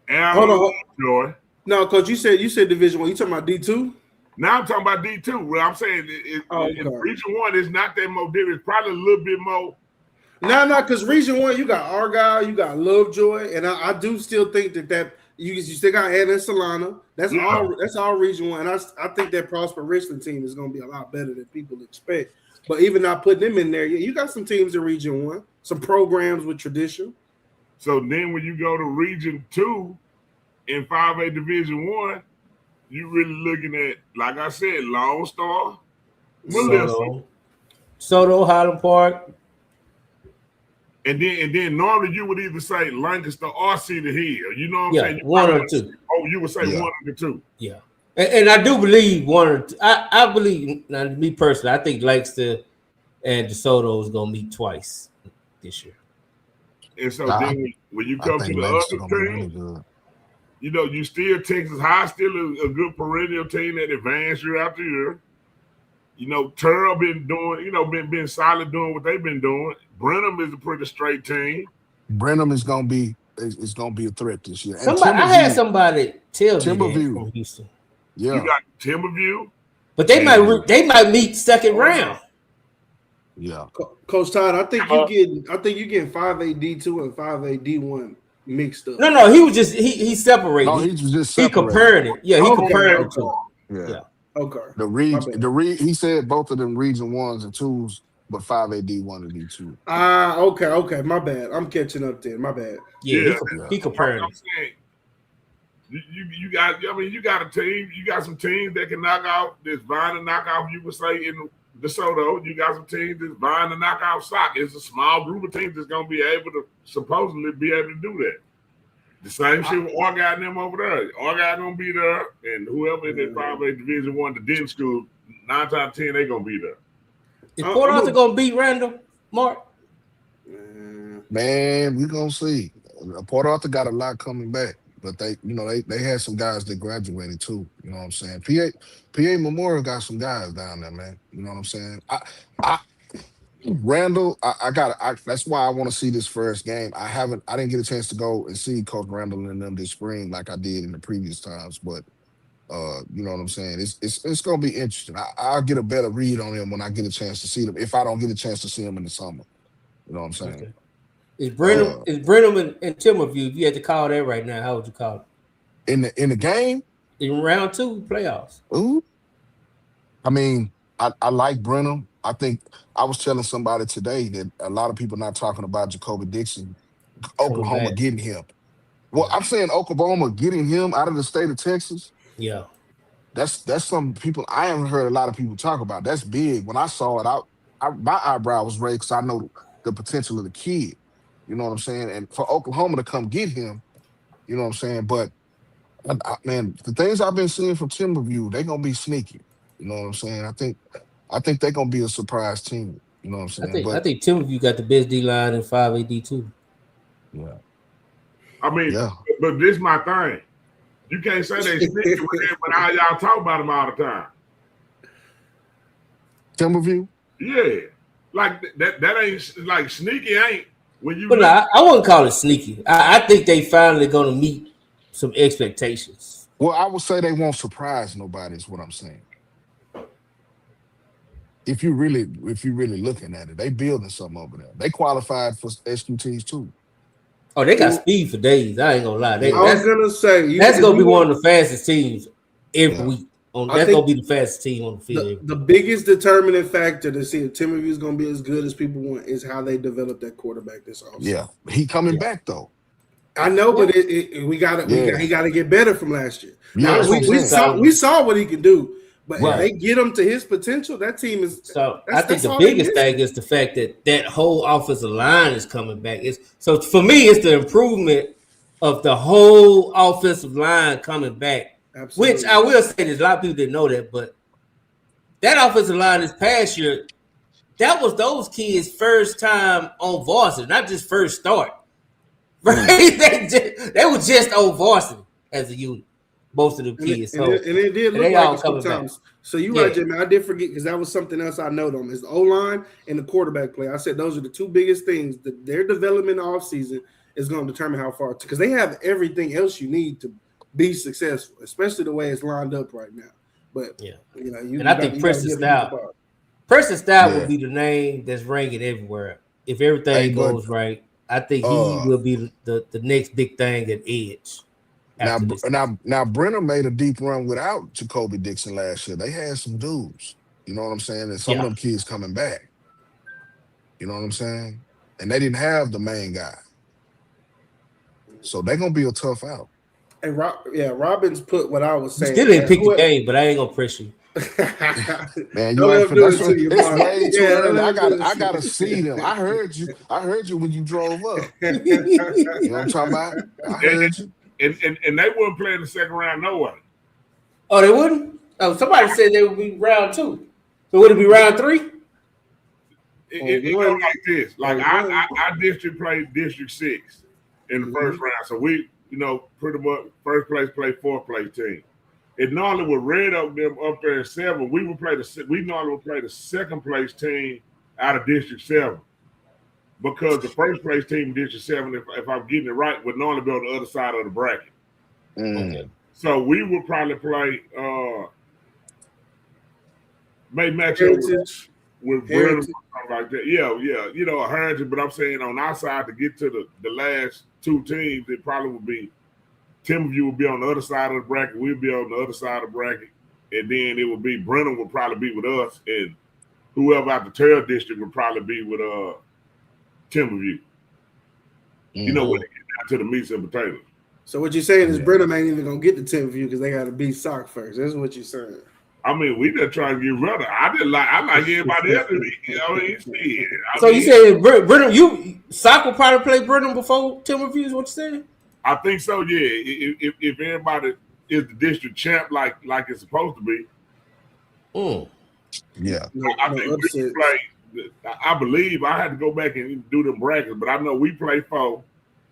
Hold Joy. No, Coach, you said Division 1. You talking about D2? Now I'm talking about D2. Well, I'm saying in Region 1, it's not that more different. It's probably a little bit more. No, because Region 1, you got Argyle, you got Lovejoy, and I do still think that you still got Anna and Solana. That's all Region 1. And I think that Prosper Richland team is going to be a lot better than people expect. But even not putting them in there, you got some teams in Region 1, some programs with tradition. So then when you go to Region 2 in 5A Division 1, you're really looking at, like I said, Lone Star, Melissa, Soto, Highland Park. And then normally you would either say Lancaster or Cedar Hill. You know what I'm saying? One or two. Oh, you would say one of the two. Yeah. And I do believe one or two. I believe, now, me personally, I think Lancaster and DeSoto is going to meet twice this year. And so then when you come to the other team, you still Texas High, still a good perennial team that advanced year after year. Turl been doing, been solid doing what they've been doing. Brenham is a pretty straight team. Brenham is gonna be a threat this year. I had somebody tell me Timberview from Houston. Yeah, you got Timberview, but they might meet second round. Yeah, Coach Todd, I think you're getting 5A D2 and 5A D1 mixed up. No, he was just he separated. No, he was just he compared it. Yeah, he compared it to. Yeah. Okay. He said both of them Region 1s and 2s but 5A D1 and D2. Okay. My bad. I'm catching up then. My bad. Yeah, he comparing. I'm saying you got. I mean, you got a team. You got some teams that can knock out this vying to knock out. You would say in DeSoto, you got some teams that's vying to knock out Sock. It's a small group of teams that's gonna be able to supposedly be able to do that. The same shit with Argyle and them over there. Argyle gonna be there, and whoever in that 5A Division 1, the Den school, 9 times out of 10 they gonna be there. Is Port Arthur gonna beat Randall, Mark? Man, we gonna see. Port Arthur got a lot coming back, but they had some guys that graduated too. You know what I'm saying? PA Memorial got some guys down there, man. You know what I'm saying? Randall, that's why I want to see this first game. I didn't get a chance to go and see Coach Randall and them this spring like I did in the previous times, but you know what I'm saying? It's gonna be interesting. I'll get a better read on them when I get a chance to see them. If I don't get a chance to see them in the summer, you know what I'm saying? Okay. Is Brenham and Timberview? If you had to call that right now, how would you call it? In the game? In round 2 playoffs. Ooh. I mean, I like Brenham. I think I was telling somebody today that a lot of people not talking about Jacoby Dixon, Oklahoma getting him. Well, I'm saying Oklahoma getting him out of the state of Texas. Yeah. That's some people I haven't heard a lot of people talk about. That's big. When I saw it, my eyebrow was raised because I know the potential of the kid. You know what I'm saying? And for Oklahoma to come get him, you know what I'm saying? But man, the things I've been seeing from Timberview, they're gonna be sneaky. You know what I'm saying? I think they're gonna be a surprise team. You know what I'm saying? I think Timberview got the best D line in 5A D2. Yeah. I mean, but this is my thing. You can't say they sneaky with it, but how y'all talk about them all the time. Timberview? Yeah. Like that ain't like sneaky ain't when you. But I wouldn't call it sneaky. I think they finally gonna meet some expectations. Well, I would say they won't surprise nobody, is what I'm saying. If you really looking at it, they building something over there. They qualified for SQTs too. Oh, they got speed for days. I ain't gonna lie. I was gonna say that's gonna be one of the fastest teams every week. That's gonna be the fastest team on the field. The biggest determining factor to see if Timberview is gonna be as good as people want is how they develop that quarterback this offseason. Yeah, he coming back though. I know, but he got to get better from last year. Yeah, we saw what he could do. But if they get him to his potential, that team is. So I think the biggest thing is the fact that whole offensive line is coming back. So for me, it's the improvement of the whole offensive line coming back. Absolutely. Which I will say, there's a lot of people didn't know that, but that offensive line this past year, that was those kids' first time on varsity, not just first start. Right? They were just on varsity as a unit. Most of the kids, and it did look like it sometimes. So you right, Jimmy. I did forget because that was something else I noted on is the O-line and the quarterback play. I said those are the two biggest things that their development off season is going to determine how far, because they have everything else you need to be successful, especially the way it's lined up right now. But I think Preston Stout will be the name that's ringing everywhere if everything goes right. I think he will be the next big thing at edge. Now, Brenham made a deep run without Jacoby Dixon last year. They had some dudes, you know what I'm saying? And some of them kids coming back, you know what I'm saying? And they didn't have the main guy, so they're gonna be a tough out. And Robbins put what I was saying. Still didn't pick the game, but I ain't gonna press you. Man, it's way too early. I gotta see them. I heard you when you drove up. You know what I'm talking about? I heard you. And they wouldn't play in the second round, no way. Oh, they wouldn't? Oh, somebody said they would be round 2. So would it be round 3? It goes like this. Like our district played District 6 in the first round. So we, pretty much first place play fourth place team. It normally would Red Oak them up there in 7. We normally would play the second place team out of District 7. Because the first place team in District 7, if I'm getting it right, would normally be on the other side of the bracket. Okay. So we would probably play may match up with Heritage, something like that. Yeah. A Heritage, but I'm saying on our side to get to the last 2 teams, it probably would be Timberview would be on the other side of the bracket, we'd be on the other side of the bracket, and then it would be Brenham would probably be with us, and whoever out the Terrell district would probably be with Timberview. You know, when they get down to the meats and potatoes. So what you're saying is Brenham ain't even gonna get the Timberview because they got to beat Sock first. That's what you're saying. I mean, we just trying to get rid of. I like everybody else. You know, you saying Brenham? Sock will probably play Brenham before Timberview? Is what you're saying? I think so. Yeah. If everybody is the district champ like it's supposed to be. Yeah. I think we play. I believe I had to go back and do them brackets, but I know we play 4,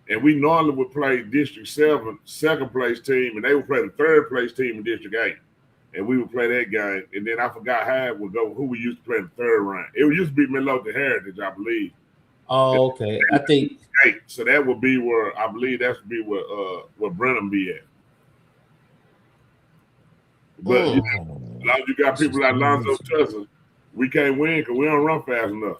and we normally would play District 7, second place team, and they would play the third place team in District 8. And we would play that game. And then I forgot who we used to play in the third round. It used to be Midlothian Heritage, I believe. Oh, okay. I think so. That would be where I believe that would be where Brenham be at. But you know, as long as you got people like Lonzo Tussle, we can't win because we don't run fast enough.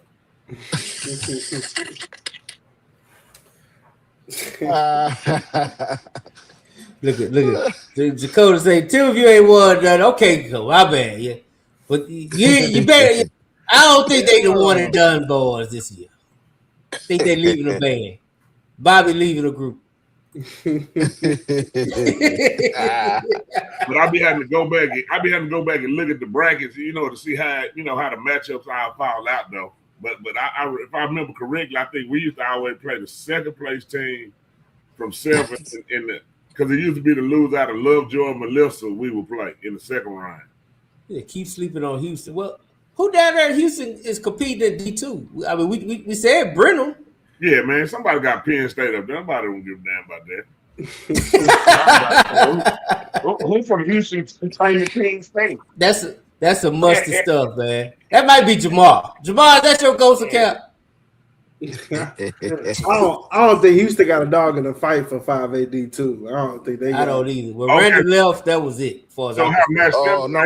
Look at Dakota say Timberview ain't won none. Okay, cool. My bad, yeah. But you better. I don't think they the one and done boys this year. I think they leaving the band. Bobby leaving the group. But I be having to go back and look at the brackets, you know, to see how the matchups all fall out though. But I if I remember correctly, I think we used to always play the second place team from 7 in the. Because it used to be the lose out of Lovejoy and Melissa, we would play in the second round. Yeah, keep sleeping on Houston. Well, who down there in Houston is competing in D2? I mean, we said Brenham. Yeah, man. Somebody got Penn State up there. Nobody don't give a damn about that. Who from Houston playing Penn State? That's some musty stuff, man. That might be Jamal. Jamal, that's your ghost account. I don't think Houston got a dog in the fight for 5A D2. I don't think they. I don't either. When Randy left, that was it. No,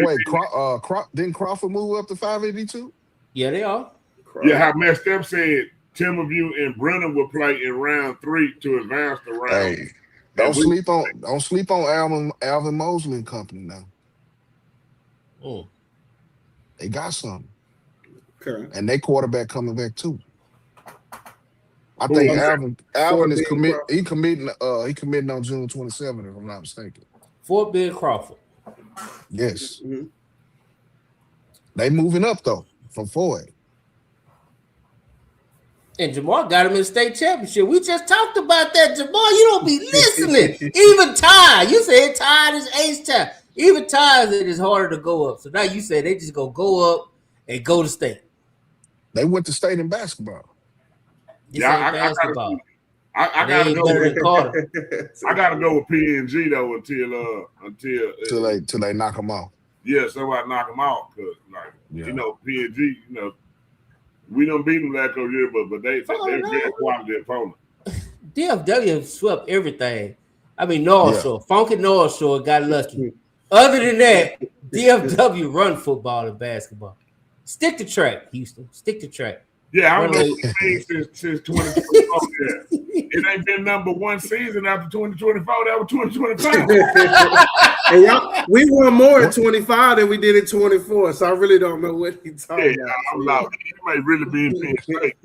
wait. Didn't Crawford move up to 5A D2? Yeah, they are. Yeah, how Matt Step said Timberview and Brenham will play in round 3 to advance the round. Hey, don't sleep on Alvin Mosley and company now. They got something. Okay. And they quarterback coming back too. I think Alvin is committing on June 27th, if I'm not mistaken. Fort Bend Crawford. Yes. Mm-hmm. They moving up though from 4A. And Jamal got him in the state championship. We just talked about that, Jamal. You don't be listening. Even Ty, you said Ty is ace time. Even Ty it is harder to go up. So now you say they just go up and go to state. They went to state in basketball. I gotta go with PNG though until they knock them off. Yeah, somebody knock them off because PNG, we don't beat them last year, but they're very quality opponent. DFW swept everything. I mean, North Shore, Funky North Shore got lucky. Other than that, DFW run football and basketball. Stick to track, Houston. Stick to track. Yeah, I don't know since 2024. It ain't been number one season after 2024. That was 2025. And we won more in 25 than we did in 24. So I really don't know what he's talking about. I'm loud. He might really be in Penn State.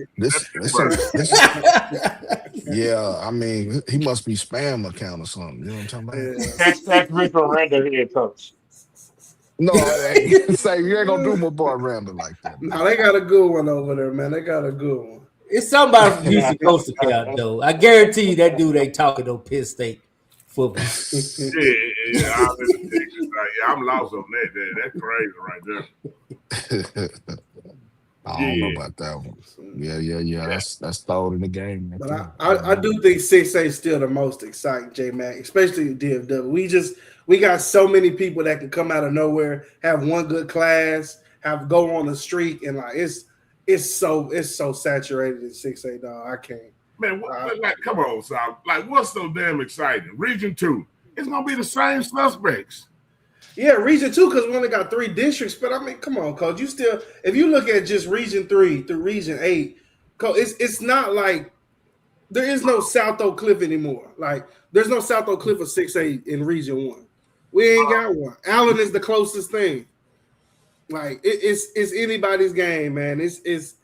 Yeah, I mean, he must be spam account or something. You know what I'm talking about? That's Rico Randall here, coach. No, say you ain't gonna do my boy Randall like that. No, they got a good one over there, man. They got a good one. It's somebody from Houston Coast account, though. I guarantee you that dude ain't talking no Penn State football. I'm lost on that. That's crazy right there. I don't know about that one. Yeah. That's thrown in the game. But I do think 6A is still the most exciting, J-Mac, especially DFW. We got so many people that can come out of nowhere, have one good class, go on a streak, and like it's so saturated in 6A, dog. I can't. Man, come on, Sal. Like, what's so damn exciting? Region 2, it's gonna be the same suspects. Yeah, Region 2, because we only got 3 districts. But I mean, come on, Coach. If you look at just Region 3 through Region 8, Coach, it's not like there is no South Oak Cliff anymore. Like, there's no South Oak Cliff of 6A in Region 1. We ain't got one. Allen is the closest thing. Like it's anybody's game, man. It's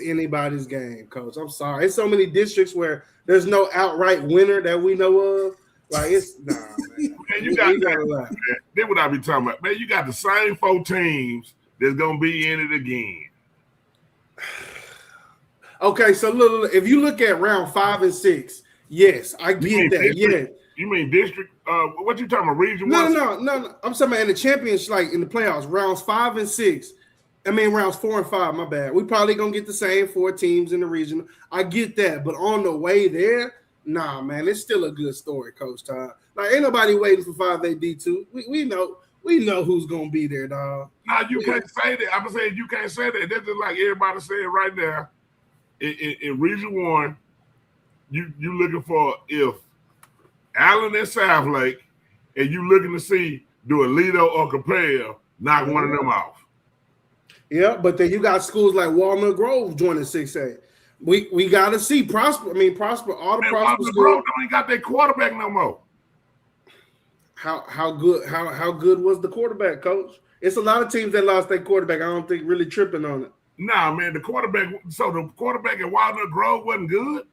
anybody's game, coach. I'm sorry. It's so many districts where there's no outright winner that we know of. Like it's nah, man. Man, you got that. That's what I be talking about. Man, you got the same 4 teams that's gonna be in it again. Okay, so look, if you look at round 5 and 6, yes, I get that. District? Yeah. You mean district? What you talking about? Region? No. 1? I'm talking about in the championship, like in the playoffs, rounds 5 and 6. I mean, rounds 4 and 5. My bad. We probably gonna get the same 4 teams in the region. I get that, but on the way there, nah, man, it's still a good story, Coach Todd. Like, ain't nobody waiting for 5AD2. We know who's gonna be there, dog. Nah, you can't say that. I'm saying you can't say that. That's just like everybody saying right now. In Region 1, you looking for if Allen and South Lake, and you looking to see do Aledo or Capel knock one of them off. Yeah, but then you got schools like Walnut Grove joining 6A. We got to see Prosper. I mean, Prosper. All the Prosper Walnut Grove don't even got their quarterback no more. How good was the quarterback, Coach? It's a lot of teams that lost their quarterback. I don't think really tripping on it. Nah, man, the quarterback at Walnut Grove wasn't good.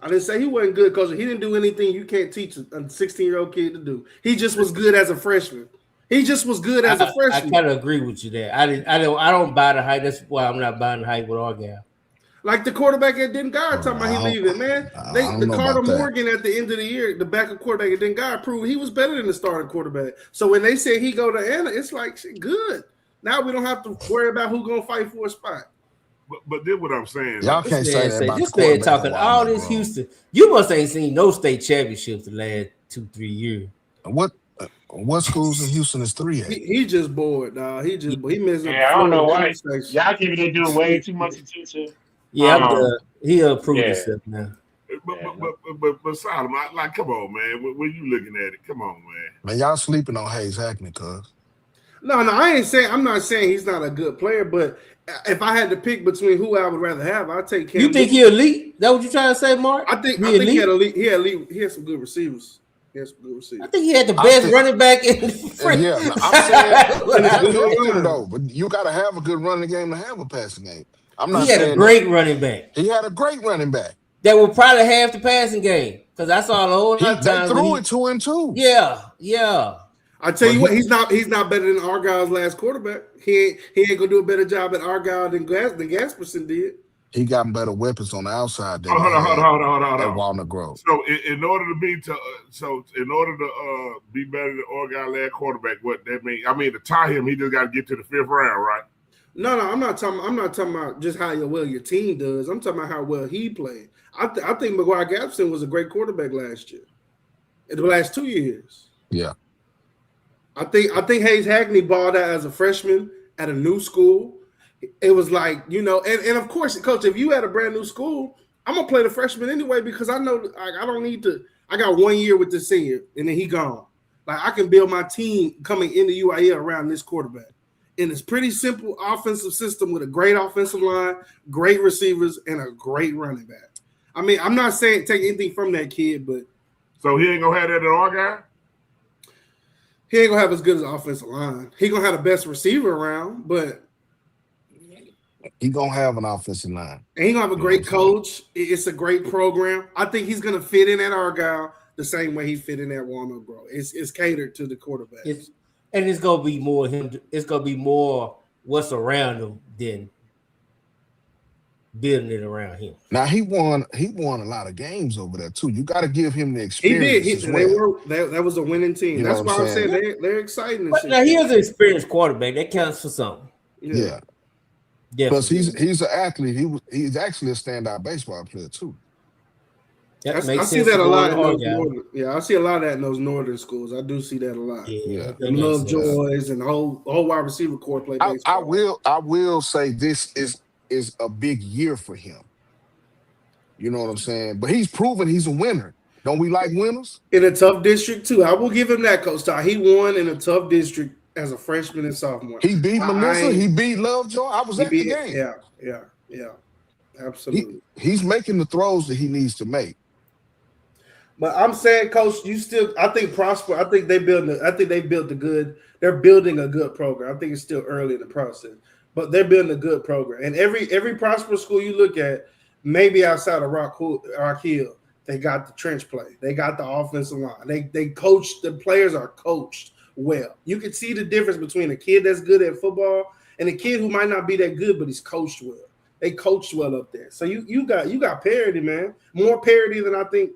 I didn't say he wasn't good, because he didn't do anything you can't teach a 16-year-old kid to do. He just was good as a freshman. I kind of agree with you there. I don't buy the hype. That's why I'm not buying the hype with Argyle. Like the quarterback at Dengar talking about he leaving, man. The Carter Morgan at the end of the year, the backup quarterback at Dengar proved he was better than the starting quarterback. So when they say he go to Anna, it's like good. Now we don't have to worry about who's gonna fight for a spot. But then what I'm saying, y'all can't say that about this man talking all this Houston. You must ain't seen no state championships the last 2-3 years. What schools in Houston is 3A? He just bored, dog. He missed. Yeah, I don't know why y'all giving it doing way too much attention. Yeah, he approved himself now. But Solomon, like, come on, man. When you looking at it, come on, man. Man, y'all sleeping on Hayes Hackney, cuz. No, I'm not saying he's not a good player, but if I had to pick between who I would rather have, I'd take Cam. You think he elite? That what you trying to say, Mark? I think he had elite. He had some good receivers. I think he had the best running back in the Yeah, I'm saying though, but you got to have a good running game to have a passing game. I'm not. He had a great running back. He had a great running back. That will probably have the passing game, because I saw the whole time. They threw it 2 and 2. Yeah. I tell you what, he's not better than Argyle's last quarterback. He ain't gonna do a better job at Argyle than Gasperson did. He got better weapons on the outside than hold on. at Walnut Grove. So in order to be better than Argyle last quarterback, what that mean? I mean, to tie him, he just got to get to the 5th round, right? No, I'm not talking about just how well your team does. I'm talking about how well he played. I think McGuire Gasperson was a great quarterback last year. In the last 2 years. Yeah. I think Hayes Hackney balled out as a freshman at a new school. It was like, and of course, Coach, if you had a brand new school, I'm gonna play the freshman anyway, because I know I don't need to. I got 1 year with the senior, and then he gone. Like, I can build my team coming into UIL around this quarterback, and it's pretty simple offensive system with a great offensive line, great receivers, and a great running back. I mean, I'm not saying take anything from that kid, but so he ain't gonna have that at Argyle. He ain't gonna have as good as an offensive line. He gonna have the best receiver around, but he gonna have an offensive line. And he gonna have a great coach. It's a great program. I think he's gonna fit in at Argyle the same way he fit in at Walnut Grove. It's catered to the quarterback. It's gonna be more him. It's gonna be more what's around him than building it around him. Now he won a lot of games over there too. You got to give him the experience. He did. That was a winning team. That's why I'm saying they're exciting. But now he has an experienced quarterback. That counts for something. Yeah. Plus he's an athlete. He's actually a standout baseball player too. I see that a lot. I see a lot of that in those northern schools. I do see that a lot. Yeah. And Love Joys and the whole wide receiver core play baseball. I will say this is a big year for him. You know what I'm saying? But he's proven he's a winner. Don't we like winners? In a tough district too. I will give him that, Coach Ty. He won in a tough district as a freshman and sophomore. He beat Melissa. He beat Lovejoy. I was at the game. Yeah. Absolutely. He's making the throws that he needs to make. But I'm saying, Coach, I think Prosper. I think they built a good they're building a good program. I think it's still early in the process, but they're building a good program. And every prosperous school you look at, maybe outside of Rock Hill, they got the trench play. They got the offensive line. They coach. The players are coached well. You can see the difference between a kid that's good at football and a kid who might not be that good, but he's coached well. They coached well up there. So you got parity, man. More parity than I think.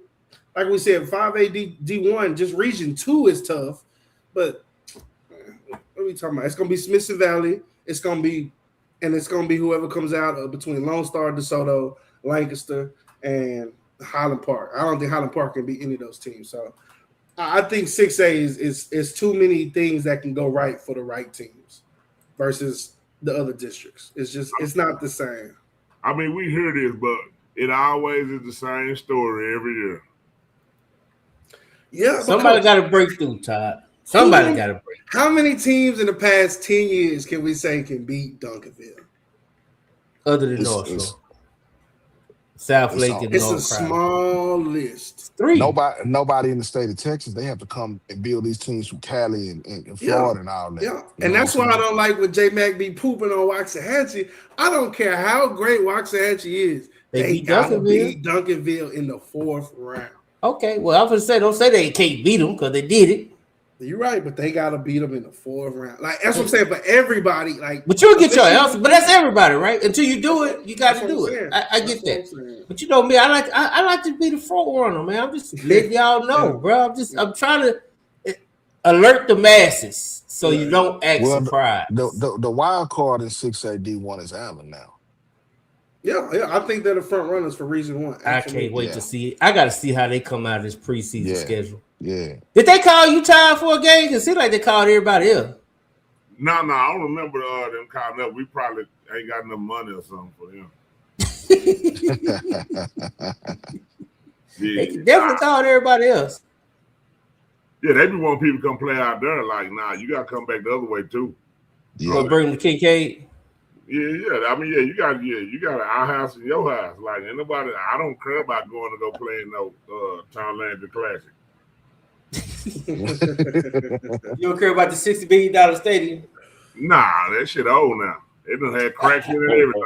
Like we said, 5A D1, just Region 2 is tough. But what are we talking about? It's gonna be Smithson Valley. It's gonna be whoever comes out between Lone Star, DeSoto, Lancaster, and Highland Park. I don't think Highland Park can beat any of those teams. So I think 6A is too many things that can go right for the right teams versus the other districts. It's not the same. I mean, we hear this, but it always is the same story every year. Yeah, somebody got to break through, Todd. Somebody got to break. How many teams in the past 10 years can we say can beat Duncanville? Other than North Shore. South Lake and it's North a small list. 3. Nobody in the state of Texas. They have to come and build these teams from Cali and Florida and all that. Yeah, and that's why I don't like when J-Mac be pooping on Waxahachie. I don't care how great Waxahachie is. They gotta beat Duncanville in the 4th round. Okay, well, I'm gonna say don't say they can't beat them because they did it. You're right, but they gotta beat them in the 4th round. Like that's what I'm saying. But everybody, like, but you'll get your answer. But that's everybody, right? Until you do it, you got to do it. I get that. But you know me, I like to be the front runner, man. I'm just letting y'all know, bro. I'm trying to alert the masses so you don't act surprised. The wild card in 6A D1 is Allen now. Yeah, I think they're the front runners for Region 1. I can't wait to see it. I got to see how they come out of this preseason schedule. Yeah. Did they call you time for a game? Because it seems like they called everybody else. No, I don't remember them calling up. We probably ain't got enough money or something for them. They definitely called everybody else. Yeah, they be wanting people to come play out there. Like, nah, you got to come back the other way too. Yeah. Or bring the Kincaid. Yeah. I mean, you got our house and your house. Like, anybody, I don't care about going to go play in no Town Landry Classic. You don't care about the $60 billion stadium? Nah, that shit old now. They done had cracks in it everything.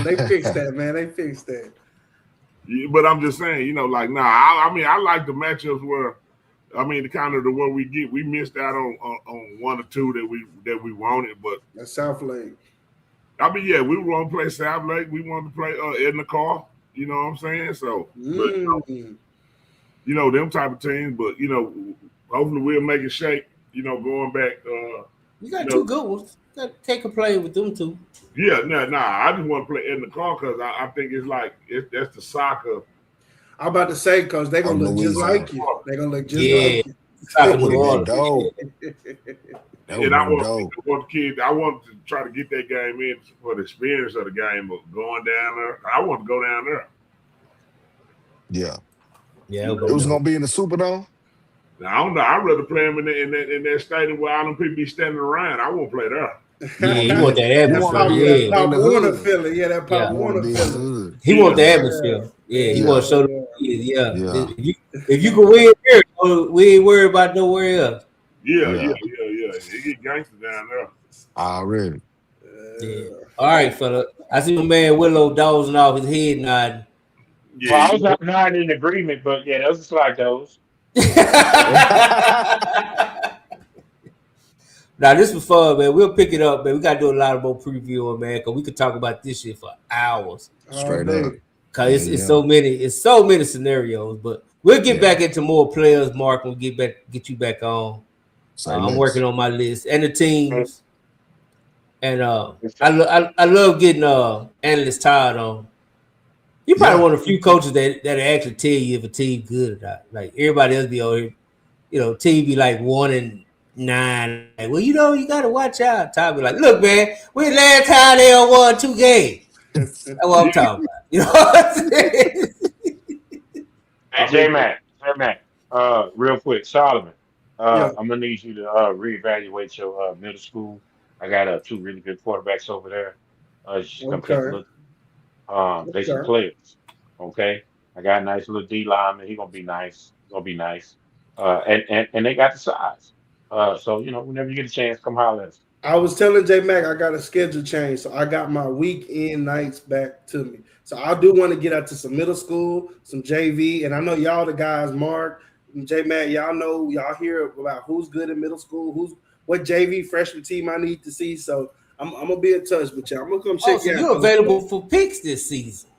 They fixed that, man. They fixed that. Yeah, but I'm just saying, I like the matchups where, the kind of the one we get. We missed out on one or two that we wanted, but that's South Lake. We want to play South Lake. We want to play Edna Carr. You know what I'm saying? So, but, them type of teams. But hopefully we'll make it shake. Going back. You got two good ones. You got to take a play with them two. Yeah, I just want to play Edna Carr because I think that's the soccer. I'm about to say because they're gonna look just like you. They're gonna look just like you. And I want the kids. I want to try to get that game in for the experience of the game of going down there. I want to go down there. Yeah. It was gonna be in the Superdome. Now, I don't know. I'd rather play them in that stadium where all them people be standing around. I won't play there. Yeah, you want that atmosphere. Pop Warner feeling. Yeah, that Pop Warner feeling. He want the atmosphere. Yeah, he want to show the kids. If you can win here, we ain't worried about nowhere else. Yeah. They get gangster down there. Already. Yeah. All right, fella. I see my man Willow dozing off his head nodding. Yeah. Well, I was not in agreement, but yeah, those are slide those. Now this was fun, man. We'll pick it up, man. We gotta do a lot of more previewing, man, because we could talk about this shit for hours. Straight up. Cause it's so many scenarios. But we'll get back into more players, Mark, when we get you back on. I'm working on my list and the teams. And I love getting analyst Todd on. You probably one of the few coaches that actually tell you if a team good or not. Like everybody else be over here, team be like 1-9. Like, well, you gotta watch out. Todd be like, look, man, when last time they won 2 games. That's what I'm talking about. You know what I'm saying? Hey, J-Mac, real quick, Solomon. I'm gonna need you to reevaluate your middle school. I got 2 really good quarterbacks over there. Just come take a look. They some players. Okay. I got a nice little D lineman. He's gonna be nice. And they got the size. So whenever you get a chance, come holler at us. I was telling J Mac I got a schedule change, so I got my weekend nights back to me. So I do want to get out to some middle school, some JV, and I know y'all the guys, Mark and J Mac, y'all hear about who's good in middle school, what JV freshman team I need to see. So I'm gonna be in touch with y'all. I'm gonna come check so you out. You're available for picks this season.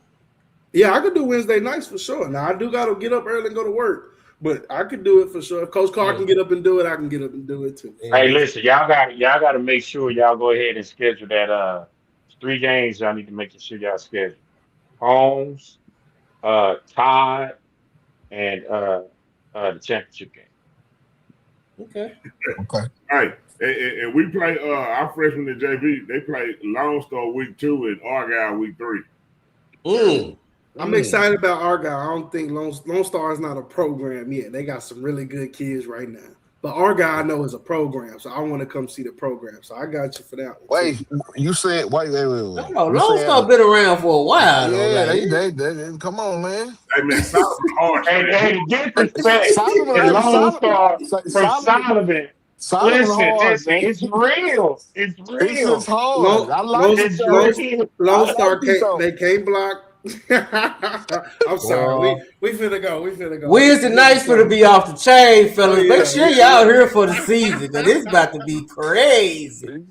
Yeah, I could do Wednesday nights for sure. Now I do gotta get up early and go to work, but I could do it for sure. If Coach Carr can get up and do it, I can get up and do it too. Hey, listen, y'all got to make sure y'all go ahead and schedule that 3 games. Y'all need to make sure y'all schedule Holmes, Todd, and the championship game. Okay. Okay. Right. And we play our freshmen at JV, they play Lone Star week 2 and Argyle week 3. I'm excited about Argyle. I don't think Lone Star is not a program yet. They got some really good kids right now. But Argyle I know is a program, so I want to come see the program. So I got you for that one. Wait, you said wait. No, Lone Star been around for a while. Yeah, though, they come on, man. Hey man, Solomon hard. Hey, disrespect Lone Star from Solomon. Listen, it's real. It's real. It's just hard. I like it. Lone Star they can't block. I'm sorry. We finna go. Wednesday nights for to be off the chain, fellas. Make sure y'all here for the season, because it's about to be crazy.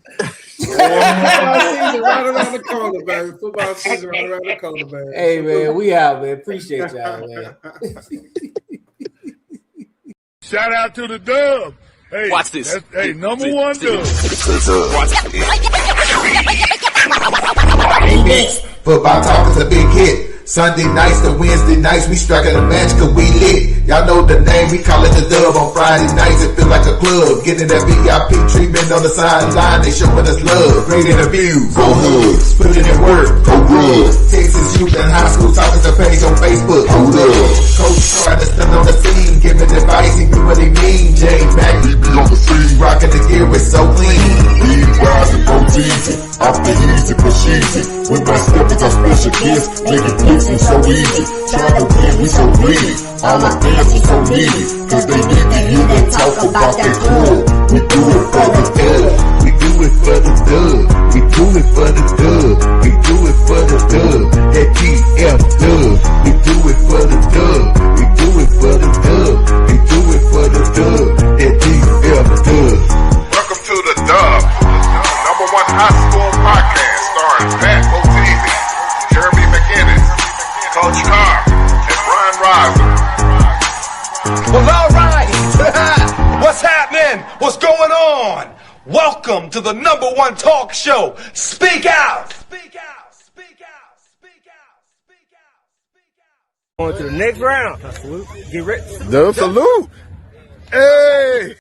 Football season right around the corner, baby. Football season right around the corner, baby. Hey man, we out, man. Appreciate y'all, man. Shout out to the Dub. Hey, watch this. Hey, number one Dub. Football talk is a big hit. Sunday nights to Wednesday nights, we striking a match cause we lit. Y'all know the name, we call it the Dub. On Friday nights, it feel like a club. Getting that VIP treatment on the sideline, they showing us love. Great interviews, go Hoods, putting in work, go good. Texas youth and high school talking to page on Facebook, go good. Coach Carr that's still on the scene, giving advice, he do what he mean. J Mac, he be on the scene, rocking the gear, it's so clean. We rise and go easy, off the easy, push easy. With my steppers, our special kids, making picks is so easy. Trying to win, we so greedy. All our fans are so needy, cause they need to hear them talk about that club. We do it for the dub. We do it for the dub. We do it for the dub. We do it for the dub. That GF dub. We do it for the dub. We do it for the dub. We do it for the dub. That GF dub. Welcome to the Dub, number 1 high school podcast starring Pat Botezy, Jeremy McInnes, Coach Carr, and Brian Reiser. Well, all right. What's happening? What's going on? Welcome to the number 1 talk show. Speak out. Speak out. Speak out. Speak out. Speak out. Speak out. On to the next round. Salute. Get ready. Dub salute. Hey.